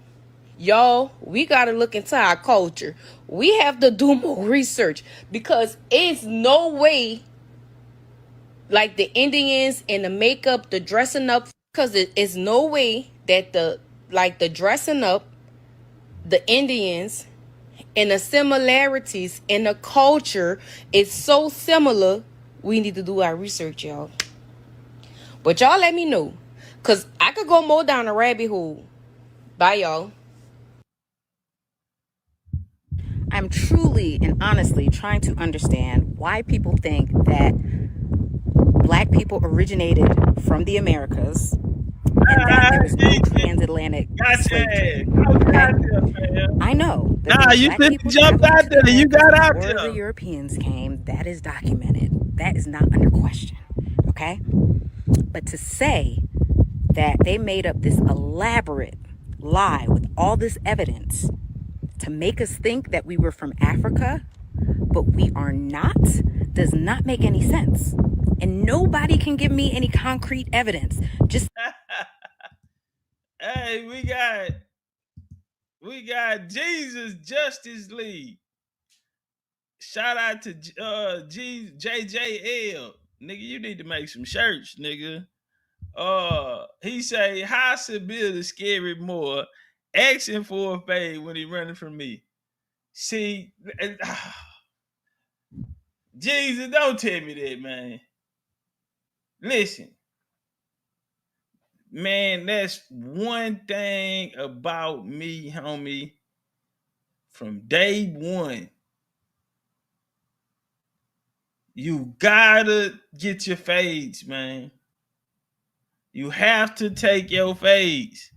Y'all, we got to look into our culture. We have to do more research because it's no way like the Indians and the makeup, the dressing up, because it's no way that the dressing up, the Indians and the similarities in the culture is so similar. We need to do our research, y'all. But y'all let me know, because I could go more down a rabbit hole. Bye, y'all. I'm truly and honestly trying to understand why people think that black people originated from the Americas and that there is no transatlantic slave trade. Okay? I know that Nah, you should have jumped out there. You got out before there. the Europeans came. That is documented. That is not under question. Okay? But to say that they made up this elaborate lie with all this evidence to make us think that we were from Africa, but we are not, does not make any sense. And nobody can give me any concrete evidence. Just Hey, we got Jesus Justice League. Shout out to JJL. Nigga, you need to make some shirts, nigga. He say, how Sibyl the scary more, asking for a fade when he running from me. See, Jesus, don't tell me that, man. Listen, man, that's one thing about me, homie, from day one. You gotta get your fades, man. You have to take your fades.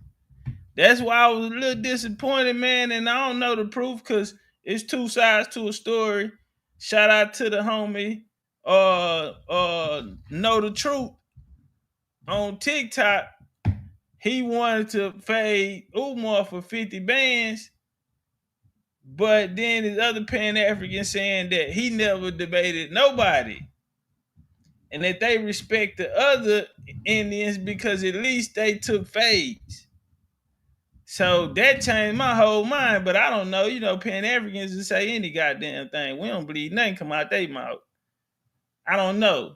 That's why I was a little disappointed, man. And I don't know the proof because it's two sides to a story. Shout out to the homie, Know the Truth on TikTok. He wanted to fade Umar for 50 bands, but then his other Pan-African saying that he never debated nobody. And that they respect the other Indians because at least they took fades. So that changed my whole mind, but I don't know. You know, Pan-Africans will say any goddamn thing. We don't believe nothing come out their mouth. I don't know.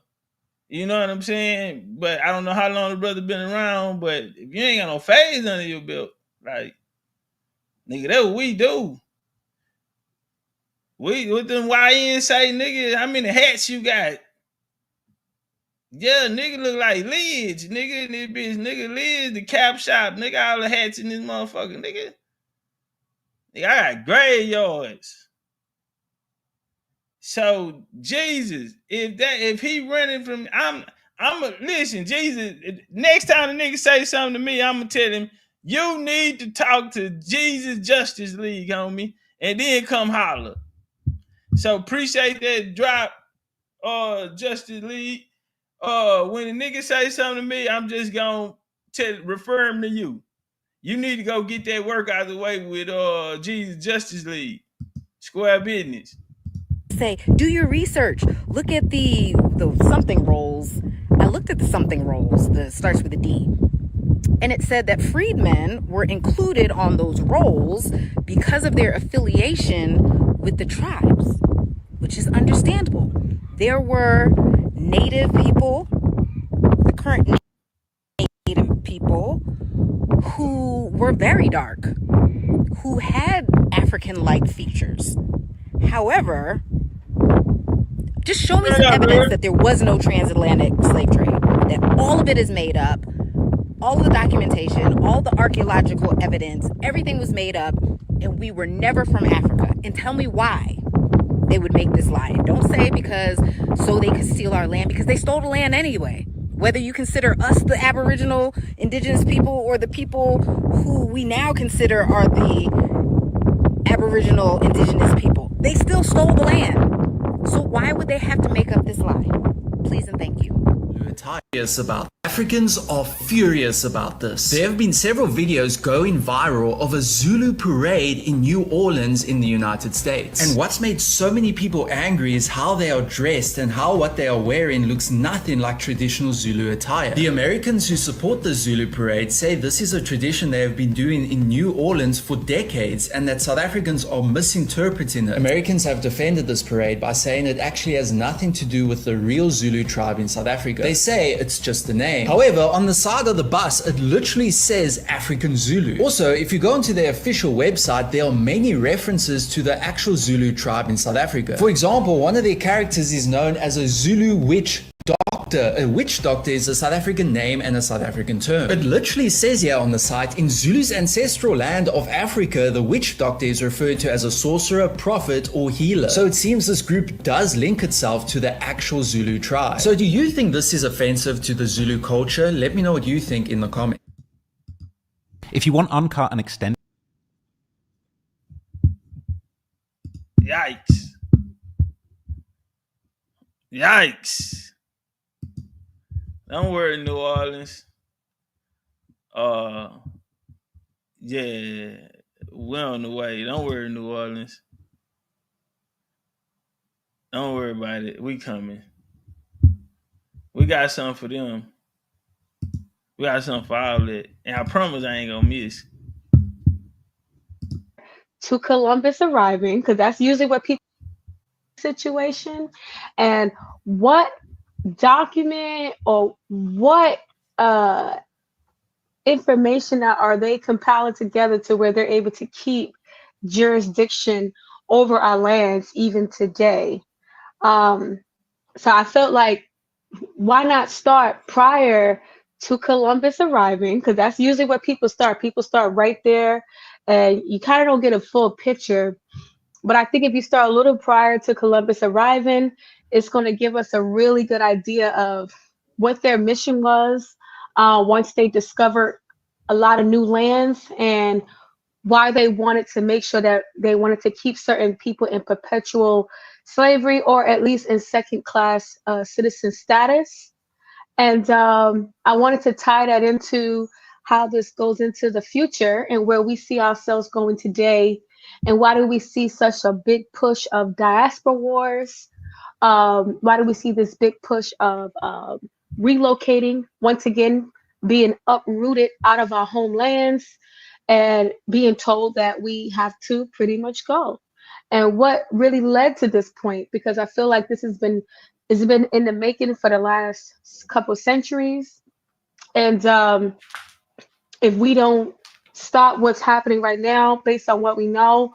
You know what I'm saying? But I don't know how long the brother been around, but if you ain't got no fades under your belt, like, nigga, that's what we do. We with them YN say, nigga, how many hats you got? Yeah, nigga look like lids, nigga, and this bitch, nigga, lids, the cap shop, nigga, all the hats in this motherfucker, nigga. Nigga, I got graveyards. So Jesus, if he running from, listen, Jesus. Next time the nigga say something to me, I'm gonna tell him you need to talk to Jesus Justice League, homie, and then come holler. So appreciate that drop, Justice League. When a nigga say something to me, I'm just gonna refer him to you. You need to go get that work out of the way with Jesus Justice League. Square business. Say, do your research. Look at the something rolls. I looked at the something rolls that starts with a D. And it said that freedmen were included on those rolls because of their affiliation with the tribes, which is understandable. There were native people, the current native people, who were very dark, who had African-like features. However, just show me some evidence that there was no transatlantic slave trade, that all of it is made up, all of the documentation, all the archaeological evidence, everything was made up, and we were never from Africa. And tell me why they would make this lie. And don't say because so they could steal our land, because they stole the land anyway. Whether you consider us the Aboriginal indigenous people or the people who we now consider are the Aboriginal indigenous people, they still stole the land. So why would they have to make up this lie? Please and thank you. About Africans are furious about this. There have been several videos going viral of a Zulu parade in New Orleans in the United States. And what's made so many people angry is how they are dressed and how what they are wearing looks nothing like traditional Zulu attire. The Americans who support the Zulu parade say this is a tradition they have been doing in New Orleans for decades and that South Africans are misinterpreting it. Americans have defended this parade by saying it actually has nothing to do with the real Zulu tribe in South Africa. They say it's just a name. However, on the side of the bus, it literally says African Zulu. Also, if you go onto their official website, there are many references to the actual Zulu tribe in South Africa. For example, one of their characters is known as a Zulu witch doctor. A witch doctor is a South African name and a South African term. It literally says here on the site, in Zulu's ancestral land of Africa, the witch doctor is referred to as a sorcerer, prophet, or healer. So it seems this group does link itself to the actual Zulu tribe. So do you think this is offensive to the Zulu culture? Let me know what you think in the comments. If you want uncut and extended. Yikes. Yikes. Don't worry, New Orleans. Yeah, we're on the way. Don't worry, New Orleans. Don't worry about it. We coming. We got something for them. We got something for all that. And I promise I ain't gonna miss. To Columbus arriving, because that's usually what people situation, and what document or what information are they compiling together to where they're able to keep jurisdiction over our lands even today? So I felt like, why not start prior to Columbus arriving? Because that's usually where people start. People start right there, and you kind of don't get a full picture. But I think if you start a little prior to Columbus arriving, it's going to give us a really good idea of what their mission was once they discovered a lot of new lands, and why they wanted to make sure that they wanted to keep certain people in perpetual slavery, or at least in second-class citizen status. And I wanted to tie that into how this goes into the future and where we see ourselves going today, and why do we see such a big push of diaspora wars? Why do we see this big push of relocating, once again, being uprooted out of our homelands and being told that we have to pretty much go? And what really led to this point? Because I feel like this has been in the making for the last couple centuries. And if we don't stop what's happening right now, based on what we know,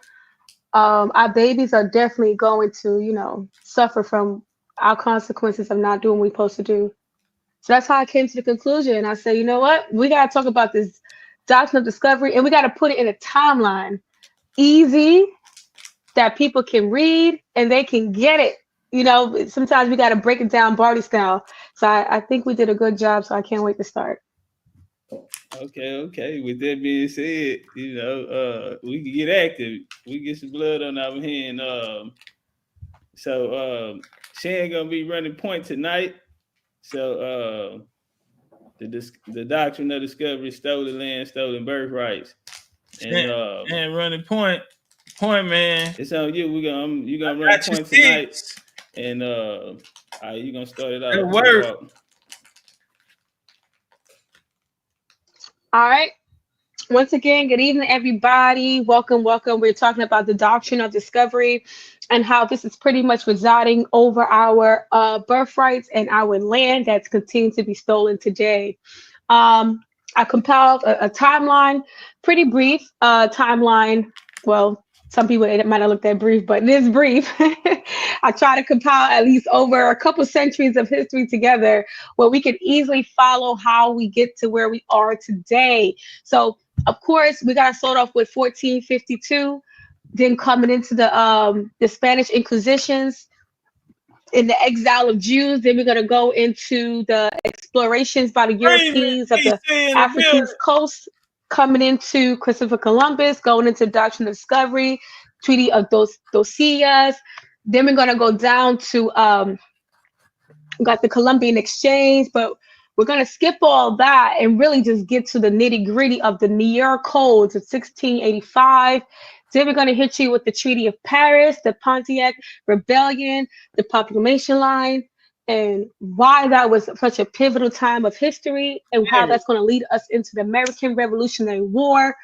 our babies are definitely going to, suffer from our consequences of not doing what we're supposed to do. So that's how I came to the conclusion. I said, you know what? We got to talk about this Doctrine of Discovery, and we got to put it in a timeline, easy, that people can read and they can get it. Sometimes we got to break it down Barty style. So I think we did a good job. So I can't wait to start. Okay. With that being said, we can get active. We get some blood on our hand. So Shan gonna be running point tonight. So the Doctrine of Discovery, stolen land, stolen birthrights, and running point, man. It's on you. You gonna run point tonight, and you gonna start it out. All right. Once again, good evening, everybody. Welcome. We're talking about the Doctrine of Discovery and how this is pretty much residing over our birthrights and our land that's continuing to be stolen today. I compiled a timeline, pretty brief timeline. Well, some people, it might not look that brief, but it is brief. I try to compile at least over a couple centuries of history together where we can easily follow how we get to where we are today. So, of course, we got to start off with 1452, then coming into the Spanish Inquisitions, in the exile of Jews. Then we're going to go into the explorations by the Europeans of the African coast, coming into Christopher Columbus, going into Doctrine of Discovery, Treaty of Tordesillas. Then we're going to go down to got the Columbian Exchange, but we're going to skip all that and really just get to the nitty-gritty of the New York Codes of 1685. Then we're going to hit you with the Treaty of Paris, the Pontiac Rebellion, the Proclamation Line, and why that was such a pivotal time of history, and how that's going to lead us into the American Revolutionary War.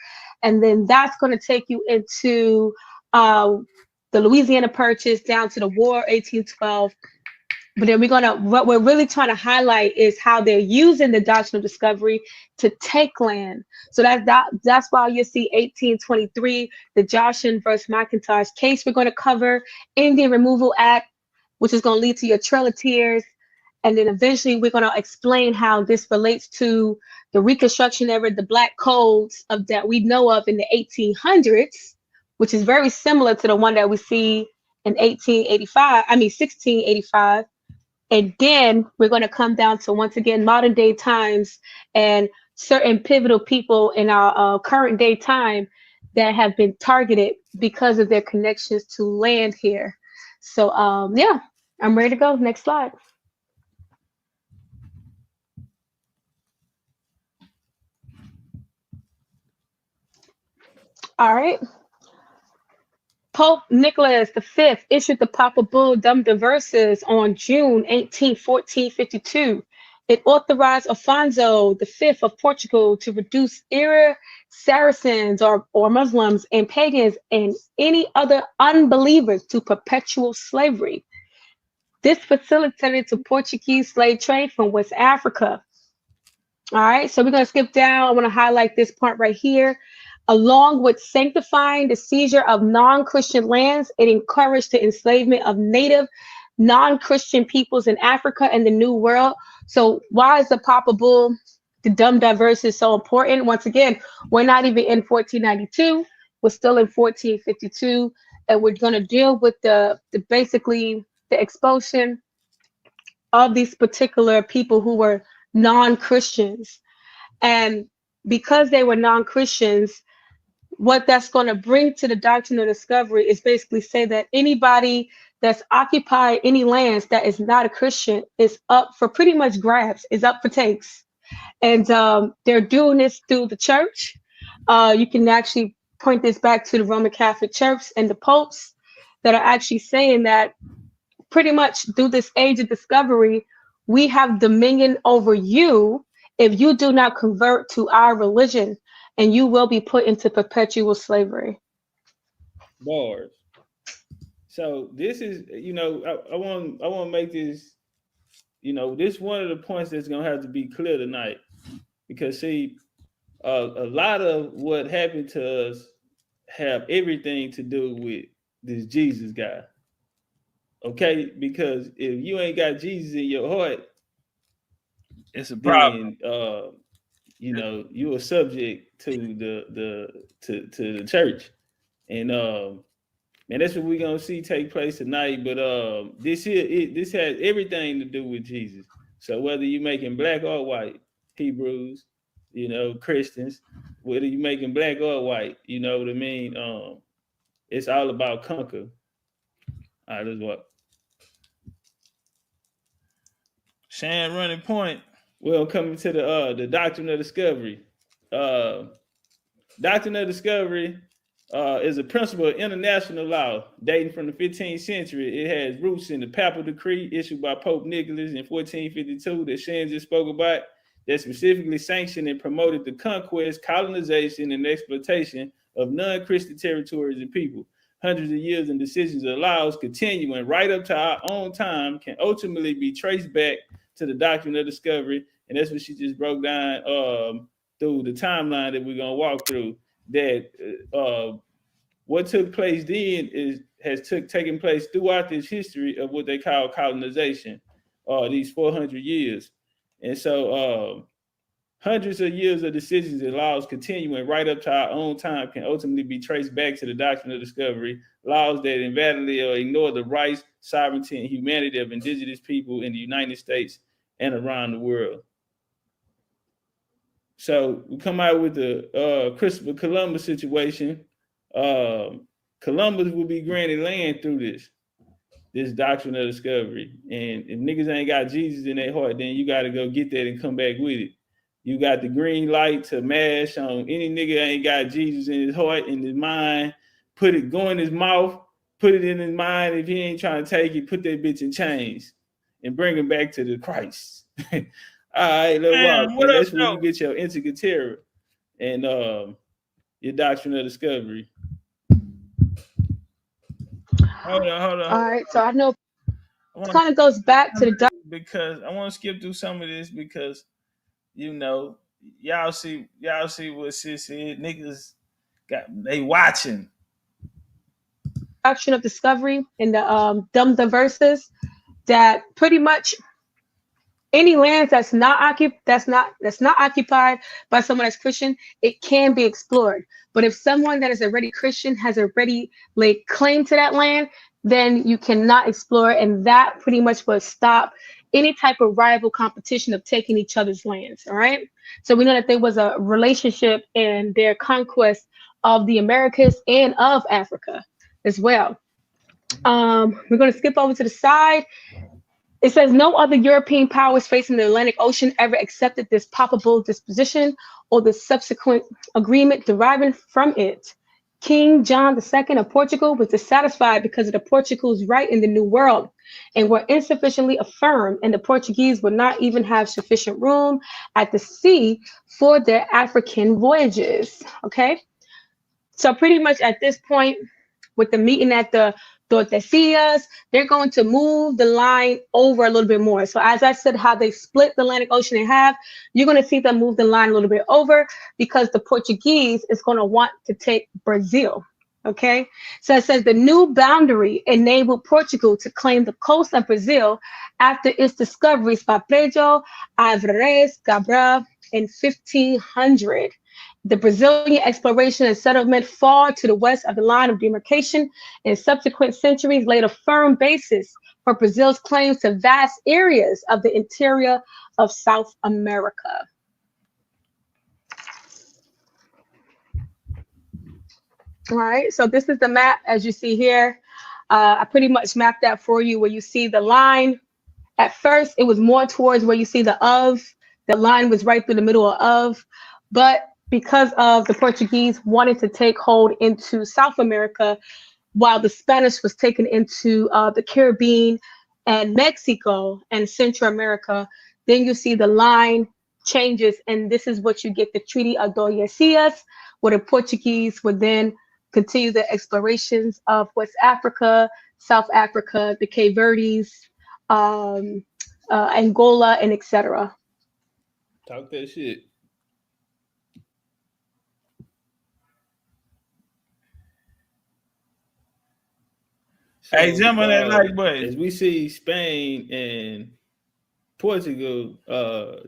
And then that's going to take you into the Louisiana Purchase, down to the War 1812. But then what we're really trying to highlight is how they're using the Doctrine of Discovery to take land. So that's why you see 1823, the Johnson versus McIntosh case we're going to cover, Indian Removal Act, which is going to lead to your Trail of Tears. And then eventually we're going to explain how this relates to the Reconstruction era, the Black Codes that we know of in the 1800s, which is very similar to the one that we see in 1685. And then we're going to come down to, once again, modern day times and certain pivotal people in our current day time that have been targeted because of their connections to land here. So, yeah, I'm ready to go. Next slide. All right. Pope Nicholas V issued the Papal Bull Dum Diversas on June 18, 1452. It authorized Afonso V of Portugal to reduce Saracens or Muslims and pagans and any other unbelievers to perpetual slavery. This facilitated the Portuguese slave trade from West Africa. All right, so we're going to skip down. I want to highlight this part right here. Along with sanctifying the seizure of non-Christian lands, it encouraged the enslavement of native non-Christian peoples in Africa and the New World. So why is the Papal Bull, the Dum Diversas, so important? Once again, we're not even in 1492. We're still in 1452, and we're going to deal with basically the expulsion of these particular people who were non-Christians. And because they were non-Christians, what that's going to bring to the Doctrine of Discovery is basically say that anybody that's occupied any lands that is not a Christian is up for pretty much grabs, is up for takes. And they're doing this through the church. You can actually point this back to the Roman Catholic Church and the popes that are actually saying that pretty much through this age of discovery, we have dominion over you if you do not convert to our religion, and you will be put into perpetual slavery. Bars. So this is, I want to make this, this one of the points that's gonna have to be clear tonight, because see, a lot of what happened to us have everything to do with this Jesus guy. Okay, because if you ain't got Jesus in your heart, it's a problem. Then you are subject to the church, and that's what we're gonna see take place tonight. But this has everything to do with Jesus. So whether you're making black or white, Hebrews, Christians, whether you're making black or white, you know what I mean. It's all about conquer. All right, that's what. Shan running point. Well, coming to the Doctrine of Discovery. Doctrine of Discovery is a principle of international law dating from the 15th century. It has roots in the papal decree issued by Pope Nicholas in 1452 that Shan just spoke about, that specifically sanctioned and promoted the conquest, colonization, and exploitation of non-Christian territories and people. Hundreds of years and decisions of laws continuing right up to our own time can ultimately be traced back to the Doctrine of Discovery. And that's what she just broke down through the timeline that we're going to walk through. That what took place then has taken place throughout this history of what they call colonization, these 400 years. And so hundreds of years of decisions and laws continuing right up to our own time can ultimately be traced back to the Doctrine of Discovery, laws that invalidly or ignore the rights, sovereignty, and humanity of indigenous people in the United States and around the world. So we come out with the Christopher Columbus situation. Columbus will be granted land through this Doctrine of Discovery. And if niggas ain't got Jesus in their heart, then you got to go get that and come back with it. You got the green light to mash on any nigga that ain't got Jesus in his heart, in his mind, go in his mouth, put it in his mind. If he ain't trying to take it, put that bitch in chains and bring him back to the Christ. All right, let's walk. And that's where you get your integrity and your Doctrine of Discovery. Hold on. All right, so I know it kind of goes back to the because I want to skip through some of this because y'all see what sis said. Niggas they watching. Doctrine of Discovery in the verses that pretty much any lands that's not occupied by someone that's Christian, it can be explored. But if someone that is already Christian has already laid claim to that land, then you cannot explore, and that pretty much will stop any type of rival competition of taking each other's lands. All right. So we know that there was a relationship in their conquest of the Americas and of Africa as well. We're going to skip over to the side. It says no other European powers facing the Atlantic Ocean ever accepted this palpable disposition or the subsequent agreement deriving from it. King John II of Portugal was dissatisfied because of the Portugal's right in the New World and were insufficiently affirmed, and the Portuguese would not even have sufficient room at the sea for their African voyages. Okay, so pretty much at this point, with the meeting at the Tordesillas, they're going to move the line over a little bit more. So as I said, how they split the Atlantic Ocean in half, you're going to see them move the line a little bit over because the Portuguese is going to want to take Brazil. Okay, so it says the new boundary enabled Portugal to claim the coast of Brazil after its discoveries by Pedro Álvares Cabral in 1500. The Brazilian exploration and settlement far to the west of the line of demarcation in subsequent centuries laid a firm basis for Brazil's claims to vast areas of the interior of South America. All right, so this is the map as you see here. I pretty much mapped that for you where you see the line. At first, it was more towards where you see the of. The line was right through the middle of. But because of the Portuguese wanting to take hold into South America, while the Spanish was taken into the Caribbean and Mexico and Central America, then you see the line changes, and this is what you get, the Treaty of Tordesillas, where the Portuguese would then continue the explorations of West Africa, South Africa, the Cape Verdes, Angola, and etc. Talk that shit. So, hey, jump on that like button. As we see Spain and Portugal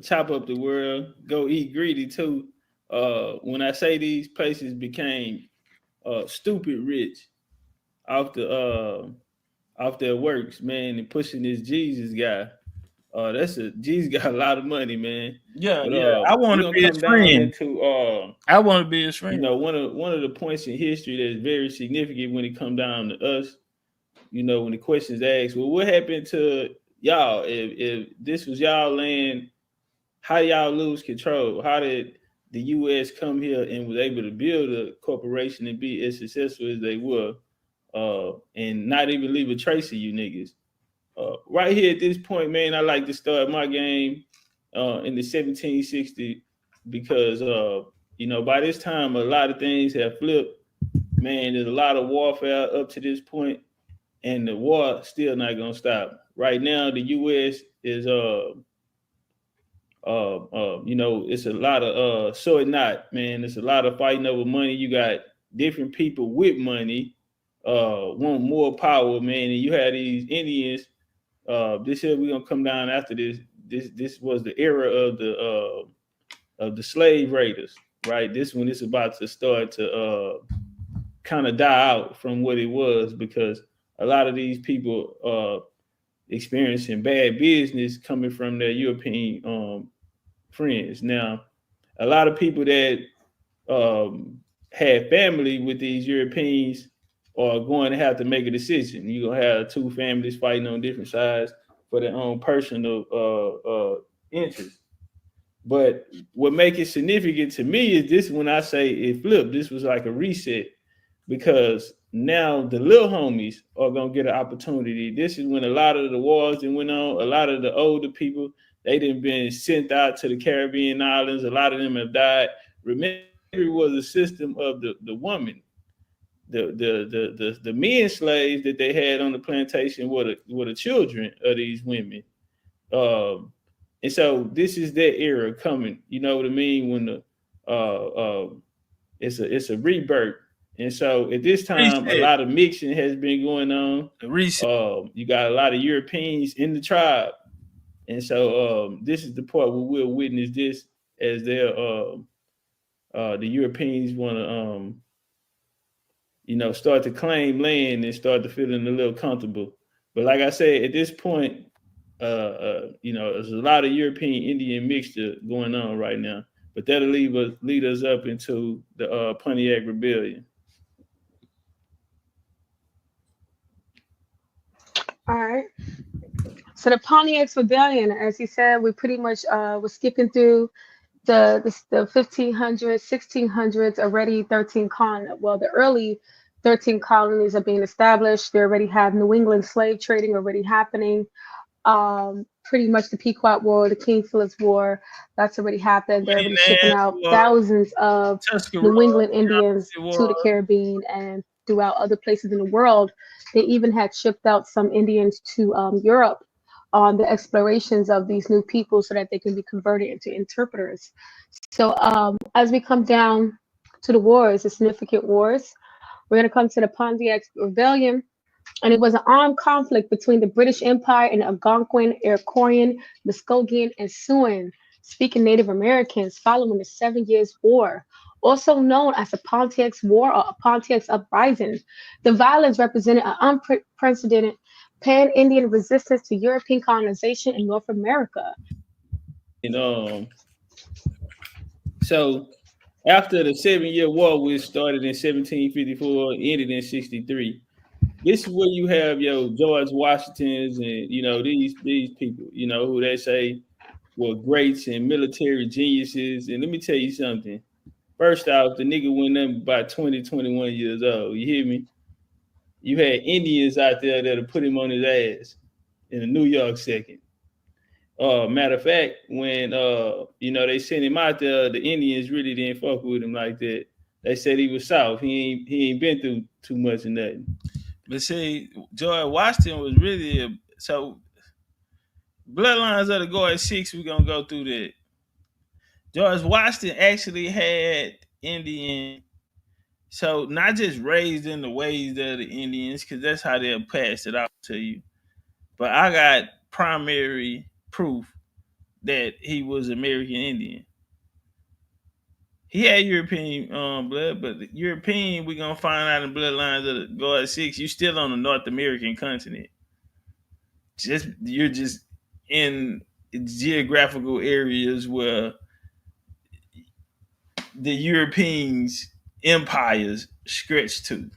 chop up the world, go eat greedy too. When I say these places became stupid rich off their works, man, and pushing this Jesus guy. Jesus got a lot of money, man. Yeah, but, I want to be his friend. I want to be his friend. You know, one of the points in history that's very significant when it comes down to us. You know, when the questions asked, well, what happened to y'all if this was y'all land? How y'all lose control? How did the U.S. come here and was able to build a corporation and be as successful as they were, and not even leave a trace of you niggas? Right here at this point, man, I like to start my game in the 1760s because, you know, by this time, a lot of things have flipped. Man, there's a lot of warfare up to this point, and the war still not going to stop. Right now, the U.S. is, you know, it's a lot of sword knot, man. It's a lot of fighting over money. You got different people with money want more power, man, and you had these Indians. This year we're gonna come down after this. This was the era of the slave raiders, right? This one is about to start to kind of die out from what it was because a lot of these people experiencing bad business coming from their European friends. Now, a lot of people that had family with these Europeans are going to have to make a decision. You're going to have two families fighting on different sides for their own personal interests. But what makes it significant to me is this: when I say it flipped, this was like a reset, because now the little homies are going to get an opportunity. This is when a lot of the wars that went on, a lot of the older people, they done been sent out to the Caribbean islands. A lot of them have died. Remember, it was a system of the woman. The men slaves that they had on the plantation were the children of these women. And so this is that era coming. You know what I mean? When it's a rebirth. And so at this time, a lot of mixing has been going on. You got a lot of Europeans in the tribe. And so this is the part where we'll witness this as their the Europeans want to you know, start to claim land and start to feeling a little comfortable. But like I said, at this point, you know, there's a lot of European Indian mixture going on right now. But that'll lead us up into the Pontiac Rebellion. All right. So the Pontiac Rebellion, as you said, we pretty much was skipping through the 1500s, 1600s, already 13 colonies. Well, the early 13 colonies are being established. They already have New England slave trading already happening. Pretty much the Pequot War, the King Philip's War, that's already happened. They're already shipping out thousands of New England Indians to the Caribbean and throughout other places in the world. They even had shipped out some Indians to Europe on the explorations of these new people so that they can be converted into interpreters. So as we come down to the wars, the significant wars, we're going to come to the Pontiac Rebellion. And it was an armed conflict between the British Empire and the Algonquin, Iroquoian, Muskogean, and Siouan speaking Native Americans following the 7 Years' War, also known as the Pontiac's War or Pontiac's Uprising. The violence represented an unprecedented pan-Indian resistance to European colonization in North America. And so after the 7-year war, which started in 1754, ended in 63. This is where you have your George Washingtons and these people, who they say were greats and military geniuses. And let me tell you something. First off, the nigga went up about 20, 21 years old. You hear me? You had Indians out there that'll put him on his ass in a New York second. Matter of fact, when they sent him out there, the Indians really didn't fuck with him like that. They said he was soft. He ain't been through too much of nothing. But see, George Washington was really so. Bloodlines of the Goy 6, we're gonna go through that. George Washington actually had Indian, so not just raised in the ways of the Indians, because that's how they'll pass it out to you. But I got primary proof that he was American Indian. He had European blood, but the European, we're gonna find out in bloodlines of the Goy 6, you still on the North American continent. You're just in geographical areas where the Europeans empires stretch to.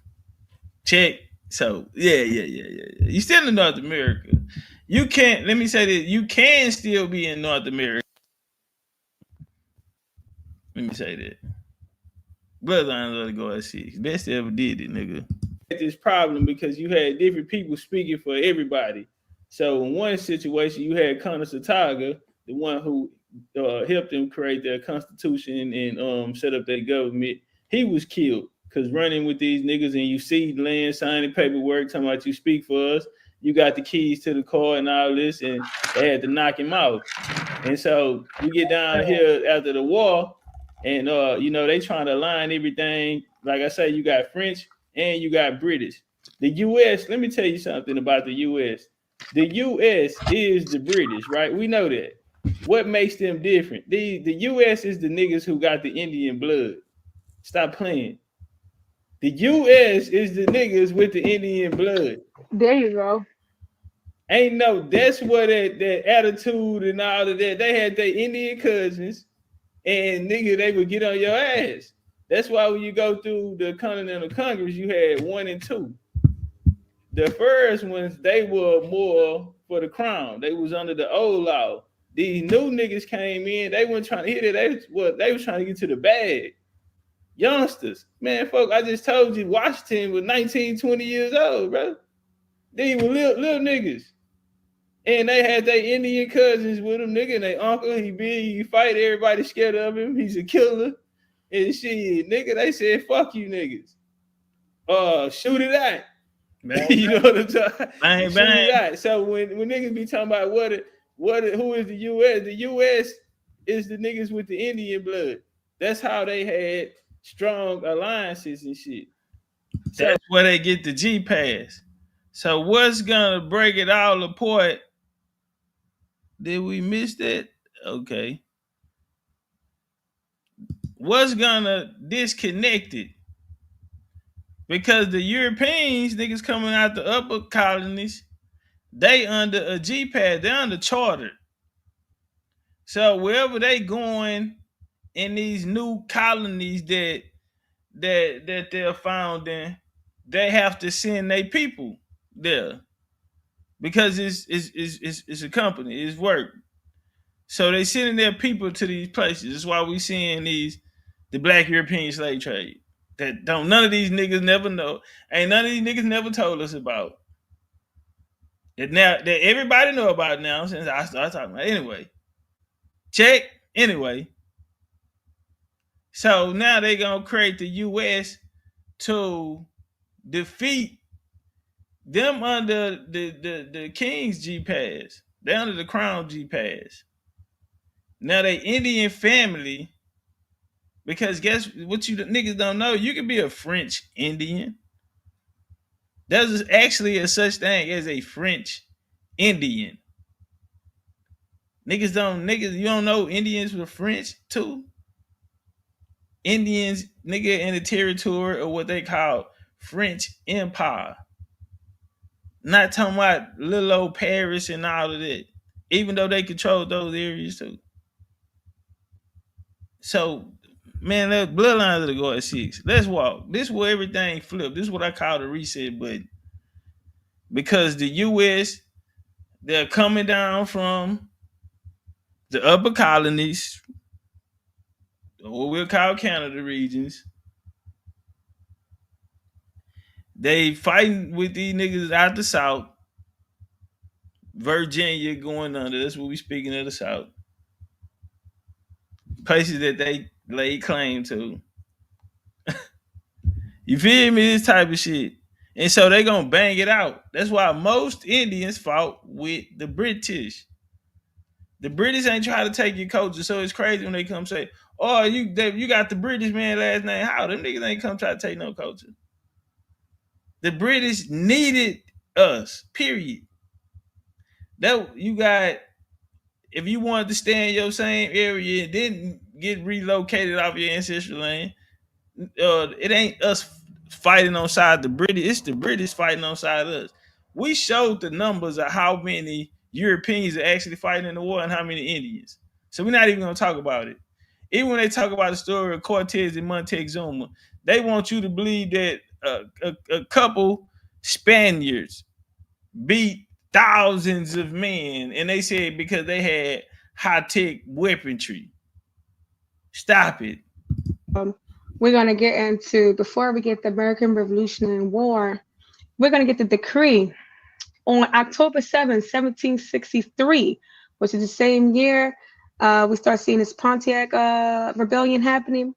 Check. So yeah. You still in North America. You can't. Let me say that you can still be in North America. Let me say that. Bloodlines of the Goy 6. Best ever did it, nigga. This problem because you had different people speaking for everybody. So in one situation, you had Conasataga, the one who helped them create their constitution and set up their government. He was killed because running with these niggas and you see land, signing paperwork, talking about you speak for us. You got the keys to the car and all this, and they had to knock him out. And so we get down here after the war, and they trying to align everything. Like I say, you got French and you got British. The U.S., let me tell you something about the U.S. The U.S. is the British, right? We know that. What makes them different? The U.S. is the niggas who got the Indian blood. Stop playing. The U.S. is the niggas with the Indian blood. There you go. Ain't no, that's what that attitude and all of that. They had their Indian cousins, and nigga, they would get on your ass. That's why when you go through the Continental Congress, you had 1 and 2. The first ones, they were more for the crown. They was under the old law. These new niggas came in, they weren't trying to hit it. They was trying to get to the bag. Youngsters. Man, folk, I just told you Washington was 19, 20 years old, bro. These were little niggas. And they had their Indian cousins with them, nigga, and their uncle, he big, he fight, everybody scared of him. He's a killer. And shit, nigga, they said, fuck you niggas. Shoot it out. You know what I'm talking about? Shoot it out. So when niggas be talking about who is the U.S., the U.S. is the niggas with the Indian blood. That's how they had strong alliances and shit. So that's where they get the G pass. So what's gonna break it all apart? Did we miss that? Okay. What's gonna disconnect it? Because the Europeans, niggas coming out the upper colonies, they under a G pad, they're under charter. So wherever they going in these new colonies that they're founding, they have to send their people there. Because it's a company, it's work. So they sending their people to these places. That's why we seeing the black European slave trade. That none of these niggas never know. Ain't none of these niggas never told us about. That now that everybody know about now since I started talking about it. Anyway. Check. Anyway. So now they gonna create the US to defeat them under the King's G pass. They under the Crown G pass. Now they Indian family, because guess what you niggas don't know? You can be a French Indian. There's actually a such thing as a French Indian. You don't know Indians were French too? Indians, nigga, in the territory of what they call French Empire. Not talking about little old Paris and all of that, even though they control those areas too. So Man, the bloodlines will go at 6. Let's walk. This is where everything flipped. This is what I call the reset button. Because the U.S., they're coming down from the upper colonies, what we'll call Canada regions. They fighting with these niggas out the South. Virginia going under. That's what we speaking of the South. Places that they lay claim to. You feel me? This type of shit. And so they gonna bang it out. That's why most Indians fought with the British. The British ain't trying to take your culture, so it's crazy when they come say, "Oh, you got the British man last name." How them niggas ain't come try to take no culture? The British needed us. Period. That you got. If you wanted to stay in your same area and didn't get relocated off your ancestral land, it ain't us fighting on side the British. It's the British fighting on side of us. We showed the numbers of how many Europeans are actually fighting in the war and how many Indians. So we're not even going to talk about it. Even when they talk about the story of Cortez and Montezuma, they want you to believe that a couple Spaniards beat thousands of men, and they said because they had high-tech weaponry. Stop it. We're going to get into, before we get the American Revolutionary War, we're going to get the decree on October 7th, 1763, which is the same year we start seeing this Pontiac rebellion happening.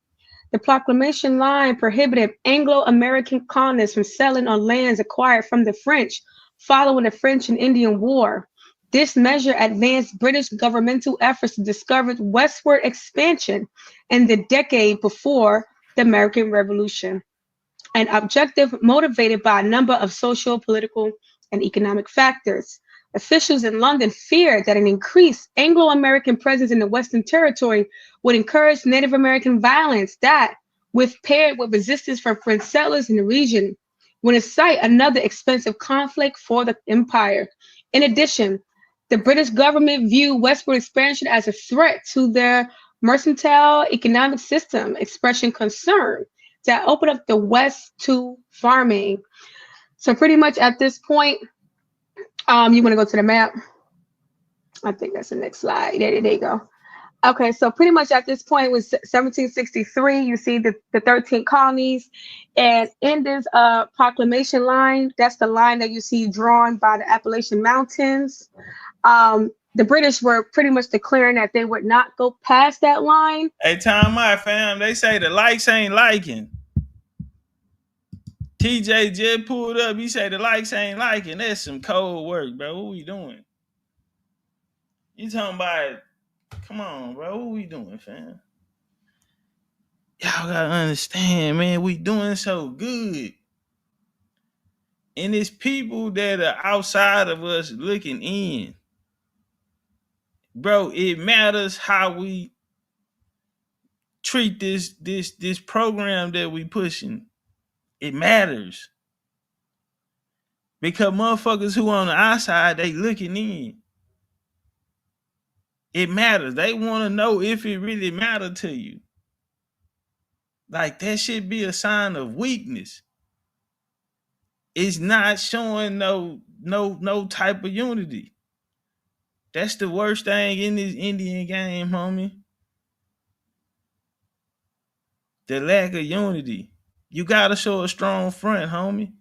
The proclamation line prohibited Anglo-American colonists from settling on lands acquired from the French following the French and Indian War. This measure advanced British governmental efforts to discover westward expansion in the decade before the American Revolution, an objective motivated by a number of social, political, and economic factors. Officials in London feared that an increased Anglo-American presence in the Western Territory would encourage Native American violence that, with paired with resistance from French settlers in the region, would incite another expensive conflict for the empire. In addition, the British government viewed westward expansion as a threat to their mercantile economic system, expressing concern that opened up the West to farming. So pretty much at this point, you want to go to the map? I think that's the next slide. There you go. Okay, so pretty much at this point was 1763. You see the 13 colonies, and in this proclamation line, that's the line that you see drawn by the Appalachian Mountains. The British were pretty much declaring that they would not go past that line. Hey, time out, fam. They say the likes ain't liking. TJ just pulled up. He say the likes ain't liking. That's some cold work, bro. What we doing? You talking about? Come on, bro. What we doing, fam? Y'all gotta understand, man. We doing so good, and it's people that are outside of us looking in. Bro, it matters how we treat this program that we pushing. It matters. Because motherfuckers who on the outside, they looking in. It matters. They want to know if it really matters to you. Like, that should be a sign of weakness. It's not showing no type of unity. That's the worst thing in this Indian game, homie. The lack of unity. You gotta show a strong front, homie.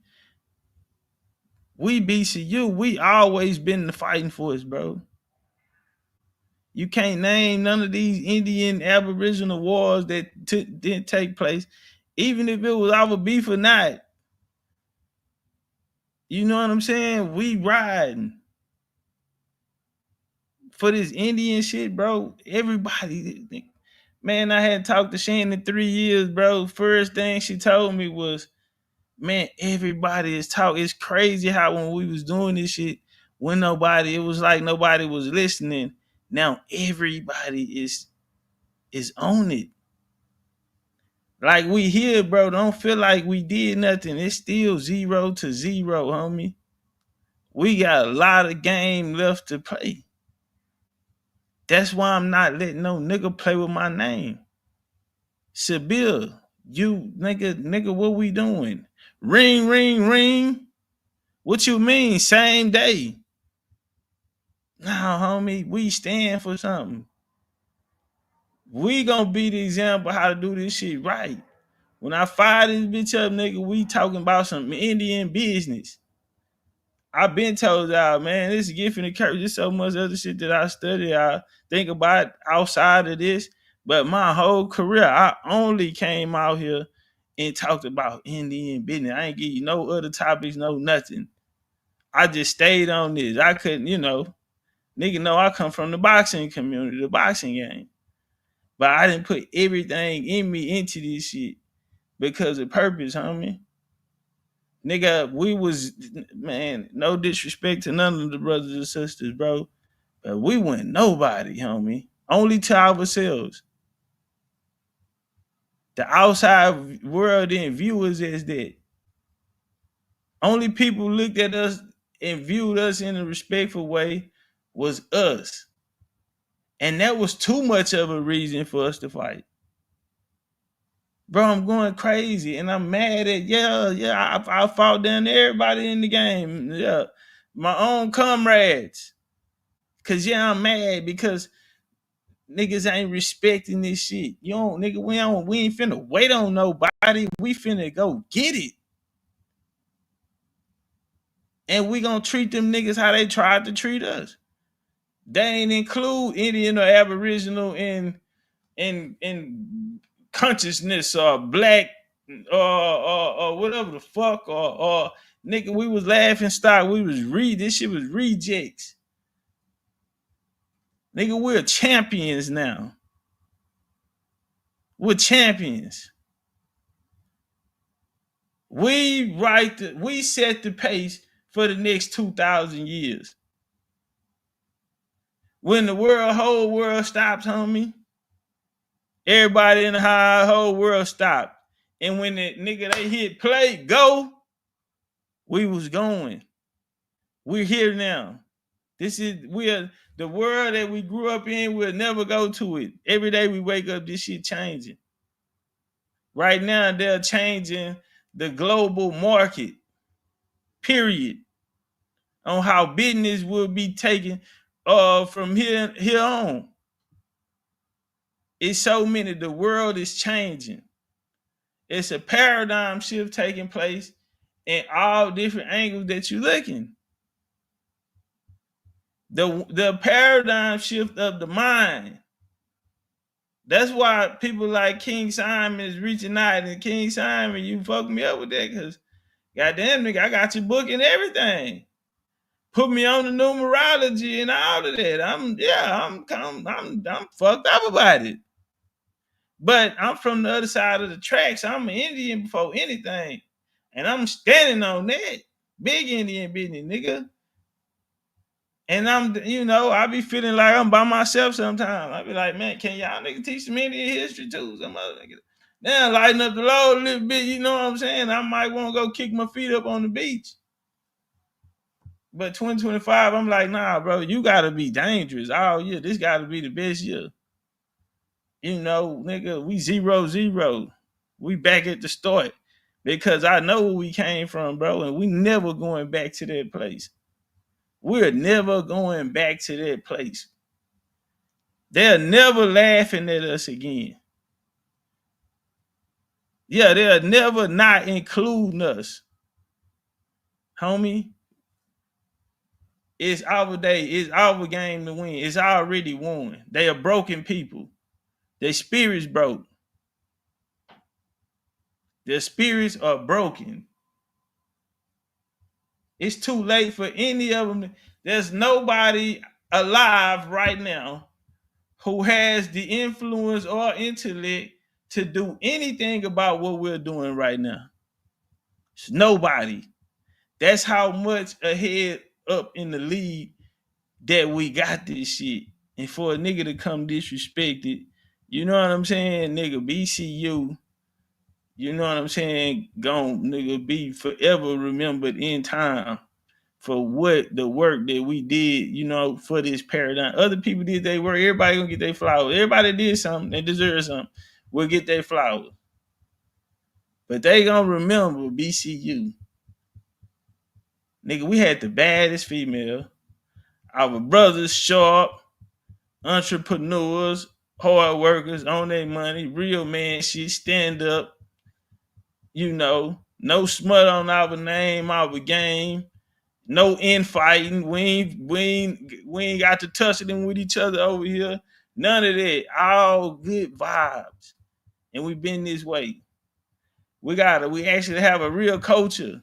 We BCU, we always been the fighting force, bro. You can't name none of these Indian Aboriginal wars that didn't take place, even if it was our beef or not. You know what I'm saying? We riding for this Indian shit, bro. Everybody, man, I hadn't talked to Shan in 3 years, bro. First thing she told me was, man, everybody is talking. It's crazy how when we was doing this shit, it was like nobody was listening. Now everybody is on it. Like, we here, bro. Don't feel like we did nothing. It's still 0-0, homie. We got a lot of game left to play. That's why I'm not letting no nigga play with my name. Shabil, you nigga, what we doing? Ring, ring, ring. What you mean? Same day. Nah, homie, we stand for something. We gonna be the example how to do this shit right. When I fire this bitch up, nigga, we talking about some Indian business. I've been told y'all, man, this is gift and the curse. There's so much other shit that I study, I think about outside of this. But my whole career, I only came out here and talked about Indian business. I ain't give you no other topics, no nothing. I just stayed on this. I couldn't, nigga know I come from the boxing community, the boxing game. But I didn't put everything in me into this shit because of purpose, homie. Nigga, we was, man, no disrespect to none of the brothers and sisters, bro. But we weren't nobody, homie. Only to ourselves. The outside world didn't view us as that. Only people looked at us and viewed us in a respectful way was us. And that was too much of a reason for us to fight. Bro, I'm going crazy and I'm mad at, I fought down to everybody in the game. Yeah, my own comrades. Cause I'm mad because niggas ain't respecting this shit. You don't, nigga, we ain't finna wait on nobody. We finna go get it. And we gonna treat them niggas how they tried to treat us. They ain't include Indian or Aboriginal in consciousness or black or whatever the fuck or nigga, we was laughing stock. We was this shit was rejects. Nigga, we're champions now. We're champions. We set the pace for the next 2,000 years. When the whole world stops, homie, everybody in the whole world stopped. And when the nigga they hit play, go, we was going. We're here now. We're the world that we grew up in, we'll never go to it. Every day we wake up, this shit changing. Right now, they're changing the global market, period, on how business will be taken from here on. It's so many, the world is changing. It's a paradigm shift taking place in all different angles that you're looking. The paradigm shift of the mind. That's why people like King Simon is reaching out, and King Simon, you fuck me up with that because goddamn nigga, I got your book and everything. Put me on the numerology and all of that. I'm fucked up about it. But I'm from the other side of the tracks. I'm an Indian before anything. And I'm standing on that. Big Indian business, nigga. And I be feeling like I'm by myself sometimes. I be like, man, can y'all nigga teach some Indian history too? Some other nigga. Now lighten up the load a little bit, you know what I'm saying? I might want to go kick my feet up on the beach. But 2025, I'm like, nah, bro, you gotta be dangerous all year. This gotta be the best year. Nigga, we 0-0. We back at the start. Because I know where we came from, bro, and we never going back to that place. We're never going back to that place. They're never laughing at us again. Yeah, they're never not including us. Homie, it's our day. It's our game to win. It's already won. They are broken people. Their spirits broke. Their spirits are broken. It's too late for any of them. There's nobody alive right now who has the influence or intellect to do anything about what we're doing right now. It's nobody. That's how much ahead up in the league that we got this shit. And for a nigga to come disrespect it, you know what I'm saying? Nigga, BCU, you know what I'm saying? Gon' nigga be forever remembered in time for what the work that we did, for this paradigm. Other people did their work. Everybody gonna get their flowers. Everybody did something. They deserve something. will get their flowers. But they gonna remember BCU. Nigga, we had the baddest female. Our brothers sharp, entrepreneurs, hard workers, on their money, real man shit, stand up, no smut on our name, our game, no infighting. We ain't got to tussling with each other over here. None of that. All good vibes. And we've been this way. We actually have a real culture.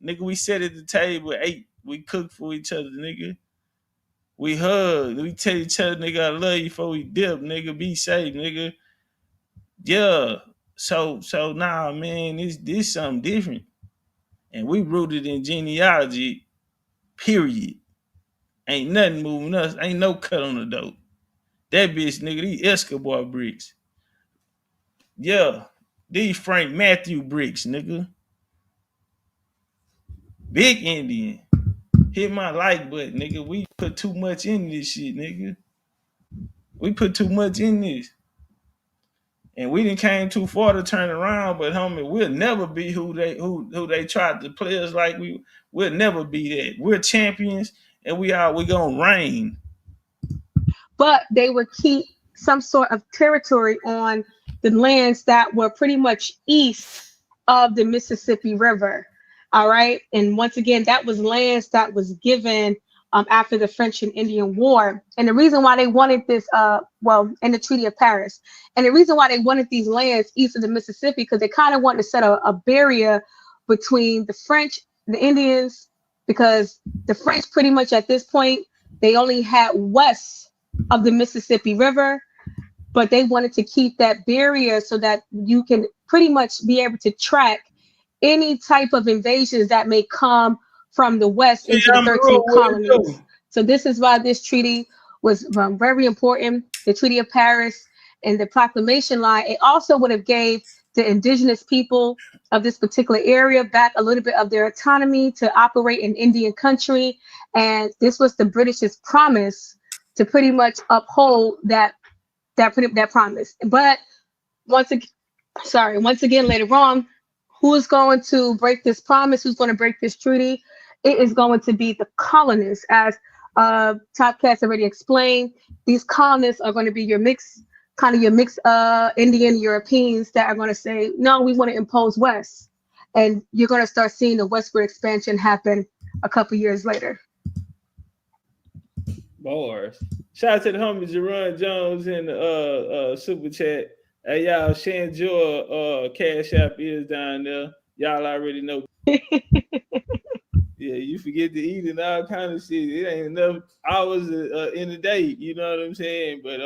Nigga, we sit at the table, ate, we cook for each other, nigga. We hug. We tell each other, nigga, I love you before we dip, nigga. Be safe, nigga. Yeah. So nah, man, this something different. And we rooted in genealogy, period. Ain't nothing moving us. Ain't no cut on the dope. That bitch, nigga, these Escobar bricks. Yeah. These Frank Matthew bricks, nigga. Big Indian. Hit my like button, nigga. We put too much in this shit, nigga. We put too much in this. And we didn't came too far to turn around, but homie, we'll never be who they tried to play us like we'll never be that. We're champions and we gonna reign. But they would keep some sort of territory on the lands that were pretty much east of the Mississippi River. All right. And once again, that was lands that was given after the French and Indian War. And the reason why they wanted this, in the Treaty of Paris, and the reason why they wanted these lands east of the Mississippi, because they kind of wanted to set a barrier between the French, the Indians, because the French pretty much at this point, they only had west of the Mississippi River, but they wanted to keep that barrier so that you can pretty much be able to track any type of invasions that may come from the west into the 13 colonies. So this is why this treaty was very important. The Treaty of Paris and the proclamation line, it also would have gave the indigenous people of this particular area back a little bit of their autonomy to operate in Indian country. And this was the British's promise to pretty much uphold that promise. But once again, later on, who's going to break this promise? Who's going to break this treaty? It is going to be the colonists, as Topcatz already explained. These colonists are going to be your mixed Indian Europeans that are going to say, no, we want to impose West. And you're going to start seeing the westward expansion happen a couple years later. Bars. Shout out to the homie Jerron Jones in the super chat. Hey y'all, Shanjor Cash App is down there. Y'all already know. Yeah, you forget to eat and all kind of shit. It ain't enough hours in the day. You know what I'm saying? But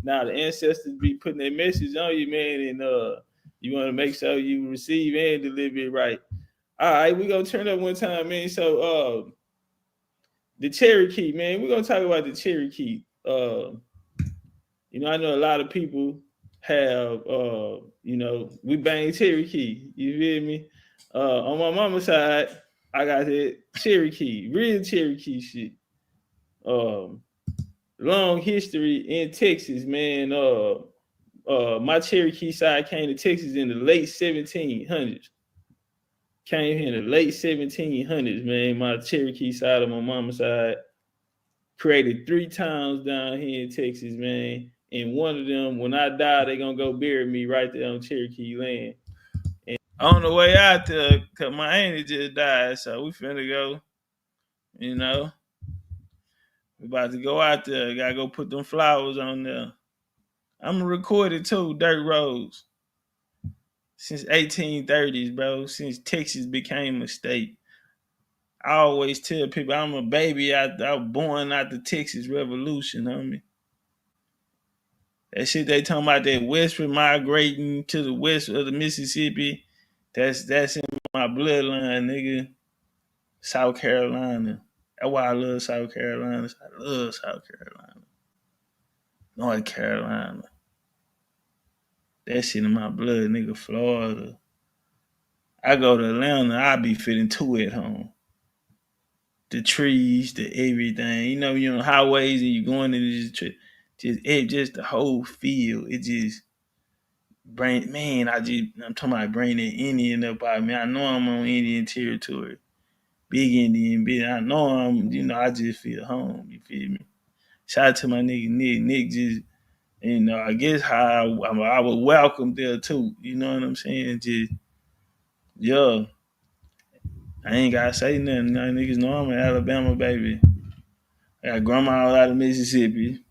now the ancestors be putting their message on you, man, and you want to make sure you receive and deliver it right. All right, we gonna turn up one time, man. So the Cherokee, man, we're gonna talk about the Cherokee. I know a lot of people have we bang Cherokee. You feel me? On my mama's side, I got that Cherokee, real Cherokee shit. Long history in Texas, man. My Cherokee side came to Texas in the late 1700s. Came here in the late 1700s, man. My Cherokee side of my mama's side created 3 towns down here in Texas, man. And one of them, when I die, they're going to go bury me right there on Cherokee land. And on the way out there, because my auntie just died, so we finna go, we about to go out there. Got to go put them flowers on there. I'm going to record it too, Dirt Roads. Since 1830s, bro, since Texas became a state. I always tell people I'm a baby. I was born out the Texas Revolution, homie. That shit they talking about, that westward migrating to the west of the Mississippi, that's in my bloodline, nigga. South Carolina. That's why I love South Carolina. I love South Carolina. North Carolina. That shit in my blood, nigga. Florida. I go to Atlanta, I be feeling 2 at home. The trees, the everything. You're on highways and you're going into just the whole field. It just, I'm talking about bringing that Indian up out of me. I know I'm on Indian territory. Big Indian, big. I know I just feel home. You feel me? Shout out to my nigga Nick. Nick just, I guess how I was welcome there too. You know what I'm saying? Just, yeah. I ain't gotta say nothing. Now niggas know I'm an Alabama baby. I got grandma out of Mississippi.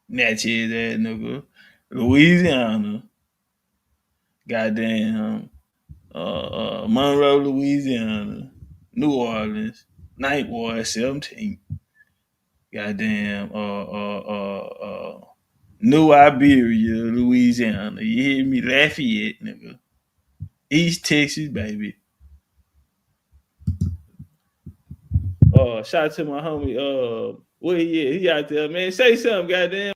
Natchez ass nigga. Louisiana. Goddamn. Monroe, Louisiana. New Orleans. Ninth Ward, 17th. Goddamn. New Iberia, Louisiana. You hear me? Lafayette, nigga. East Texas, baby. Shout out to my homie. Where he at? He out there, man. Say something, goddamn.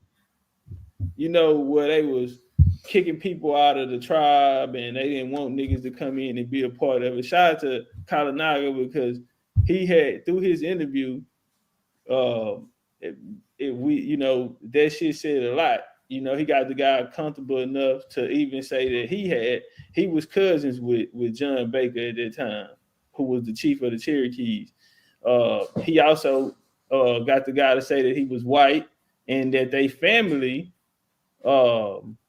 You know where they was kicking people out of the tribe and they didn't want niggas to come in and be a part of it. Shout out to Kalanaga because he had, through his interview, that shit said a lot. You know, he got the guy comfortable enough to even say that he was cousins with John Baker at that time, who was the chief of the Cherokees. He also got the guy to say that he was white and that they family, was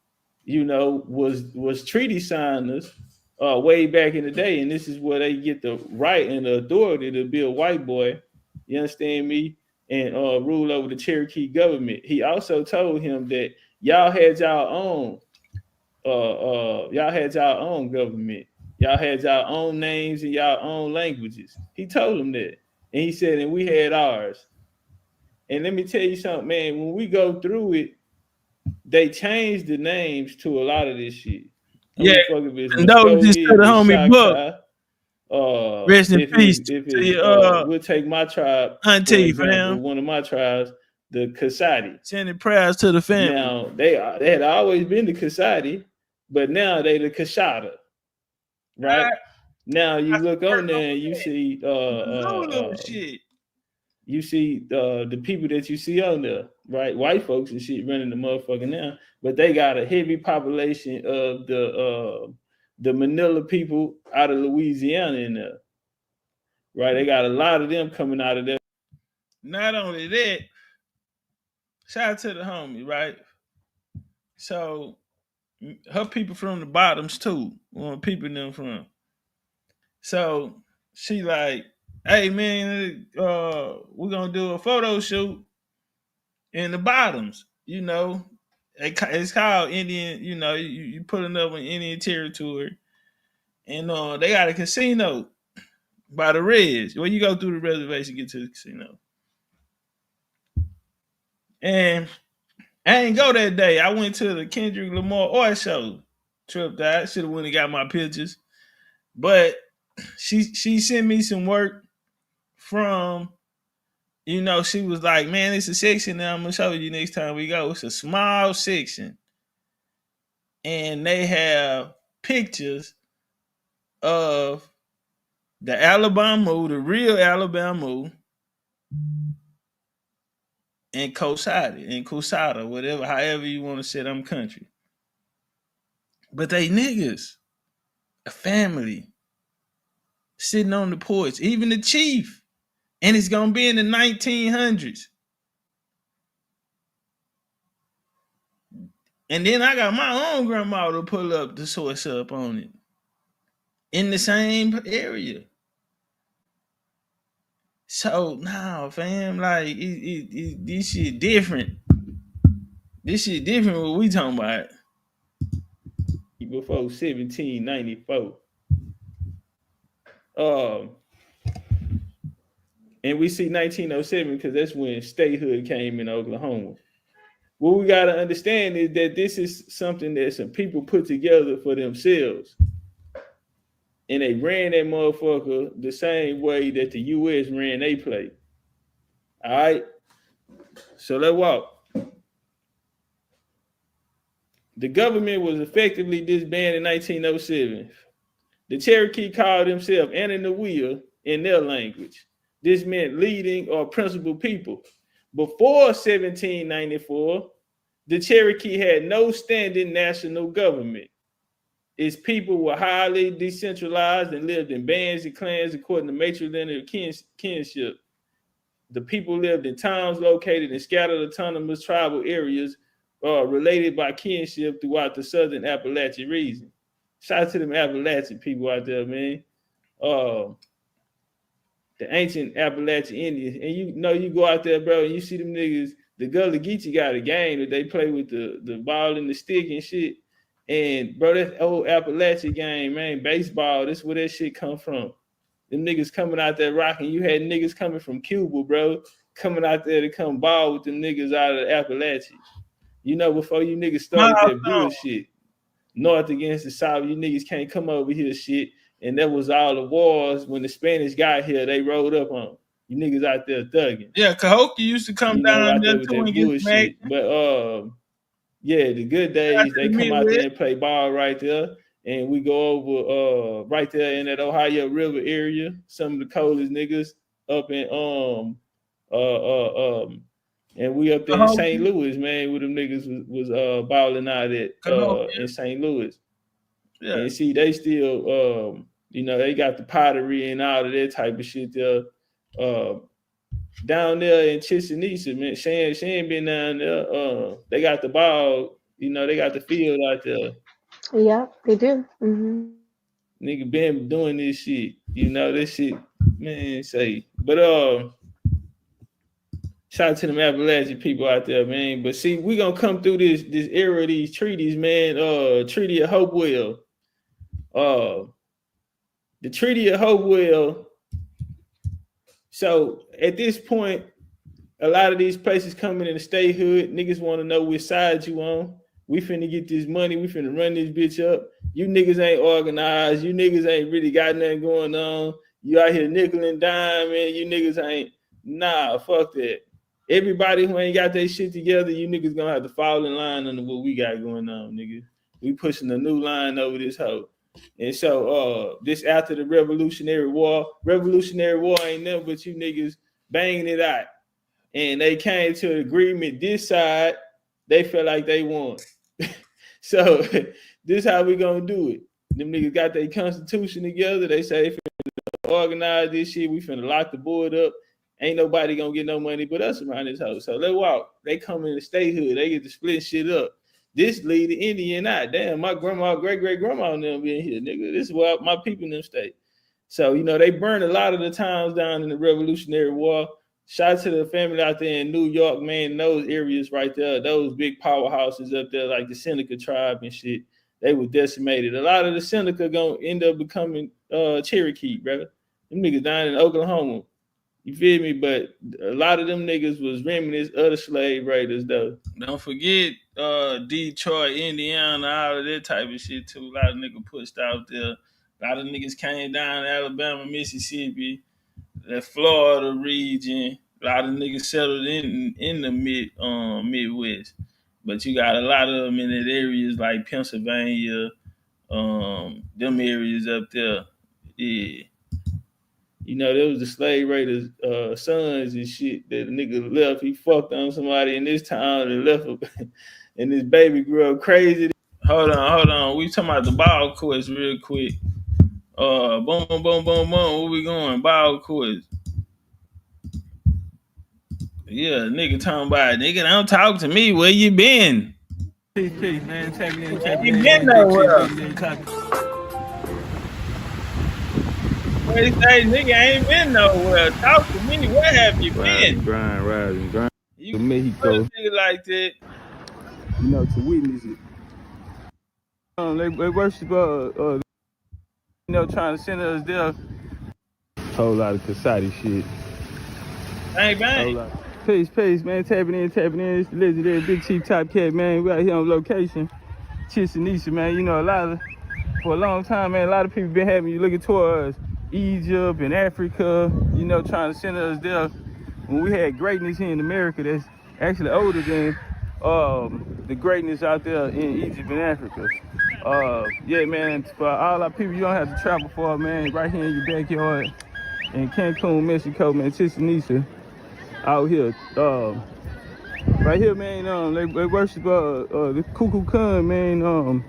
treaty signers way back in the day, and this is where they get the right and the authority to be a white boy. You understand me? And rule over the Cherokee government. He also told him that y'all had y'all own government. Y'all had y'all own names and y'all own languages. He told him that. And he said, and we had ours. And let me tell you something, man, when we go through it, they changed the names to a lot of this shit. Yeah. And those just to the homie book. Rest in peace. We'll take my tribe, auntie, for example, one of my tribes, the Kasadi. Sending prayers to the family. Now they had always been the Kasadi, but now they the Kashada. Right? Now you look on there and you see shit. You see the people that you see on there, right? White folks and shit running the motherfucker now, but they got a heavy population of the Manila people out of Louisiana in there, right? They got a lot of them coming out of there. Not only that, shout out to the homie, right? So her people from the bottoms too, where people them from. So she like, hey man, we're gonna do a photo shoot in the bottoms. You know, it's called Indian. You know, you putting up in Indian territory, and they got a casino by the Reds. When you go through the reservation, get to the casino. And I ain't go that day. I went to the Kendrick Lamar art show. Tripped out. Should have went and got my pictures. But she sent me some work from, she was like, man, it's a section that I'm going to show you next time we go. It's a small section. And they have pictures of the Alabama, the real Alabama, and Cosada, whatever, however you want to say them country. But they niggas, a family, sitting on the porch, even the chief. And it's going to be in the 1900s. And then I got my own grandma to pull up the source up on it. In the same area. So, nah, fam, like, this shit different. This shit different what we talking about. Before 1794. And we see 1907 because that's when statehood came in Oklahoma. What we got to understand is that this is something that some people put together for themselves. And they ran that motherfucker the same way that the U.S. ran they play. All right? So let's walk. The government was effectively disbanded in 1907. The Cherokee called themselves Ananawiya in their language. This meant leading or principal people. Before 1794, the Cherokee had no standing national government. Its people were highly decentralized and lived in bands and clans according to matrilineal kinship. The people lived in towns located in scattered autonomous tribal areas related by kinship throughout the southern Appalachian region. Shout out to them Appalachian people out there, man. The ancient Appalachian Indians. And you know, you go out there, bro, and you see them niggas. The Gullah Geechee got a game that they play with the ball and the stick and shit. And bro, that old Appalachian game, man, baseball, that's where that shit come from. Them niggas coming out there rocking. You had niggas coming from Cuba, bro, coming out there to come ball with them niggas out of Appalachia. You know, before you niggas started that bullshit, North against the South, you niggas can't come over here shit. And that was all the wars when the Spanish got here, they rode up on you niggas out there thugging. Yeah, Cahokia used to come down there with too that bullshit. But yeah, the good days, they come out there and play ball right there. And we go over right there in that Ohio River area, some of the coldest niggas up in and we up there in St. Louis, man, where them niggas was balling out at in St. Louis. Yeah. And see, they still you know, they got the pottery and all of that type of shit there. Down there in Chichen Itza, man, Shan been down there. They got the ball, you know, they got the field out there. Yeah, they do. Mm-hmm. Nigga been doing this shit, you know, this shit, man, say. But shout out to them Appalachian people out there, man. But see, we gonna come through this era of these treaties, man. Treaty of Hopewell. The Treaty of Hopewell. So at this point, a lot of these places coming in the statehood, niggas want to know which side you on. We finna get this money. We finna run this bitch up. You niggas ain't organized. You niggas ain't really got nothing going on. You out here nickel and dime, man. You niggas ain't. Nah, fuck that. Everybody who ain't got their shit together, you niggas gonna have to fall in line under what we got going on, nigga. We pushing a new line over this hoe. And so this after the Revolutionary War ain't nothing but you niggas banging it out. And they came to an agreement this side, they felt like they won. So this how we gonna do it. Them niggas got their constitution together. They say they finna organize this shit. We finna lock the board up. Ain't nobody gonna get no money but us around this house. So let's walk. They come in the statehood. They get to split shit up. This lead the Indian out. Damn, my grandma, great-great-grandma and them being here, nigga. This is where my people in them stay. So, you know, they burned a lot of the towns down in the Revolutionary War. Shout out to the family out there in New York, man, those areas right there, those big powerhouses up there like the Seneca tribe and shit, they were decimated. A lot of the Seneca gonna end up becoming Cherokee, brother. Them niggas down in Oklahoma. You feel me? But a lot of them niggas was remnants of the slave raiders, though. Don't forget Detroit, Indiana, all of that type of shit, too. A lot of niggas pushed out there. A lot of niggas came down to Alabama, Mississippi, the Florida region. A lot of niggas settled in the Midwest. But you got a lot of them in that areas like Pennsylvania, them areas up there. Yeah. You know, there was the slave raiders' sons and shit that the nigga left. He fucked on somebody in this town and left him. And this baby grew up crazy. Hold on. We talking about the ball courts real quick. Boom. Where we going? Ball courts. Yeah, nigga talking about, nigga, don't talk to me. Where you been? Peace, man. Tap in. You been nowhere. They say, nigga, ain't been nowhere. Talk to me. Where have you been? Grind. You Mexico. Nigga like that. You know, to witness it. They worship, you know, trying to send us there. Whole lot of Kasadi shit. Bang. Peace, man. Tapping in. It's the legendary Big Chief Topcatz, man. We out here on location. Chichen Itza, man. You know, for a long time, man, a lot of people been having you looking towards Egypt and Africa, you know, trying to send us there when we had greatness here in America that's actually older than the greatness out there in Egypt and Africa. Yeah, man, for all our people, you don't have to travel far, man. Right here in your backyard in Cancun, Mexico, man, Chichen Itza out here. Right here, man, they worship the Cuckoo Kun, man,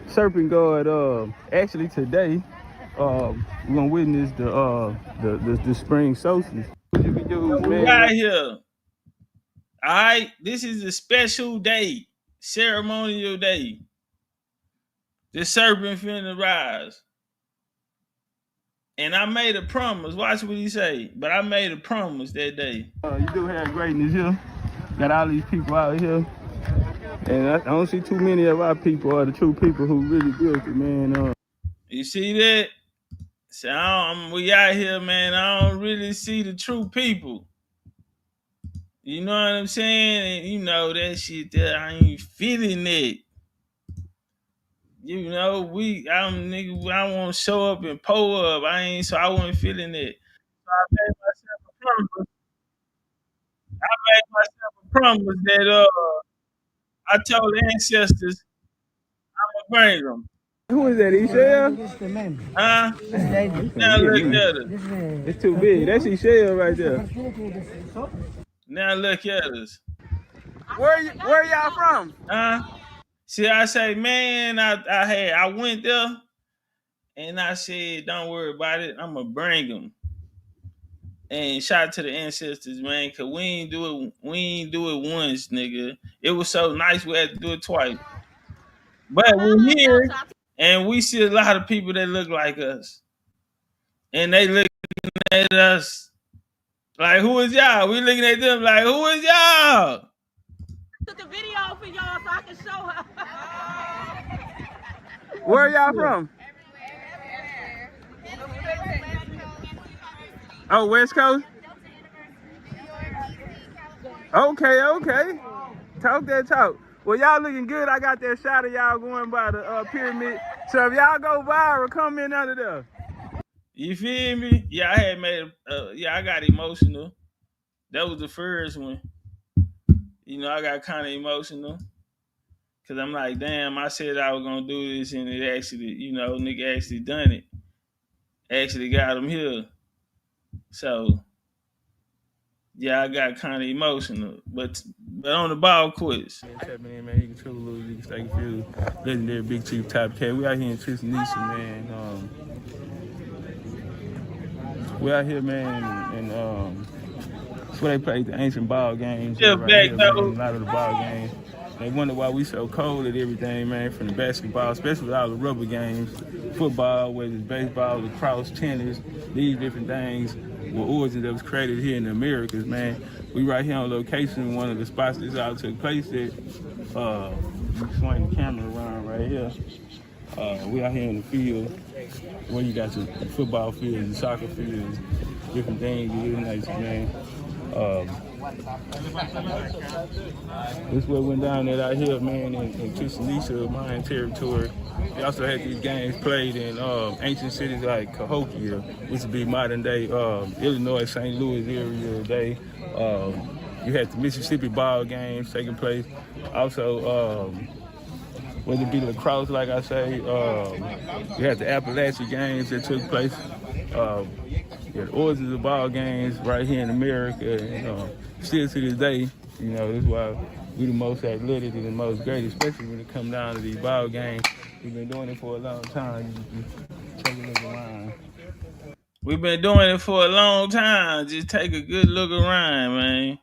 serpent god. Actually today, we're gonna witness the spring solstice. You can use, We man. got here. Alright, this is a special day, ceremonial day. The serpent finna rise. And I made a promise. Watch what he say. But I made a promise that day. You do have greatness here. Got all these people out here. And I don't see too many of our people are the true people who really built it, man. You see that? So we out here, man. I don't really see the true people. You know what I'm saying? And you know that shit that I ain't feeling it. You know, I want to show up and pull up. I wasn't feeling it. So I made myself a promise. That I told the ancestors I'm gonna bring them. Who is that, Ishel? Huh? Now look at us. It's too big. That's Ishel right there. Now look at us. Where y'all from? Huh? See, I say, man, I went there and I said, don't worry about it. I'm gonna bring them. And shout out to the ancestors, man, cause we ain't do it once, nigga. It was so nice we had to do it twice. But we're here and we see a lot of people that look like us. And they looking at us like, who is y'all? We looking at them like, who is y'all? Took a video for y'all so I can show her. Where y'all from? Oh, West Coast? Okay. Talk that talk. Well, y'all looking good. I got that shot of y'all going by the pyramid. So if y'all go viral, come in under there. You feel me? Yeah, I had made I got emotional. That was the first one. You know, I got kind of emotional. Cause I'm like, damn, I said I was gonna do this and it actually, nigga actually done it. Actually got him here. So yeah, I got kind of emotional. But on the ball quiz. Man, you can triple lose, you can stay confused. Legendary Big Chief Topcatz. We out here in Tristan-Nisha, man. We out here, man, and that's where they play the ancient ball games. Yeah, right here, man, a lot of the ball games. They wonder why we so cold at everything, man, from the basketball, especially with all the rubber games, football, whether it's baseball, lacrosse, tennis, these different things were origins that was created here in the Americas, man. We right here on location, one of the spots this all took place at. You swing the camera around right here. We out here in the field where you got your football fields, your soccer fields, different things. It is nice, man. This is what went down there out here, man, in Tristan-Nisha, Mayan territory. They also had these games played in ancient cities like Cahokia, which would be modern day Illinois, St. Louis area today. You had the Mississippi ball games taking place. Also, whether it be lacrosse, like I say, you had the Appalachian games that took place. The origins of ball games right here in America, still to this day, this is why we the most athletic and the most great, especially when it comes down to these ball games. We've been doing it for a long time. Just take a look around. We've been doing it for a long time. Just take a good look around, man.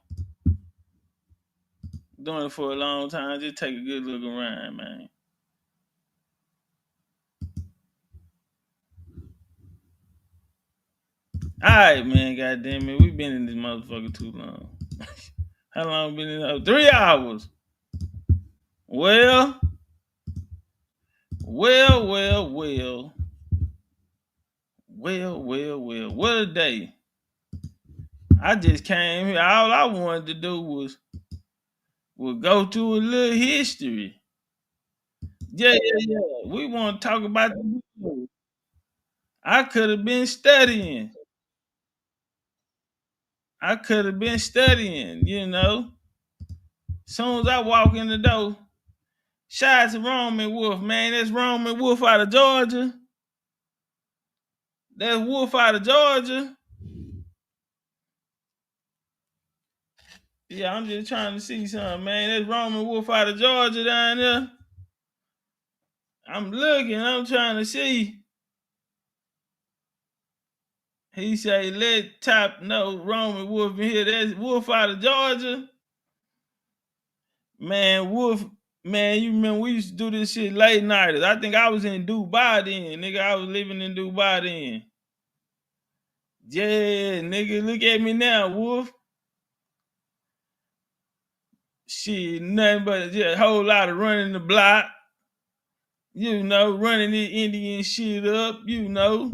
Doing it for a long time. Just take a good look around, man. All right, man. Goddamn it, we've been in this motherfucker too long. How long been in there? 3 hours. Well. What a day. I just came here. All I wanted to do was go through a little history. Yeah. We want to talk about the history. I could have been studying. Soon as I walk in the door, shout out to Roman Wolf, man. That's Roman Wolf out of Georgia. That's Wolf out of Georgia. Yeah, I'm just trying to see something, man. That's Roman Wolf out of Georgia down there. I'm looking, I'm trying to see. He say, let Top know Roman Wolf in here. That's Wolf out of Georgia. Man, Wolf, man, you remember we used to do this shit late night. I think I was in Dubai then, nigga. I was living in Dubai then. Yeah, nigga, look at me now, Wolf. Shit, nothing but just a whole lot of running the block. You know, running this Indian shit up, you know.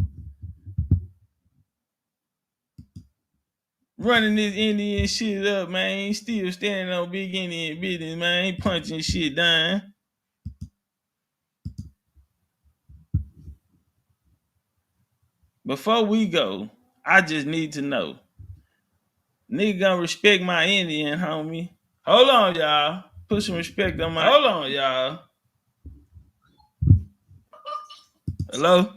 Running this Indian shit up, man. Ain't still standing on big Indian business, man. Ain't punching shit down. Before we go, I just need to know. Nigga gonna respect my Indian, homie. Hold on, y'all. Put some respect on my... Hold on, y'all. Hello?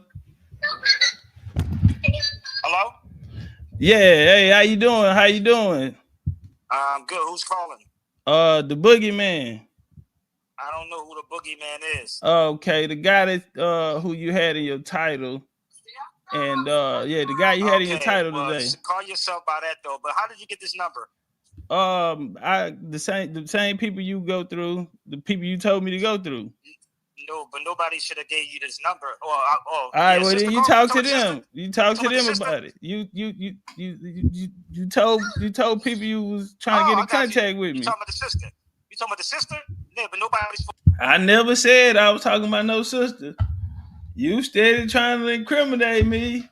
Hello? Yeah, hey, how you doing? How you doing? I'm good. Who's calling? The boogeyman. I don't know who the boogeyman is. Okay, the guy that who you had in your title. And yeah, the guy you had in your title today. Call yourself by that though. But how did you get this number? The same people you go through, the people you told me to go through. No, but nobody should have gave you this number. All right, well then you talk to them. You talk to them about it. You told people you was trying to get in contact with me. You talking about the sister? You talking about the sister? Yeah, but nobody's. I never said I was talking about no sister. You steady trying to incriminate me.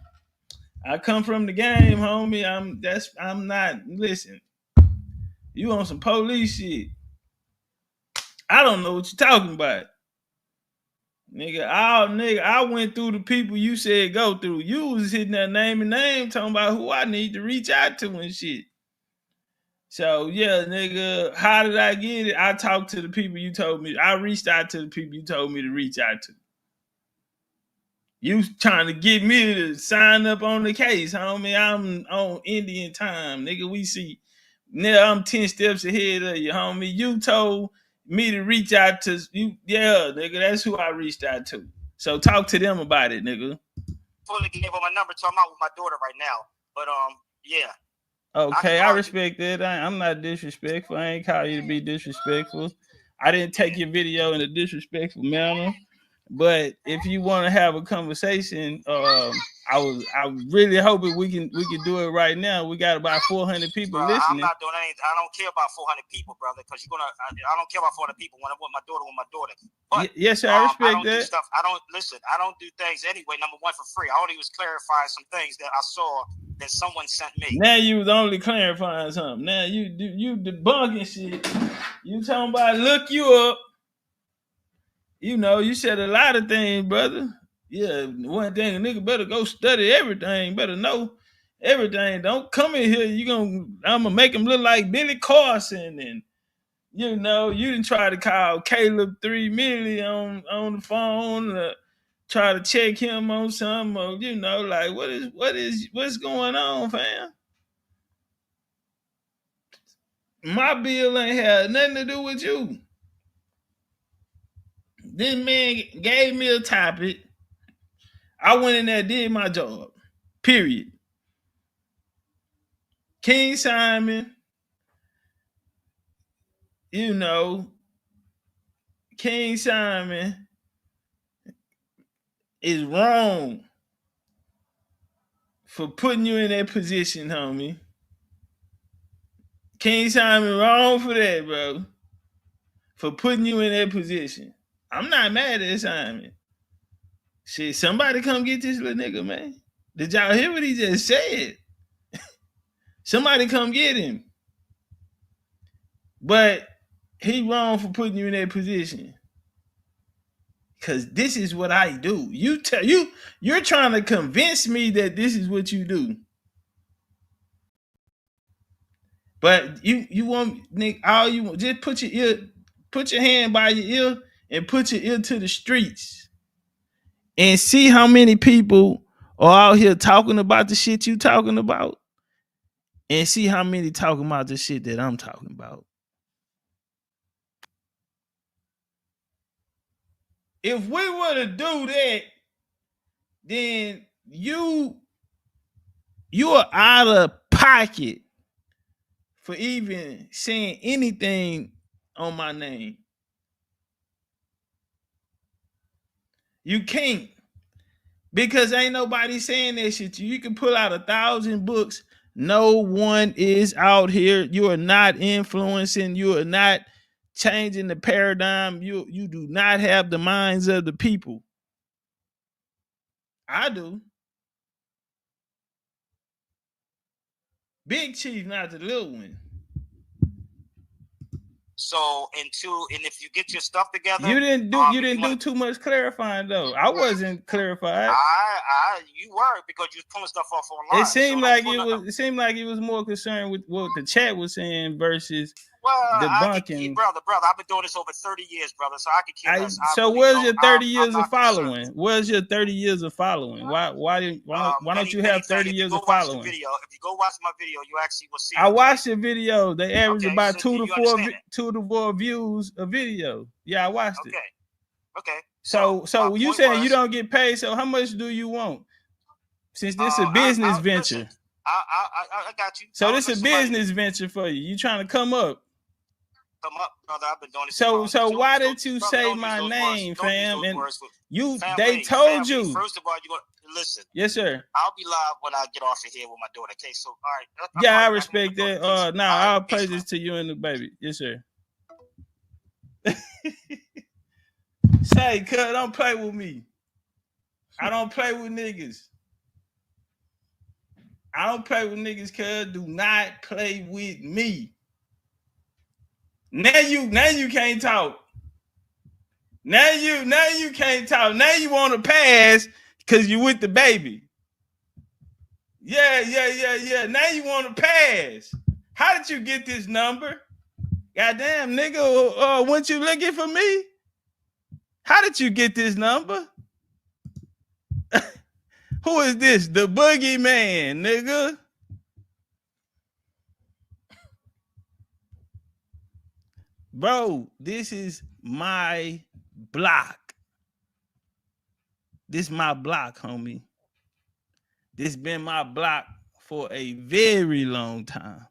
I come from the game, homie. I'm not. Listen, you on some police shit. I don't know what you're talking about. Nigga, I went through the people you said go through. You was hitting that name and name talking about who I need to reach out to and shit. So yeah, nigga, how did I get it? I talked to the people you told me. I reached out to the people you told me to reach out to. You trying to get me to sign up on the case, homie. I'm on Indian time, nigga. We see. Now I'm 10 steps ahead of you, homie. You told me to reach out to you. Yeah, nigga, that's who I reached out to. So talk to them about it, nigga. Fully gave them my number, so I'm out with my daughter right now. But yeah. Okay, I respect that. I'm not disrespectful. I ain't call you to be disrespectful. I didn't take your video in a disrespectful manner. But if you want to have a conversation, I was really hoping we can do it right now. We got about 400 people listening. I'm not doing anything. I don't care about 400 people, brother, because I don't care about 400 people. When I want my daughter, But, yes, sir, I respect that. I don't do things anyway. Number one, for free. I only was clarifying some things that I saw that someone sent me. Now you was only clarifying something. Now you debunking shit. You talking about look you up. You know, you said a lot of things, brother. Yeah, one thing, a nigga better go study everything. Better know everything. Don't come in here. I'm gonna make him look like Billy Carson, and you know, you didn't try to call Caleb 3 million on the phone, try to check him on something, or you know, like what's going on, fam? My bill ain't had nothing to do with you. This man gave me a topic. I went in there, did my job. Period. King Simon, you know, King Simon is wrong for putting you in that position, homie. King Simon wrong for that, bro. For putting you in that position. I'm not mad at Simon. Shit, somebody come get this little nigga, man. Did y'all hear what he just said? Somebody come get him. But he wrong for putting you in that position. Because this is what I do. You're trying to convince me that this is what you do. But you want, Nick, all you want, just put your hand by your ear and put your ear to the streets and see how many people are out here talking about the shit you talking about and see how many talking about the shit that I'm talking about. If we were to do that, then you are out of pocket for even saying anything on my name. You can't, because ain't nobody saying that shit to you. You can pull out 1,000 books. No one is out here. You are not influencing. You are not changing the paradigm. You do not have the minds of the people. I do. Big Chief, not the little one. So, and if you get your stuff together, you didn't do too much clarifying though. I wasn't clarified. You were, because you was pulling stuff off online. It seemed like it was more concerned with what the chat was saying versus debunking. Brother, I've been doing this over 30 years, brother, so I can care less. So where's your 30 years of following? Where's your 30 years of following? Why don't you have 30 years of following? If you go watch my video, you actually will see. I watched the video. They average about 2 to 4 views a video. Yeah, I watched it. Okay. So you saying you don't get paid? So how much do you want? Since this is a business venture. Listen, I got you. So this is a business venture for you. You trying to come up? Come up, brother. I've been doing this. So why did you say my name, fam? And they told you. First of all, you gonna listen. Yes, sir. I'll be live when I get off of here with my daughter. Okay, so all right. Yeah, I respect that. I'll play this to you and the baby. Yes, sir. Say, cuz, don't play with me. I don't play with niggas. I don't play with niggas, cuz. Do not play with me. Now you can't talk. Now you can't talk. Now you want to pass because you with the baby. Yeah. Now you want to pass. How did you get this number? Goddamn, nigga, weren't you looking for me? How did you get this number? Who is this? The boogeyman, nigga. Bro, this is my block. This my block, homie. This been my block for a very long time.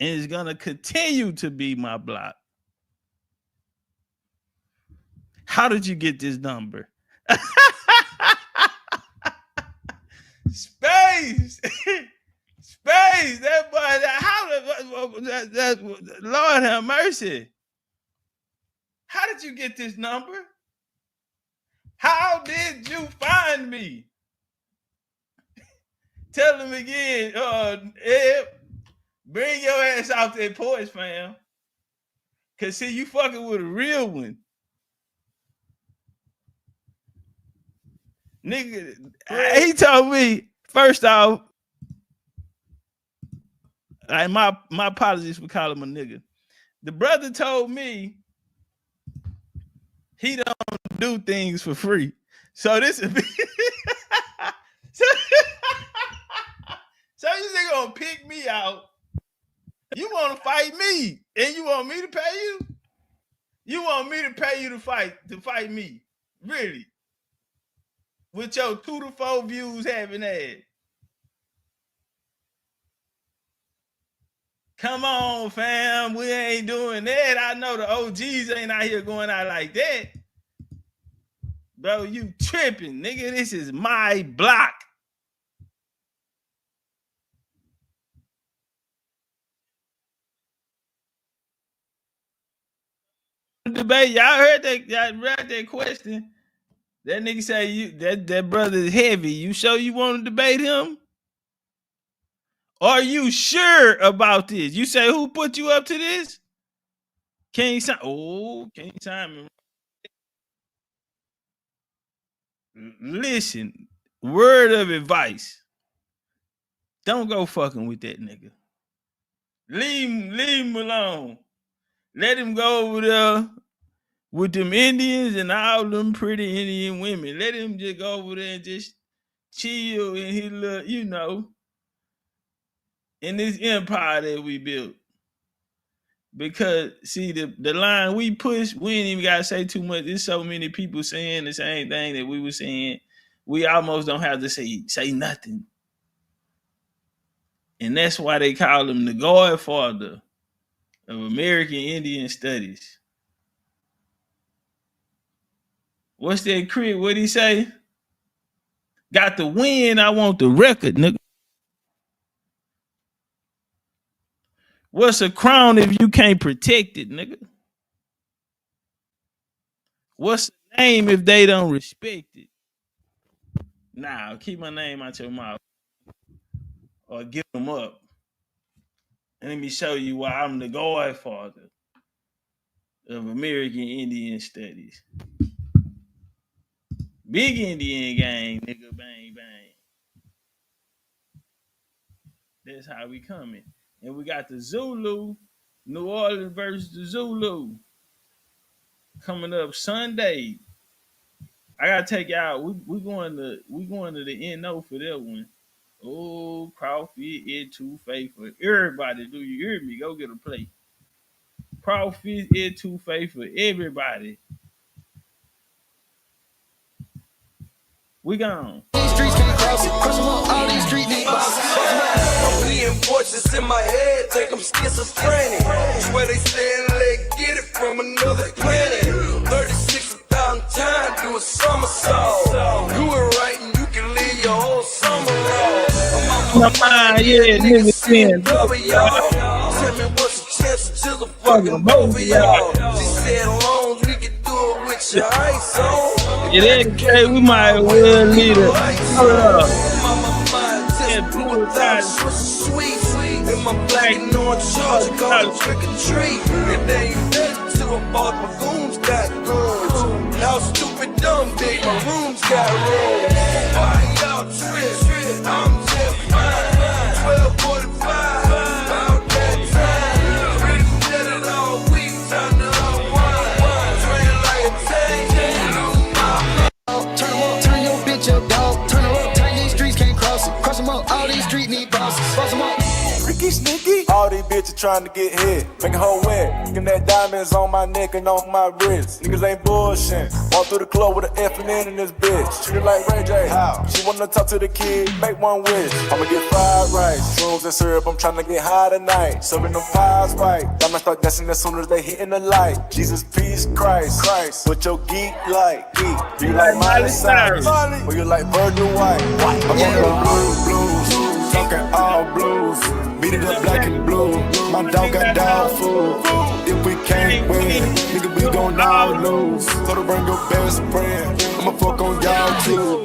And it's gonna continue to be my block. How did you get this number? Space. That boy, Lord have mercy. How did you get this number? How did you find me? Tell him again, Ed, bring your ass out that porch, fam. Cause see, you fucking with a real one. Nigga, he told me, first off, my apologies for calling him a nigga. The brother told me he don't do things for free. So this is so you think gonna pick me out. You want to fight me, and you want me to pay you? You want me to pay you to fight me? Really? With your 2 to 4 views having had. Come on, fam. We ain't doing that. I know the OGs ain't out here going out like that. Bro, you tripping, nigga. This is my block. Debate. Y'all heard that? Y'all read that question? That nigga say that brother is heavy. You sure you want to debate him? Are you sure about this? You say who put you up to this? King Simon. Listen, word of advice. Don't go fucking with that nigga. Leave him alone. Let him go over there with them Indians and all them pretty Indian women. Let him just go over there and just chill in his little, in this empire that we built. Because see, the line we push, we ain't even gotta say too much. There's so many people saying the same thing that we were saying. We almost don't have to say nothing. And that's why they call him the godfather of American Indian Studies. What's that crit? What'd he say? Got the win, I want the record, nigga. What's a crown if you can't protect it, nigga? What's the name if they don't respect it? Nah, keep my name out your mouth. Or give them up. And let me show you why I'm the godfather of American Indian Studies. Big Indian gang, nigga, bang, bang. That's how we coming. And we got the Zulu, New Orleans versus the Zulu, coming up Sunday. I gotta take y'all. We going to the NO for that one. Oh, Crawfish, it too faithful. Everybody, do you hear me? Go get a plate. Crawfish, it too faithful. Everybody. We gone. These streets can't cross it. Cross them all these streets need bosses. Million voices in my head, think I'm schizophrenic. Swear they saying they get it from another planet. 36,000 times do a somersault. You were right and you can live your whole summer off. I'm on my mind, yeah, niggas saying double y'all. Tell me what's the chance until the fucking both of y'all. She said loans, we can do it with your ice on. Yeah, that we might well lead it. Hold up. Yeah, blue sweet. In my black and orange charge, call it trick or treat. And they ain't that till all my goons got guns. How stupid, dumb, big, my rooms got rooms. Why y'all trip? I'm just fine. 12:45, about that time. Ready to get it all week, time to unwind. Train like a tank. Turn your bitch up, dog. Turn her up, turn these streets can't cross it. Cross them up, all these streets need bosses. Cross them up. Ricky Sneaky. All these bitches trying to get hit. Make a whole wet. Looking at diamonds on my neck and on my wrist. Niggas ain't bullshit. Walk through the club with an F&N in this bitch. Treat her like Ray J. How? She wanna talk to the kid, make one wish. I'ma get fried rice, shrooms and syrup. I'm trying to get high tonight. Serving them pies right. I'ma start dancing as soon as they hitting the light. Jesus, peace, Christ. What your geek like? Geek. Do you like Miley Cyrus? Or you like Virgil White? I'm on the blues, talking all blues. Beat it up black and blue. My dog got dog food. If we can't win, nigga, we gon' all lose. So to bring your best friend, I'ma fuck on y'all too.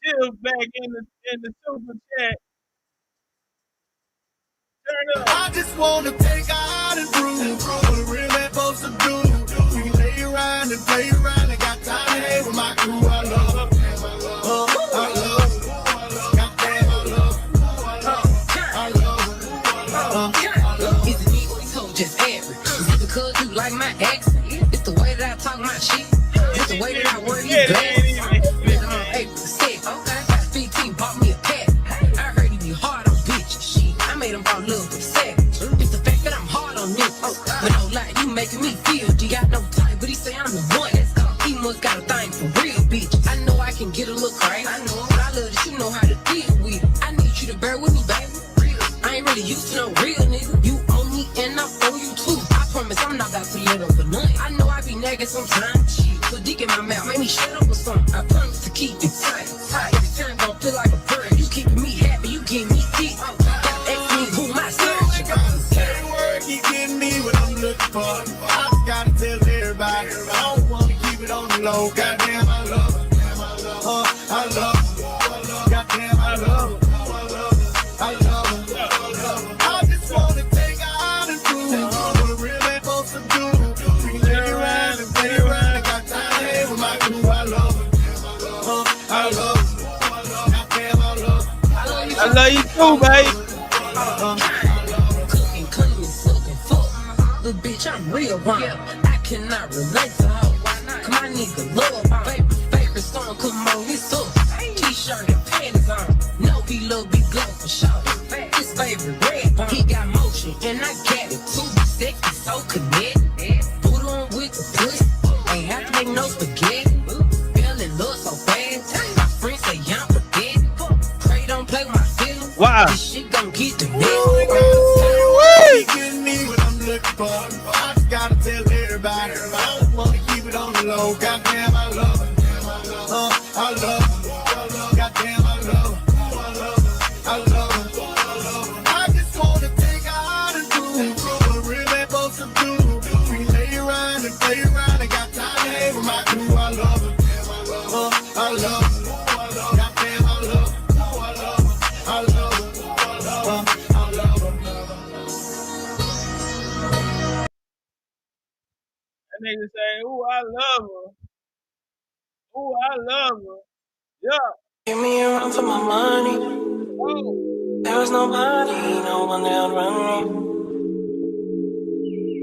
Still back in the super chat. Turn up. I just wanna take out and prove what a real man supposed to do. We can lay around and play around. I got time to hang with my crew. I love. Just average. Is it because you like my accent? It's the way that I talk my shit. It's the way that I wear these glasses. Nigga, I'm able to say, okay. 15 bought me a pack. I heard he be hard on bitches. Shit, I made him fall in love with savage. It's the fact that I'm hard on niggas. But no lie, you making me feel. G got no type, but he say I'm the one. He must got a thing for real, bitch. I know I can get a little crazy. I know, but I love that you know how to deal with it. I need you to bear with me, baby. I ain't really used to no real nigga. You own me and I owe you too. I promise I'm not about to let up for nothing. I know I be nagging sometimes. So dick in my mouth, make me shut up or something. I promise to keep it tight. Every time gon' feel like a bird. You keeping me happy, you give me deep. Ask me who my surgeon. Every word keep getting me what I'm looking for. I just gotta tell everybody. I don't wanna keep it on the low. Goddamn, I love her. I love her. Goddamn, I love her. I love her. I just wanna take her out and prove what a real man supposed to do. We can lay around and play around. I got time to hang with my crew. I love her. I love her. Goddamn, I love her. I love you too, babe. Cooking, clean, sucking, fuck. Little bitch, I'm real wrong. I cannot relate to her. Cause my nigga love her. Favorite song, come on, it's up. This shit gon' get the I gotta tell everybody, I don't wanna keep it on the low. Goddamn, I love her. I love her. Goddamn, I love her. I love her. I just wanna take her out and do what real bad folks do. We lay around and play around and got time to hang with my crew. I love her. I love her. Goddamn, I love her. I love her. I love her. That nigga say, ooh, I love her. Ooh, I love her. Yeah. Give me a run for my money. Oh. There was nobody, no one that would run me.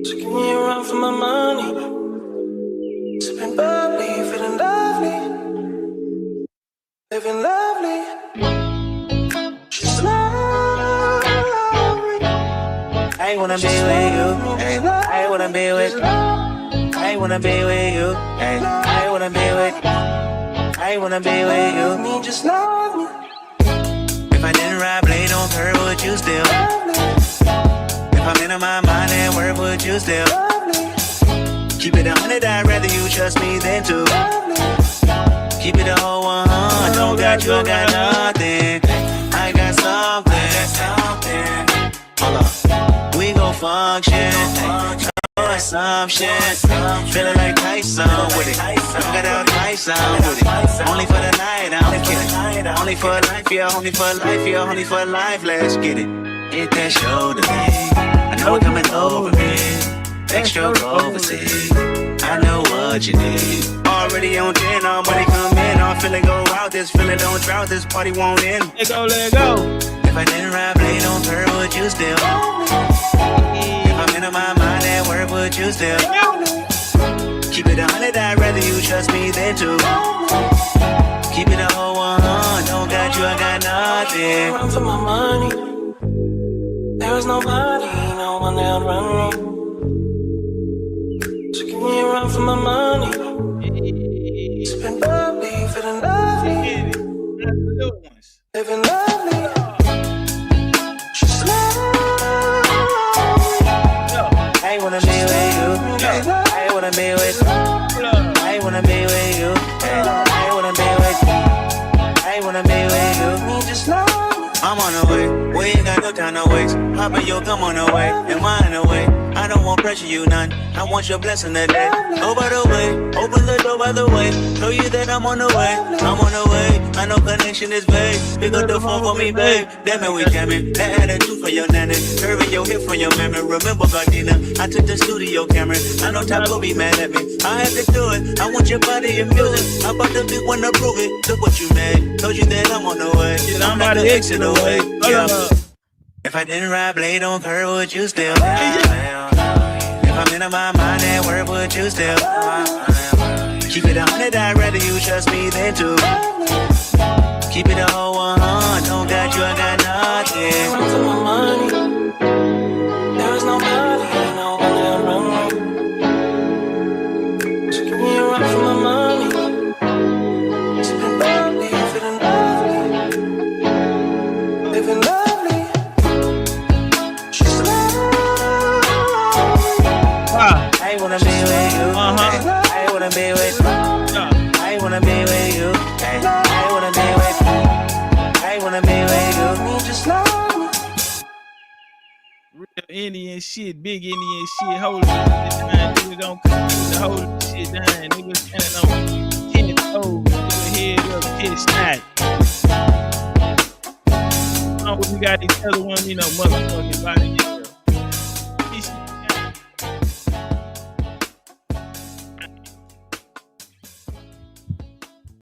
So give me a run for my money. Sipping bubbly, feeling lovely. Living lovely. She's lovely. I wanna be with you. Hey, I wanna be with you. I wanna be with you. Hey, I wanna be with you. I wanna be with you. Me, just love me. If I didn't ride blade on her, would you still? If I'm in my mind and where would you still? Keep it 100, I'd rather you trust me than to. Keep it a whole 100. Don't got you, I got nothing. I got something. Hold up, we gon' function. Some shit, feeling like Tyson with it. Got out Tyson with it. Only for the night, I'm kidding. Only for life, yeah, only for life, yeah, only for life. Let's get it. Hit that shoulder, I know it coming over me. Extra overseas. I know what you need. Already on 10, I'm ready to come in. I'm feeling go out. This feeling don't drought. This party won't end. Let go, let go. If I didn't ride blade on her, would you still? If I'm in my mind and where would you still? Keep it 100, I'd rather you trust me than to. Keep it a whole 100. Don't got you, I got nothing. Run for my money. There was nobody, no one that would run me. So give me a run for my money. Spend bubbly, feeling lovely. Living lovely. She's lovely. I wanna be with you. I wanna be with you. I wanna be with you. I wanna be with you. I wanna be with you. Me just love me. I'm on the way. We ain't got no time to waste. Hop in your come on the way. Am I in the way? I don't want pressure you none. I want your blessing today. Oh, by the way, open the door by the way. Show you that I'm on the way. I'm on the way. I know connection is vague. Pick up the phone for me, babe. Damn it, we jamming. That attitude for your nanny. Curving your hip from your memory. Remember, Gardena, I took the studio camera. I know Top will be mad at me. I had to do it. I want your body and music. I'm about to big one to prove it. Look what you made. Told you that I'm on the way. I'm about to exit away. Yeah. If I didn't ride blade on her, would you still? If I'm in my mind and where would you still? Keep it 100, I'd rather you trust me than to. Keep it a whole 100. Don't got you, I got nothing. Run for my money. There was nobody, no one that run me. So give me a run for my money. Sipping bubbly, feeling lovely. Living lovely. I wanna be with you. I wanna be with you. I wanna be with you. I wanna be with you. I wanna be with you. Me just love me. Real Indian shit, big Indian shit. Hold it down, nigga. Don't come to hold this shit down. Nigga standing on 10 toes, nigga head up, kiss snot. We got each other one, you know, motherfucking body.